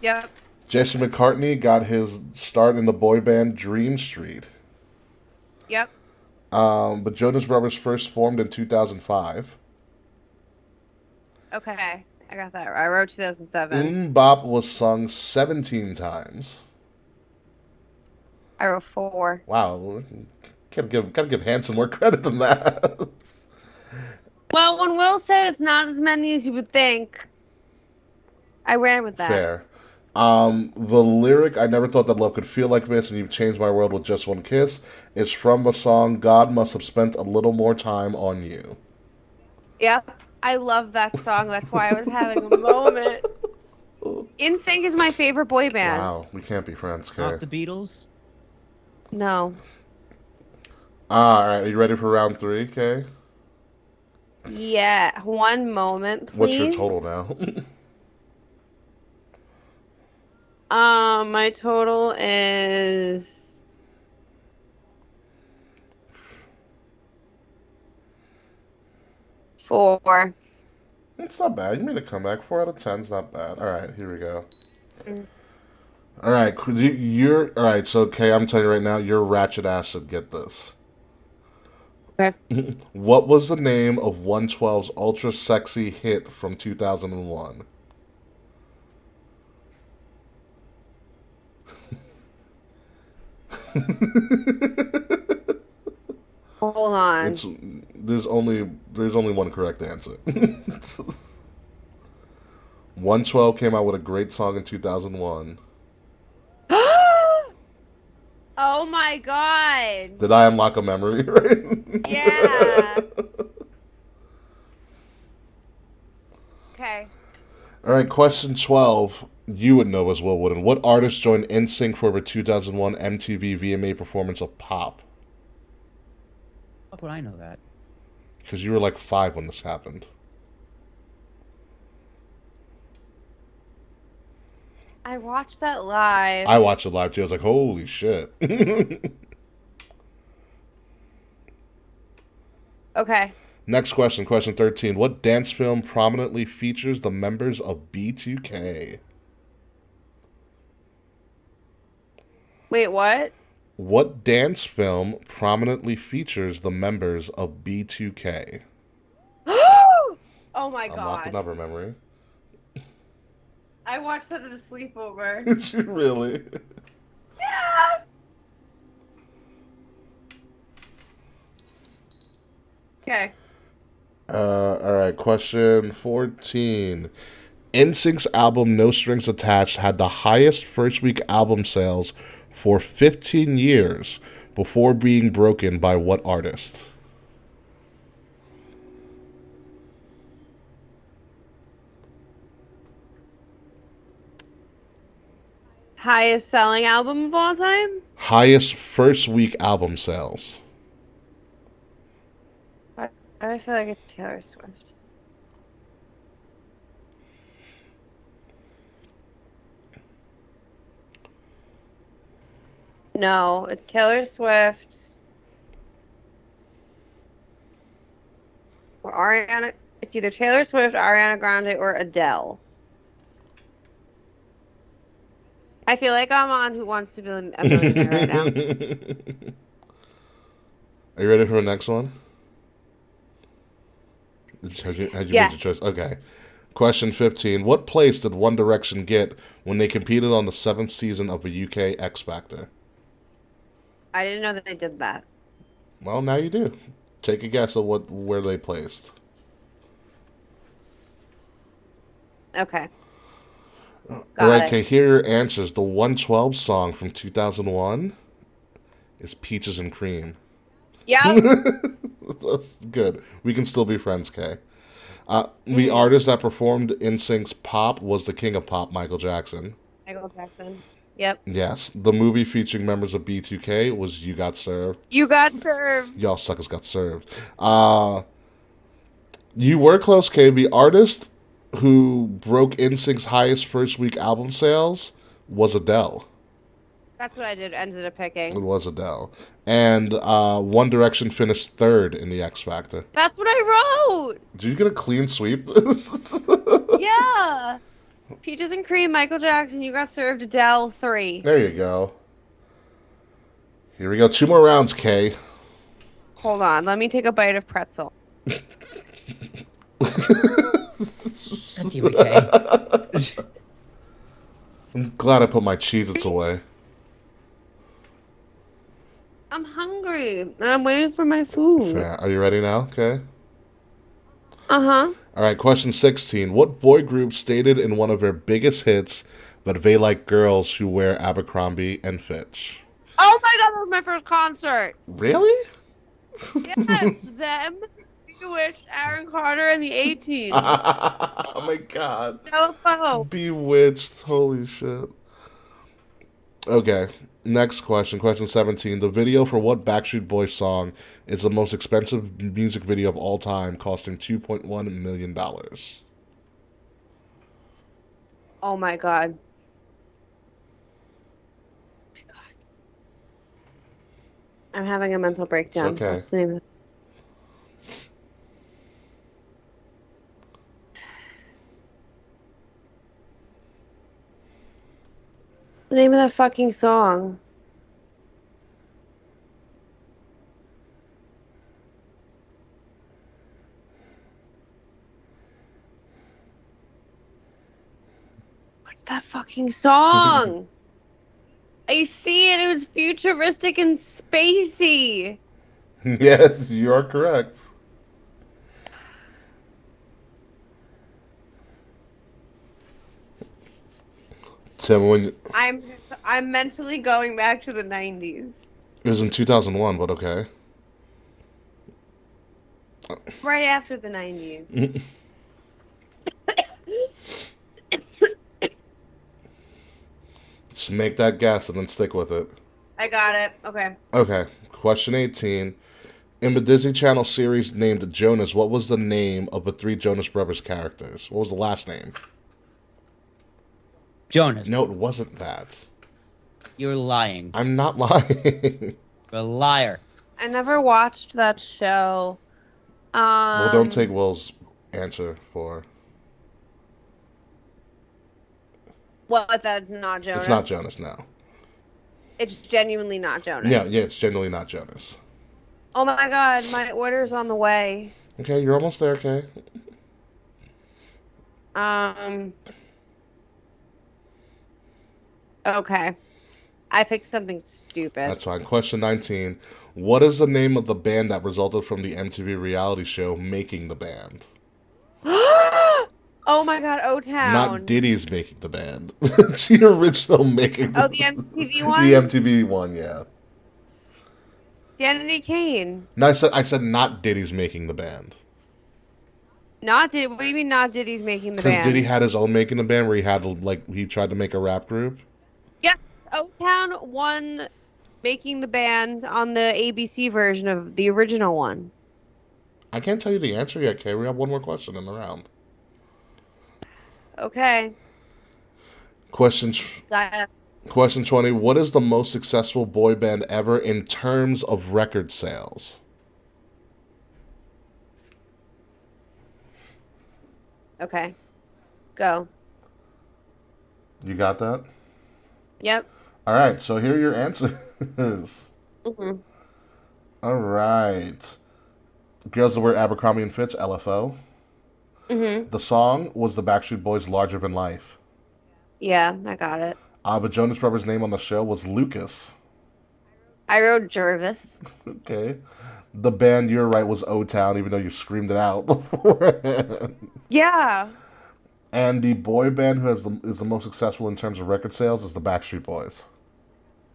Yep. Jesse McCartney got his start in the boy band Dream Street. Yep. But Jonas Brothers first formed in 2005. Okay. I got that. I wrote 2007. Bop was sung 17 times. I wrote 4. Wow. Gotta give Hanson more credit than that. Well, when Will said it's not as many as you would think, I ran with that. Fair. The lyric, I never thought that love could feel like this, and you've changed my world with just one kiss, is from the song God Must Have Spent a Little More Time on You. Yep. I love that song. That's why I was having a moment. NSYNC is my favorite boy band. Wow, we can't be friends, Kay. Not the Beatles. No. Alright, are you ready for round 3, Kay? Yeah. One moment, please. What's your total now? My total is 4. It's not bad. You made a comeback. 4 out of 10 is not bad. Alright, here we go. Mm. Alright, alright, so Kay, I'm telling you right now, your ratchet ass should get this. Okay. What was the name of 112's ultra sexy hit from 2001? Hold on. There's only one correct answer. 112 came out with a great song in 2001. Oh my god. Did I unlock a memory? Right? Yeah. Okay. All right, question 12. You would know as well, wouldn't? What artist joined NSYNC for their 2001 MTV VMA performance of Pop? How would I know that? Because you were like 5 when this happened. I watched that live. I watched it live too. I was like, holy shit. Okay. Next question, question 13. What dance film prominently features the members of B2K? Wait, what? What dance film prominently features the members of B2K? Oh my Unlock god. another memory. I watched that at a sleepover. Did you really? Yeah. Okay. All right, question 14. NSYNC's album No Strings Attached had the highest first week album sales for 15 years before being broken by what artist? Highest selling album of all time? Highest first week album sales. I feel like it's Taylor Swift. No, it's Taylor Swift. Or Ariana. It's either Taylor Swift, Ariana Grande, or Adele. I feel like I'm on Who Wants to Be a Millionaire right now. Are you ready for the next one? Had you made your choice? Okay. Question 15. What place did One Direction get when they competed on the 7th season of the UK X Factor? I didn't know that they did that. Well, now you do. Take a guess at where they placed. Okay. All right, okay, here are your answers. The 112 song from 2001 is Peaches and Cream. Yep. That's good. We can still be friends, Kay. The artist that performed NSYNC's Pop was the king of pop, Michael Jackson. Michael Jackson. Yep. Yes. The movie featuring members of B2K was You Got Served. You got served. Y'all suckers got served. You were close, Kay. The artist who broke NSYNC's highest first week album sales was Adele. That's what I ended up picking. It was Adele. And One Direction finished 3rd in the X Factor. That's what I wrote. Did you get a clean sweep? Yeah. Peaches and Cream, Michael Jackson, You Got Served, Adele, 3. There you go. Here we go. 2 more rounds, Kay. Hold on. Let me take a bite of pretzel. That's you, okay. I'm glad I put my Cheez-Its away. I'm hungry. And I'm waiting for my food. Fair. Are you ready now? Okay. Uh-huh. All right, question 16. What boy group stated in one of their biggest hits that they like girls who wear Abercrombie and Fitch? Oh my god, that was my first concert. Really? Yes, them, Bewitched, Aaron Carter, and the 18. Oh my god. No. Bewitched. Holy shit. Okay. Next question. Question 17. The video for what Backstreet Boys song is the most expensive music video of all time, costing $2.1 million? Oh my god. I'm having a mental breakdown. It's okay. What's the name of it? The name of that fucking song. What's that fucking song? I see it. It was futuristic and spacey. Yes, you are correct. Tim, when I'm mentally going back to the 90s. it was in 2001, but okay. Right after the 90s. Just make that guess and then stick with it. I got it. Okay. Okay. Question 18. In the Disney Channel series named Jonas, what was the name of the three Jonas Brothers characters? What was the last name? Jonas. No, it wasn't that. You're lying. I'm not lying. You're a liar. I never watched that show. Well, don't take Will's answer for. What? That's not Jonas. It's not Jonas, no. It's genuinely not Jonas. Yeah, it's genuinely not Jonas. Oh my god, my order's on the way. Okay, you're almost there, okay? Okay. I picked something stupid. That's fine. Question 19. What is the name of the band that resulted from the MTV reality show Making the Band? Oh my god, O-Town. Not Diddy's Making the Band. It's the original Making the Oh, the MTV one? The MTV one, yeah. Danny Kane. No, I said not Diddy's Making the Band. Not Diddy. What do you mean not Diddy's making the Because band? Diddy had his own Making the Band where he tried to make a rap group. Yes, O-Town won making the band on the ABC version of the original one. I can't tell you the answer yet, Kay. We have one more question in the round. Okay. Question Got 20. What is the most successful boy band ever in terms of record sales? Okay. Go. You got that? Yep. All right, so here are your answers. Mm-hmm. All right. Girls That Wear Abercrombie and Fitch, LFO. Mm-hmm. The song was the Backstreet Boys' Larger Than Life. Yeah, I got it. But Jonas Brothers' name on the show was Lucas. I wrote Jervis. Okay. The band, you're right, was O-Town, even though you screamed it out beforehand. Yeah. And the boy band who is the most successful in terms of record sales is the Backstreet Boys.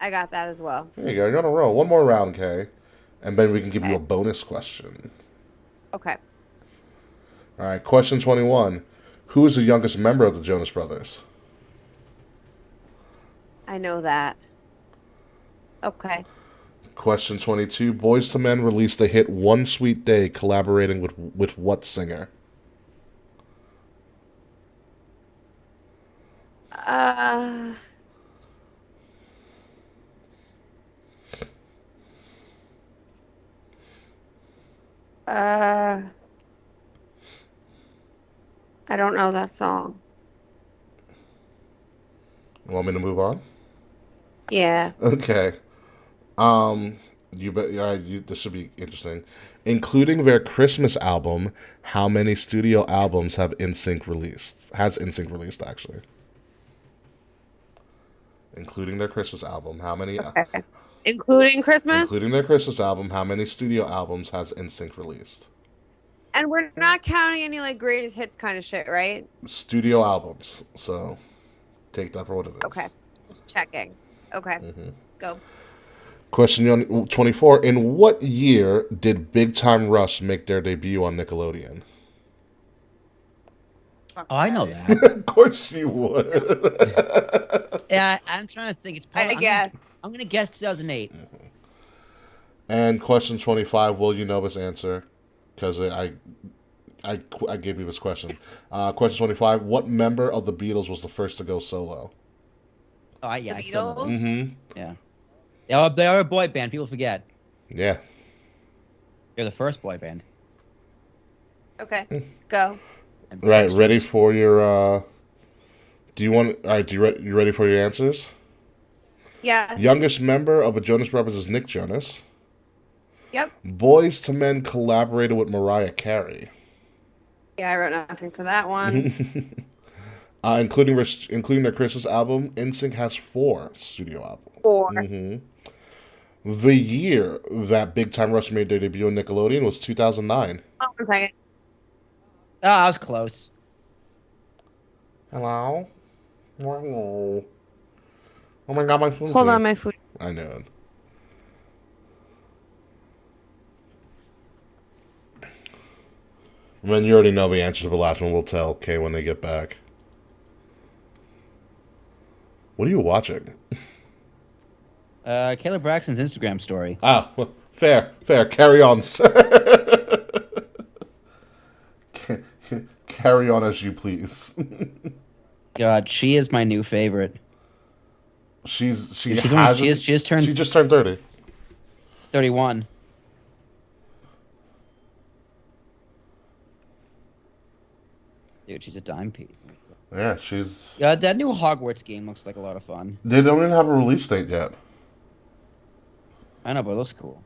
I got that as well. There you go. You're on a roll. One more round, Kay. And then we can give you Okay. a bonus question. Okay. All right. Question 21. Who is the youngest member of the Jonas Brothers? I know that. Okay. Question 22. Boyz II Men released the hit One Sweet Day collaborating with what singer? I don't know that song. You want me to move on? Yeah. Okay. You bet. All right. This should be interesting. Including their Christmas album, how many studio albums have NSYNC released? Has NSYNC released actually? Including their Christmas album, how many? Okay. Including Christmas? Including their Christmas album, how many studio albums has NSYNC released? And we're not counting any like greatest hits kind of shit, right? Studio albums. So take that for what it is. Okay. Just checking. Okay. Mm-hmm. Go. Question 24. In what year did Big Time Rush make their debut on Nickelodeon? Oh, I know that. Of course you would. Yeah, I'm trying to think. It's probably. guess. I'm gonna guess 2008. And question 25. Will you know this answer? Because I gave you this question. Question 25. What member of the Beatles was the first to go solo? Oh, yeah, The I still know Beatles? this. Mm-hmm. Yeah. They are a boy band. People forget. Yeah. They're the first boy band. Okay. Go. Right. Ready for your. Do you want? All right. You ready for your answers? Yeah. Youngest member of the Jonas Brothers is Nick Jonas. Yep. Boyz II Men collaborated with Mariah Carey. Yeah, I wrote nothing for that one. Including their Christmas album, NSYNC has 4 studio albums. 4. Mm-hmm. The year that Big Time Rush made their debut on Nickelodeon was 2009. Oh, 1 second. Oh, I was close. Hello? Hello? Oh my god, my food. Hold on, my food. I know it. I mean, you already know the answer to the last one. We'll tell Kay when they get back. What are you watching? Caleb Braxton's Instagram story. Ah, well, fair. Carry on, sir. Carry on as you please. God, she is my new favorite. She She just turned She just turned 30. 31. Dude, she's a dime piece. Yeah, she's. Yeah, that new Hogwarts game looks like a lot of fun. They don't even have a release date yet. I know, but it looks cool.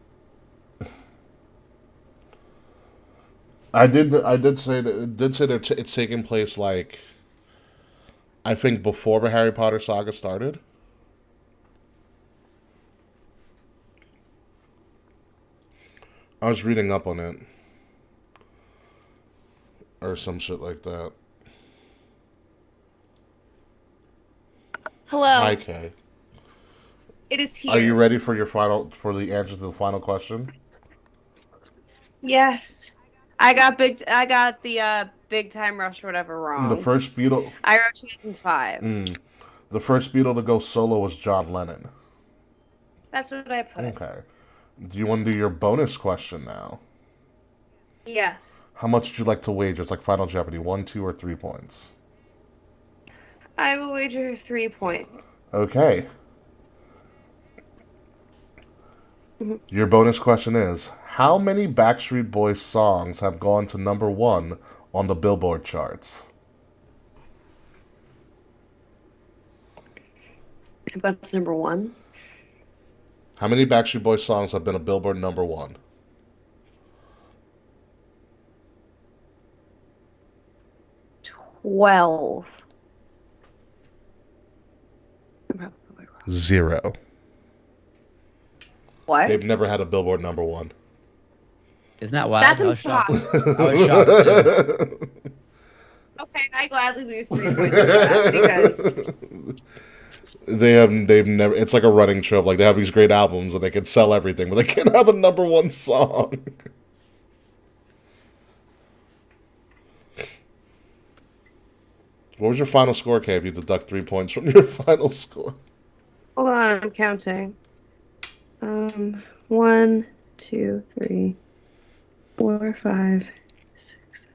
I did say that it's taking place like. I think before the Harry Potter saga started. I was reading up on it. Or some shit like that. Hello. Hi, Kay. It is here. Are you ready for the answer to the final question? Yes. I got the Big Time Rush or whatever wrong. The first Beatle. I wrote 2005. The first Beatle to go solo was John Lennon. That's what I put. Okay. Do you want to do your bonus question now? Yes. How much would you like to wager? It's like Final Jeopardy. 1, 2, or 3 points. I will wager 3 points. Okay. Your bonus question is, how many Backstreet Boys songs have gone to number 1 on the Billboard charts? That's number 1. How many Backstreet Boys songs have been a Billboard number 1? 12. 0. What? They've never had a Billboard number 1. Isn't that wild? That's I was shocked. impossible. I was shocked too. Okay, I gladly lose 3 points for that because They've never. It's like a running trope. Like they have these great albums and they can sell everything, but they can't have a number 1 song. What was your final score, Kay, if you deduct 3 points from your final score? hold on, I'm counting. 1, 2, 3, 4, 5, 6,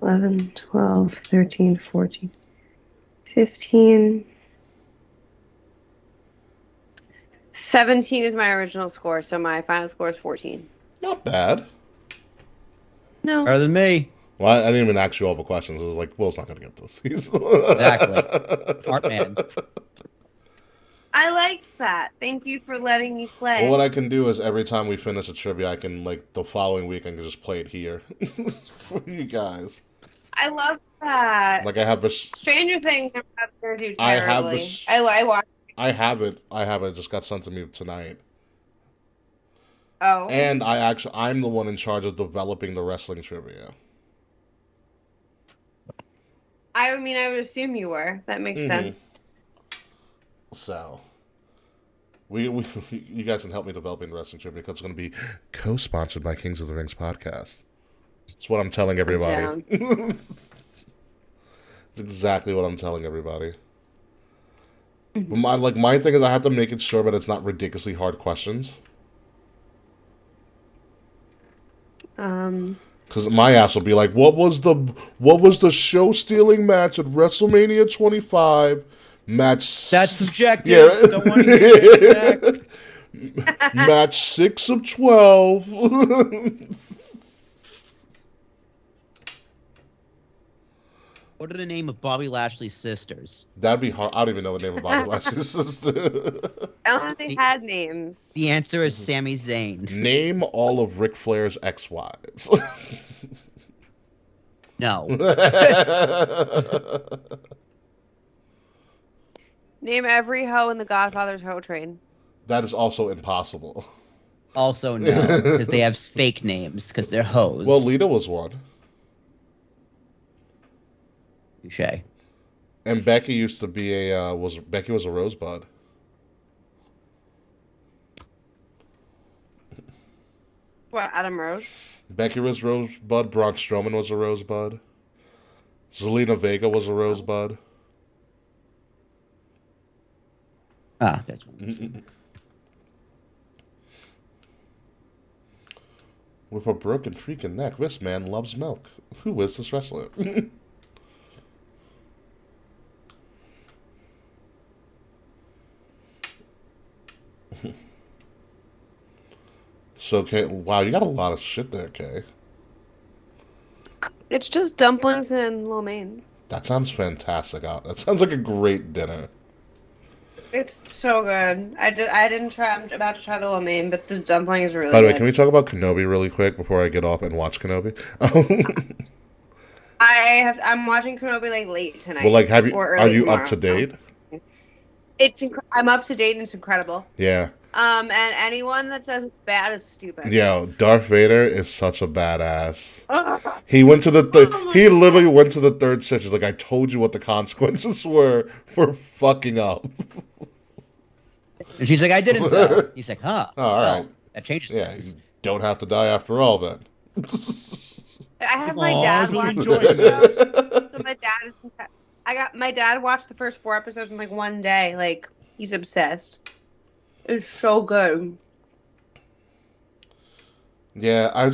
11, 12, 13, 14, 15. 17 is my original score, so my final score is 14. Not bad. No. Better than me. Well, I didn't even ask you all the questions. It was like, Will's not going to get this. Exactly. Smart man. I liked that. Thank you for letting me play. Well, what I can do is every time we finish a trivia, I can, like, the following week, I can just play it here for you guys. I love that. Like, I have this. Stranger Things, I'm not going to do I have terribly. this- I watched. I have it. It just got sent to me tonight. Oh. And I'm the one in charge of developing the wrestling trivia. I mean, I would assume you were. That makes sense. So, you guys can help me developing the wrestling trivia because it's going to be co-sponsored by Kings of the Rings podcast. That's what I'm telling everybody. It's exactly what I'm telling everybody. But my thing is I have to make it sure that it's not ridiculously hard questions. Because my ass will be like, what was the show stealing match at WrestleMania 25? Match. That's subjective. Yeah. Don't want to hear it. Next. Match 6 of 12. What are the name of Bobby Lashley's sisters? That'd be hard. I don't even know the name of Bobby Lashley's sister. I don't think they had names. The answer is Sami Zayn. Name all of Ric Flair's ex-wives. No. Name every hoe in the Godfather's hoe train. That is also impossible. Also no, because they have fake names because they're hoes. Well, Lita was one. Touche. And Becky used to be Becky was a rosebud. What, Adam Rose? Becky was rosebud. Braun Strowman was a rosebud. Zelina Vega was a rosebud. Ah, that's With a broken freaking neck, this man loves milk. Who is this wrestler? So, Kay, wow, you got a lot of shit there, Kay. It's just dumplings and lo mein. That sounds fantastic. That sounds like a great dinner. It's so good. I didn't try. I'm about to try the lo mein, but this dumpling is really By the way, good. can we talk about Kenobi really quick before I get off and watch Kenobi? I'm watching Kenobi like late tonight. Well, like, or are early you tomorrow. up to date? I'm up to date and it's incredible. Yeah. And anyone that says it's bad is stupid. Yeah, Darth Vader is such a badass. Ugh. He went to the Oh he literally went to the third stitch. He's like, I told you what the consequences were for fucking up. And she's like, I didn't know. He's like, huh. Oh, all well, right. that changes Yeah, things. you don't have to die after all then. I have my Aw, I dad was really watch enjoying it. this. So my dad is. My dad watched the first 4 episodes in like one day. Like he's obsessed. It's so good. Yeah, I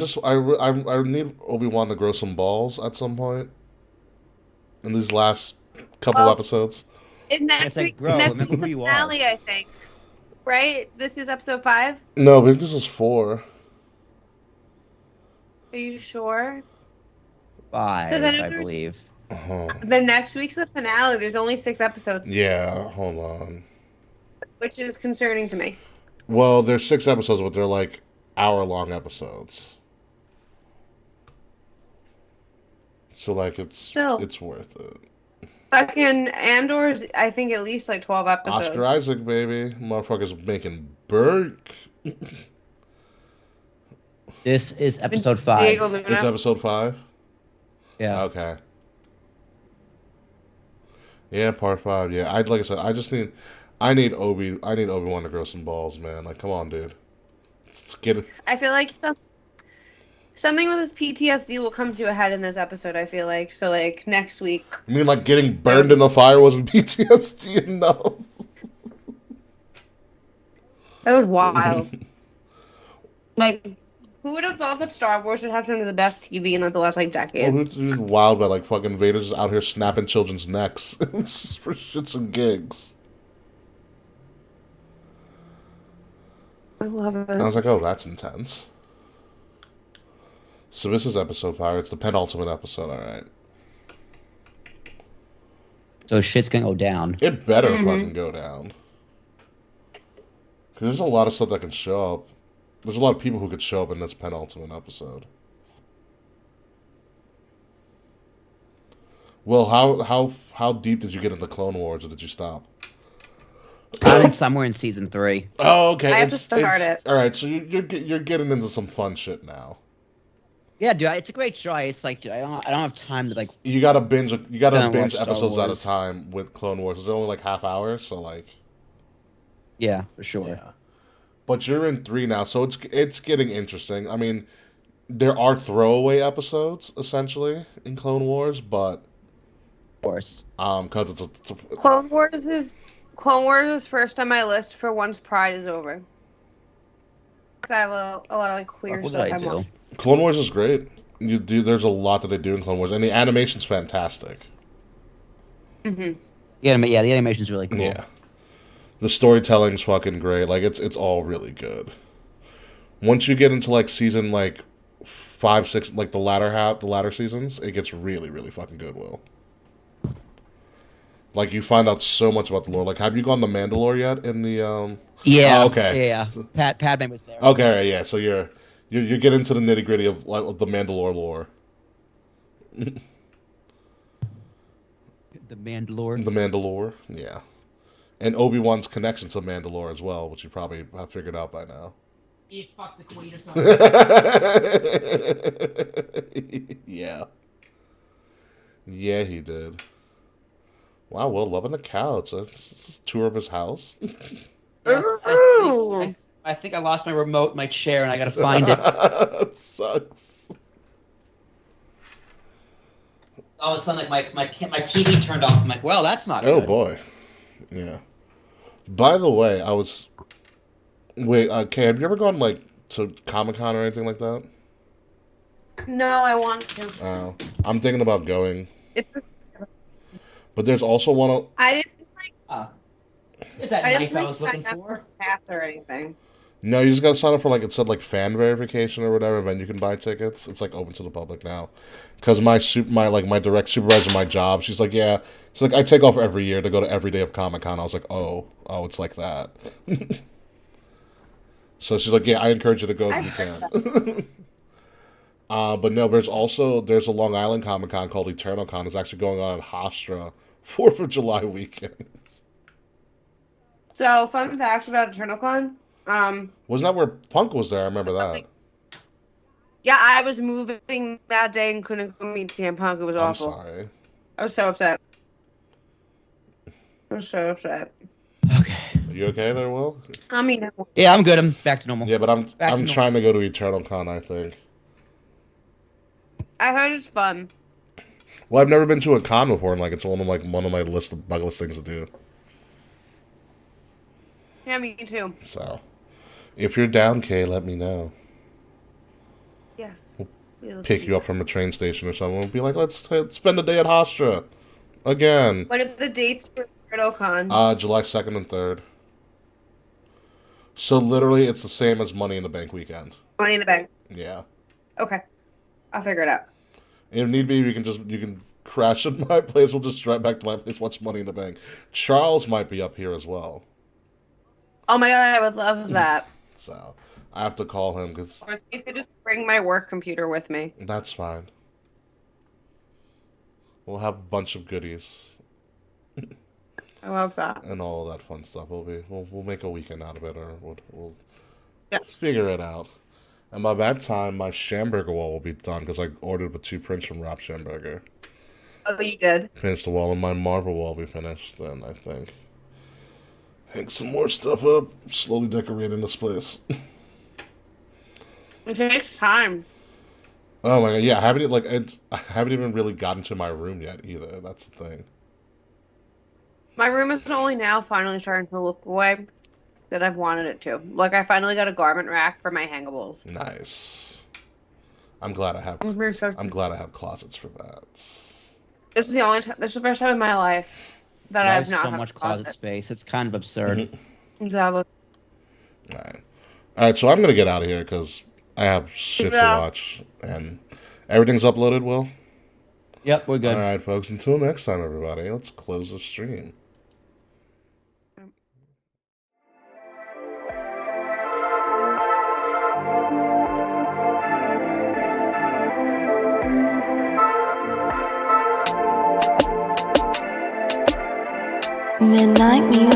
need Obi-Wan to grow some balls at some point in these last couple episodes. Next like, week, bro, next remember week's who the you are. finale, I think. Right? This is episode 5. No, but this is 4. Are you sure? 5, Does anyone I believe. Oh. The next week's the finale. There's only 6 episodes, Yeah, hold on. which is concerning to me. Well, there's 6 episodes, but they're like hour-long episodes. So like it's worth it. Fucking Andor's, I think, at least like 12 episodes. Oscar Isaac, baby. Motherfucker's making Burke. This is episode Diego 5. Luna. It's episode 5? Yeah. Okay. Yeah, part 5. Yeah, like I said, I need Obi-Wan to grow some balls, man. Like, come on, dude. Let's get it. I feel like something with his PTSD will come to a head in this episode, I feel like. So, like, next week. I mean, like, getting burned in the fire wasn't PTSD enough. That was wild. Like, who would have thought that Star Wars would have some of the best TV in like the last like decade? Well, who's wild about, like, fucking Vader's just out here snapping children's necks for shits and gigs. I love it. I was like, oh, that's intense. So this is episode 5. It's the penultimate episode, alright. So shit's gonna go down. It better fucking go down. Because there's a lot of stuff that can show up. There's a lot of people who could show up in this penultimate episode. Well, how deep did you get into Clone Wars, or did you stop? I think somewhere in season 3. Oh, okay. I have to start it. All right, so you're getting into some fun shit now. Yeah, dude, it's a great show. It's like, dude, I don't have time to like. You gotta binge. You gotta Don't binge watch Star episodes at a Wars. time with Clone Wars. It's only like half hour, so like. Yeah, for sure. Yeah. But you're in 3 now, so it's getting interesting. I mean, there are throwaway episodes essentially in Clone Wars, but Of course. because it's a Clone Wars is first on my list for once Pride is over. 'Cause I have a lot of like queer What stuff did I I'm do? watching. Clone Wars is great. There's a lot that they do in Clone Wars, and the animation's fantastic. Mm-hmm. Yeah, the animation's really cool. Yeah, the storytelling's fucking great. Like it's all really good. Once you get into like season like 5, 6, like the latter seasons, it gets really, really fucking good. Will. Like you find out so much about the lore. Like, have you gone to Mandalore yet? In the Yeah. Oh, okay. Yeah. Padme was there. Okay, yeah. So you're getting into the nitty gritty of like of the Mandalore lore. The Mandalore. The Mandalore, yeah. And Obi-Wan's connection to Mandalore as well, which you probably have figured out by now. He fucked the queen or something. Yeah. Yeah, he did. Wow, Will loving the couch. Let's tour of his house. I think I lost my remote, in my chair, and I gotta find it. It sucks. All of a sudden, like my TV turned off. I'm like, well, that's not Oh good. boy. Yeah. By the way, I was wait. Kay, have you ever gone like to Comic Con or anything like that? No, I want to. I'm thinking about going, It's. but there's also one. I didn't. Is that I knife didn't I like was sign looking up for? pass or anything. No, you just gotta sign up for like it said like fan verification or whatever, and then you can buy tickets. It's like open to the public now. Because my direct supervisor, my job, she's like, yeah, she's like, I take off every year to go to every day of Comic Con. I was like, oh, it's like that. So she's like, yeah, I encourage you to go if you can. But no, there's a Long Island Comic Con called Eternal Con. It's actually going on in Hofstra, 4th of July weekend. So, fun fact about EternalCon. Wasn't that where Punk was there? I remember that. Yeah, I was moving that day and couldn't go meet CM Punk. It was I'm awful. sorry. I was so upset. I was so upset. Okay. Are you okay there, Will? I mean, Yeah, I'm good. I'm back to normal. Yeah, but I'm Back to trying to go to Eternal Con, I think. I heard it's fun. Well, I've never been to a con before, and like it's one of my list of bucket list things to do. Yeah, me too. So, if you're down, Kay, let me know. Yes. Pick you up from a train station or something. We'll be like, let's spend the day at Hofstra again. What are the dates for EternalCon? July 2nd and 3rd. So literally, it's the same as Money in the Bank weekend. Money in the Bank. Yeah. Okay. I'll figure it out. If need be, you can crash at my place. We'll just drive back to my place. Watch Money in the Bank. Charles might be up here as well. Oh my god, I would love that. So I have to call him because Or I could just bring my work computer with me. that's fine. We'll have a bunch of goodies I love that. and all of that fun stuff. We'll make a weekend out of it, or we'll Yeah. figure it out. And by that time, my Schamberger wall will be done because I ordered the 2 prints from Rob Schamberger. Oh, you did? Finished the wall, and my Marvel wall will be finished then, I think. Hang some more stuff up, slowly decorating this place. It takes time. Oh my god, yeah, I haven't even really gotten to my room yet either. That's the thing. My room is only now finally starting to look the way that I've wanted it to. Like, I finally got a garment rack for my hangables. Nice. I'm glad I have closets for that. This is the first time in my life that I've not so had much a closet. closet space. It's kind of absurd. Exactly. Alright, so I'm gonna get out of here because I have shit to watch. And everything's uploaded, Will? Yep, we're good. Alright, folks, until next time, everybody, let's close the stream. Midnight music.